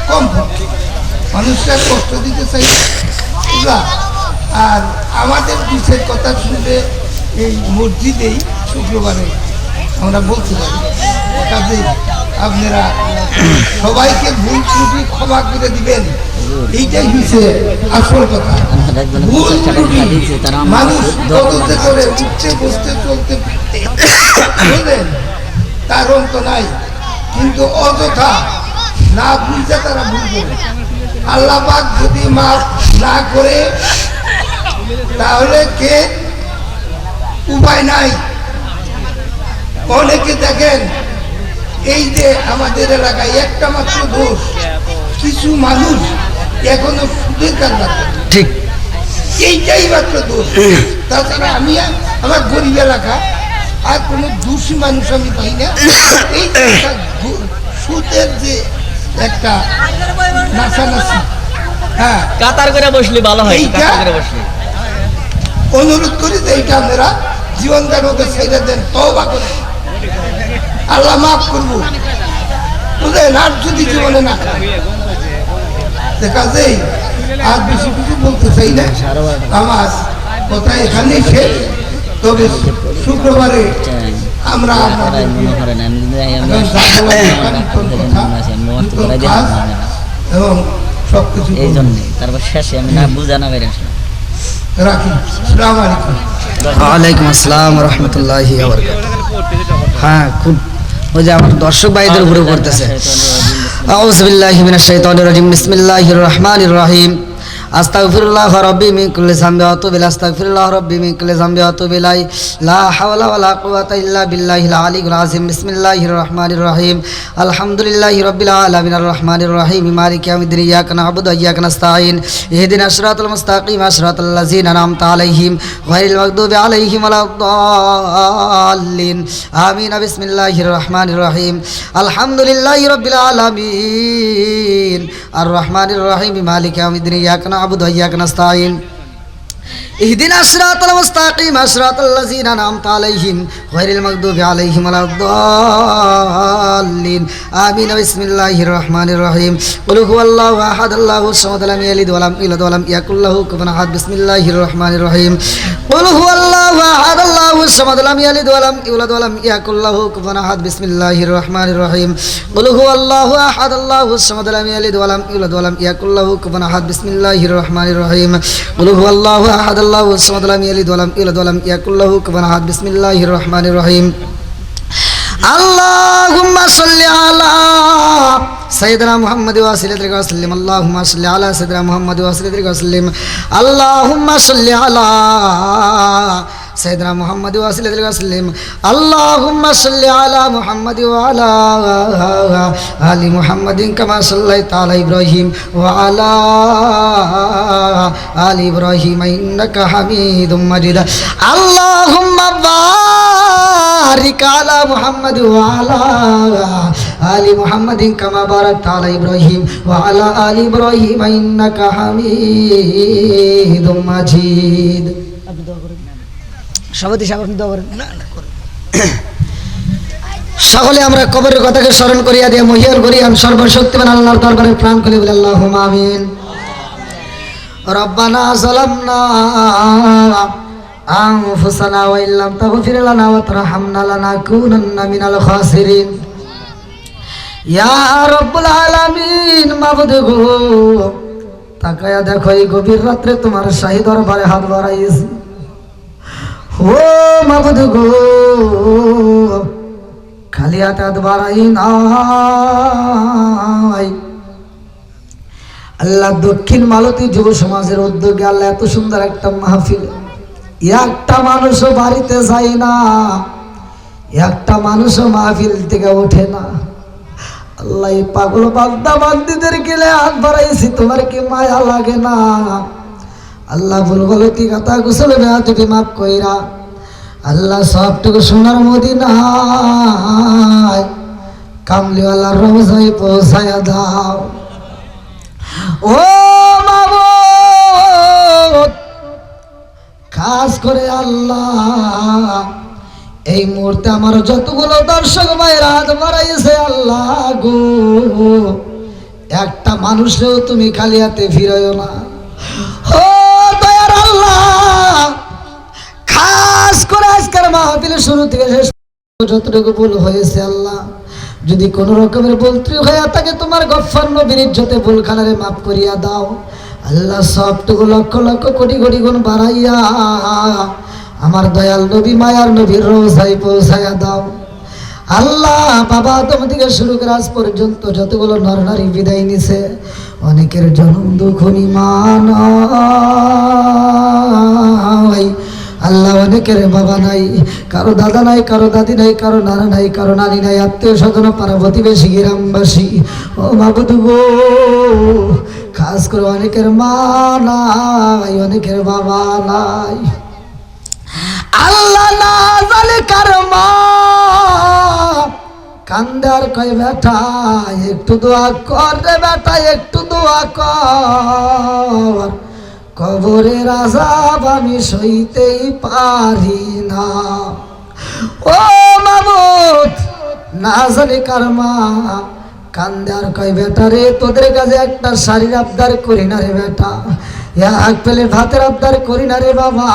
কম পক্ষে মানুষকে কষ্ট দিতে চাই না। আর আমাদের বিষয়ের কথা শুনলে এই মসজিদেই শুক্রবারে আমরা বলতে পারি, কাজে আপনারা সবাইকে ভুল ত্রুটি ক্ষমা করে দিবেন, এইটাই হচ্ছে আসল কথা। ভুল ত্রুটি মানুষ বদলতে করে উঠতে বসতে চলতে ফিরতে বুঝলেন, তার অন্ত নাই, কিন্তু অযথা না বুঝতে তারা ভুল করে। আল্লাহ পাক যদি মাফ না করে তাহলে কে উপায় নাই। অনেকে দেখেন এই যে আমাদের এলাকায় একটা মাত্র দোষ, কিছু মানুষ এখনো সুদের কারবার করে, ঠিক এইটাই মাত্র দোষ। তাছাড়া আমি আমার গরিব এলাকা আর কোনো দোষী মানুষ আমি পাই না। এই সুদের যে একটা নাচানাচি, হ্যাঁ কাতার করে বসলে ভালো হয়, এইটা কাতার করে বসলে। অনুরোধ করি যে এইটা আপনারা জীবন দানকে ছেড়ে দেন, তওবা করে আল্লাহ মাফ করবো, বুঝলেন। আর যদি জীবনে না দেখা যায়, আর বেশি কিছু বলতে চাই না, আমার কথা এখানে শেষ। তবে শুক্রবারে আমরা আপনাদের এবং সব কিছু এই জন্য তারপর শেষে আমি না বুঝা না বের আসলাম। রাখি। আসসালামু আলাইকুম। ওয়ালাইকুম আসসালাম রহমতুল্লাহি ওয়া বারাকাতুহু। হ্যাঁ, খুব ওই যে আমার দর্শক ভাইদের উপরে পড়তেছে। আউযু বিল্লাহি মিনাশ শাইতানির রাজিম, বিসমিল্লাহির রহমানির রহিম। আস্তাগফিরুল্লাহ রাব্বি মিন কুল্লি যামবি ওয়া আতুবু ইলাইহি, আস্তাগফিরুল্লাহ রাব্বি মিন কুল্লি যামবি ওয়া আতুবু ইলাইহি, লা হাওলা ওয়া লা কুওয়াতা ইল্লা বিল্লাহিল আলিয়্যিল আযীম। বিসমিল্লাহির রহমানির রহিম। আলহামদুলিল্লাহি রাব্বিল আলামিন আর রহমানির রহিম, মালিকি ইয়াউমিদ্দিন, ইয়াকা না'বুদু ওয়া ইয়াকা নাস্তাঈন, ইহদিনাস সিরাতাল মুস্তাকিম, সিরাতাল লাযিনা আন'আমতা আলাইহিম গায়রিল মাগদুবি আলাইহিম ওয়ালাদ-দাল্লিন। আমিন। বিসমিল্লাহির রহমানির রহিম। আলহামদুলিল্লাহি রাব্বিল আলামিন আর রহমানির রহিম, মালিকি ইয়াউমিদ্দিন, ইয়াকা না'বুদু ওয়া ইয়াকা নাস্তাঈন, ইহদিনাস সিরাতাল মুস্তাকিম, সিরাতাল লাযিনা আন'আমতা আলাইহিম গায়রিল মাগদুবি আলাইহিম ওয়ালাদ-দাল্লিন। আমিন। বিসমিল্লাহির রহমানির রহিম। কুল হুয়াল্লাহু আহাদ, আল্লাহুস সামাদ, লাম ইয়ালিদ ওয়া লাম ইউলাদ ওয়া লাম ইয়াকুল লাহু কুফুওয়ান আহাদ। বিসমিল্লাহির রহমানির রহিম। কুল হুয়াল্লাহু আহাদ, আল্লাহুস সামাদ, লাম ইয়ালিদ ওয়া লাম ইউলাদ ওয়া লাম ইয়াকুল লাহু কুফুওয়ান আহাদ। বিসমিল্লাহির রহমানির রহিম। কুল হুয়াল্লাহু আহাদ, আল্লাহুস সামাদ, লাম ইয়ালিদ ওয়া লাম ইউলাদ ওয়া লাম ইয়াকুল লাহু কুফুওয়ান আহাদ। বিসমিল্লাহির রহমানির রহিম। কুল হুয়াল্লাহু আহাদ, আল্লাহুস সামাদ, লাম ইয়ালিদ ওয়া লাম ইউলাদ ওয়া লাম ইয়াকুল লাহু কুফুওয়ান আহাদ। বিসমিল্লাহির রহমানির রহিম। আল্লাহুম্মা সাল্লি আলা সাইয়্যিদিনা মুহাম্মাদ ওয়া সাল্লিম ওয়া সাল্লিম। আল্লাহুম্মা সাল্লি আলা সাইয়্যিদিনা মুহাম্মাদ ওয়া সাল্লিম ওয়া সাল্লিম। আল্লাহুম্মা সাল্লি আলা সাইয়্যিদিনা মুহাম্মাদ ওয়া সাল্লাল্লাহু আলাইহি ওয়াসাল্লাম আল্লাহুম্মা সাল্লি আলা মুহাম্মাদ ওয়া আলা আলি মুহাম্মাদিন কামা সাল্লাইতা আলা ইব্রাহিম ওয়া আলা আলি ইব্রাহিম ইন্নাকা হামিদুম মাজিদ আল্লাহুম্মা বারিক আলা মুহাম্মাদ ওয়া আলা আলি মুহাম্মাদিন কামা বারাকতা আলা ইব্রাহিম ওয়া আলা আলি ইব্রাহিম ইন্নাকা হামিদুম মাজিদ। সভাপতি সাহেব আপনি দোয়া করেন। সকলে আমরা কবরের কথাকে স্মরণ করিয়া দিয়ে মহিয়ার করিয়ান সর্বশক্তিমান আল্লাহর দরবারে প্রাণ খুলে বলি আল্লাহুম্মা আমিন। রব্বানা যালামনা আনফুসানা ওয়া ইল্লাম তাগফির লানা ওয়া তারহামনা লানাকুনান্না মিনাল খাসিরিন। ইয়া রব্বুল আলামিন, মাবুদ গো, তাকায়া দেখো এই গভীর রাত্রে তোমার শাহী দরবারে হাত বাড়াইছি। ও মাবুদ গো, খালি হাতে হাত বাড়াই নাই। আল্লাহ দক্ষিণ মালতী যুব সমাজের উদ্যোগে আল্লাহ এত সুন্দর একটা মাহফিল, একটা মানুষও বাড়িতে যায় না, একটা মানুষও মাহফিল থেকে ওঠে না। আল্লাহ এই পাগল বান্দা বান্দিদের গেলে হাত বাড়াইছি, তোমার কি মায়া লাগে না? আল্লাহ ভুল গলতি কথা গোসল বেয়াদবি মাফ কইরা আল্লাহ সবটুকু সোনার মদিনায় কামলিওয়ালার রওজায় পৌঁছায়া দাও। ও মাবুদ, খাস করে আল্লাহ এই মুহূর্তে আমার যতগুলো দর্শক ভাইয়ের হাত বাড়াইছে আল্লাহ গো, একটা মানুষেও তুমি খালি হাতে ফিরাইও না। ও দয়ার আল্লাহ, খাস করে আজকের মাহফিলের শুরু থেকে শেষ যতটুকু ভুল হয়েছে আল্লাহ, যদি কোন রকমের ভুল ত্রুটি হয়ে থাকে তোমার গফফার নবীর ইজ্জতে ভুলখানারে মাফ করিয়া দাও আল্লাহ। সবটুকু লক্ষ লক্ষ কোটি কোটি গুণ বাড়াইয়া আমার দয়াল নবী মায়ার নবীর রওজায় পৌঁছায়া দাও আল্লাহ। বাবা আদম থেকে শুরু করে আজ পর্যন্ত যতগুলো নর নারী বিদায় নিছে, অনেকের জনম দুঃখ নিমান আল্লাহ, অনেকের বাবা নাই, কারো দাদা নাই, কারো দাদি নাই, কারো নানা নাই, কারো নানি নাই, আত্মীয় স্বজন পাড়া প্রতিবেশী গ্রামবাসী। ও মাবুদ গো, খাস করে অনেকের মা নাই, অনেকের বাবা নাই আল্লাহ। না জানে কার মা কান্দে আর কয় বেটা একটু দোয়া কর রে বেটা, একটু দোয়া কর, কবরের আযাব আমি সইতেই পারি না। ও মাবুদ, না জানি কার মা কান্দে আর কয় বেটা রে, তোদের কাছে একটা শাড়ির আবদার করি না রে বেটা, এক প্লেট ভাতের আবদার করি না রে বাবা,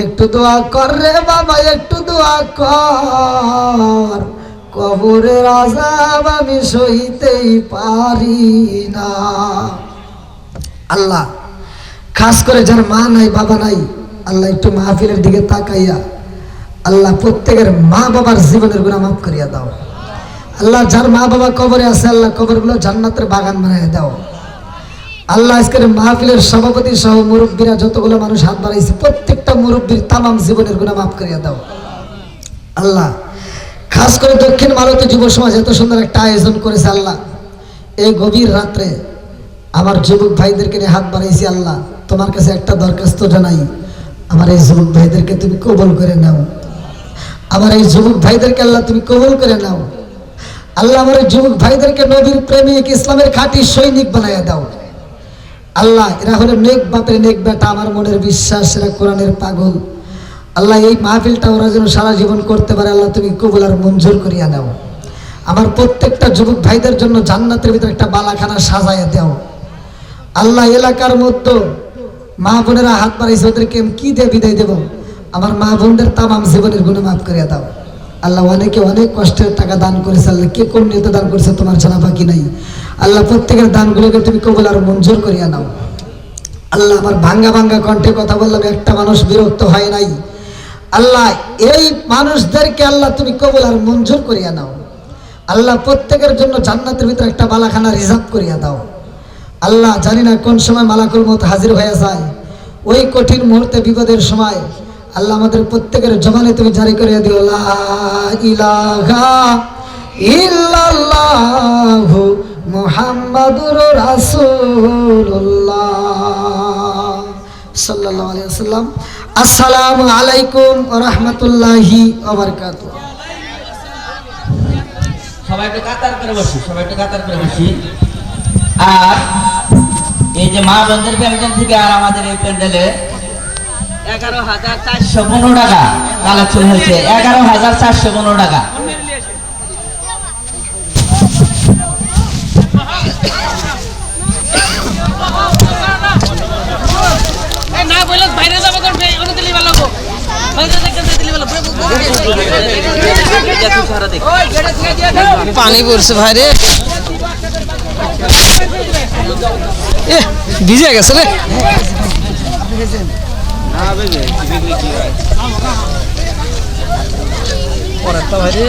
একটু দোয়া কর রে বাবা, একটু দোয়া কর, কবরের আযাব আমি সইতেই পারি না। আল্লাহ, খাস করে যার মা নাই বাবা নাই আল্লাহ একটু মাহফিলের দিকে তাকাইয়া আল্লাহ প্রত্যেকের মা বাবার জীবনের গুনাহ মাফ করিয়া দাও আল্লাহ। যার মা বাবা কবরে আছে আল্লাহ কবরগুলো জান্নাতের বাগান বানাইয়া দাও আল্লাহ। আজকের মাহফিলের সভাপতি সহ মুরব্বীরা যতগুলো মানুষ হাত বাড়াইছে প্রত্যেকটা মুরব্বীর তামাম জীবনের গুনাহ মাফ করিয়া দাও আল্লাহ। খাস করে দক্ষিণ মালতী যুব সমাজ এত সুন্দর একটা আয়োজন করেছে আল্লাহ, এই গভীর রাত্রে আমার যুবক ভাইদেরকে নিয়ে হাত বাড়াইছি আল্লাহ। তোমার কাছে একটা দরখাস্ত জানাই, আমার এই যুবক ভাইদেরকে তুমি কবুল করে নাও, আমার এই যুবক ভাইদেরকে আল্লাহ তুমি কবুল করে নাও আল্লাহ। আমার এই যুবক ভাইদেরকে নবীর প্রেমিক ইসলামের খাঁটি সৈনিক বানাইয়া দাও আল্লাহ। এরা হলো নেক বাপের নেক বেটা, আমার মনের বিশ্বাস এরা কোরআনের পাগল আল্লাহ। এই মাহফিলটা ওরা যেন সারা জীবন করতে পারে আল্লাহ, তুমি কবুল আর মঞ্জুর করিয়া নাও। আমার প্রত্যেকটা যুবক ভাইদের জন্য জান্নাতের ভিতরে একটা বালাখানা সাজাইয়া দাও আল্লাহ। এলাকার মধ্যে মা বোনেরা হাত বাড়াইছে, ওদেরকে কি দিয়ে বিদায় দেব? আমার মা বোনদের তামাম জীবনের গুনাহ মাফ করিয়া দাও আল্লাহ। অনেকে অনেক কষ্টের টাকা দান করেছে আল্লাহ, কে কোন নিয়তে দান করেছে তোমার জানা বাকি নাই আল্লাহ। প্রত্যেকের দানগুলোকে তুমি কবুল আর মঞ্জুর করিয়া নাও আল্লাহ। আমার ভাঙ্গা ভাঙ্গা কণ্ঠে কথা বললাম, একটা মানুষ বিরক্ত হয় নাই আল্লাহ। এই মানুষদেরকে আল্লাহ তুমি কবুল আর মঞ্জুর করিয়া নাও আল্লাহ। প্রত্যেকের জন্য জান্নাতের ভিতরে একটা বালাখানা রিজার্ভ করিয়া দাও আল্লাহ। জানি না কোন সময় মালাকুল মউত হাজির হয়ে যায়, ওই কঠিন মুহূর্তে বিপদের সময় আল্লাহ আমাদের প্রত্যেকের জবানে তুমি জারি করে দিও লা ইলাহা ইল্লাল্লাহু মুহাম্মাদুর রাসূলুল্লাহ সাল্লাল্লাহু আলাইহি ওয়াসাল্লাম। আসসালামু আলাইকুম ওয়া রাহমাতুল্লাহি ওয়া বারাকাতুহু। সবাই একটু কাতার করে বসি, সবাই একটু কাতার করে বসি। আর এই যে মা বন্ধের প্যান্ডেল থেকে আর আমাদের এই প্যান্ডেলে 11,415 টাকা কালেকশন হয়েছে। 11,415 টাকা। পানি পড়ছে ভাই রে, ভিজে গেছে রে। পরে তো ভাই রে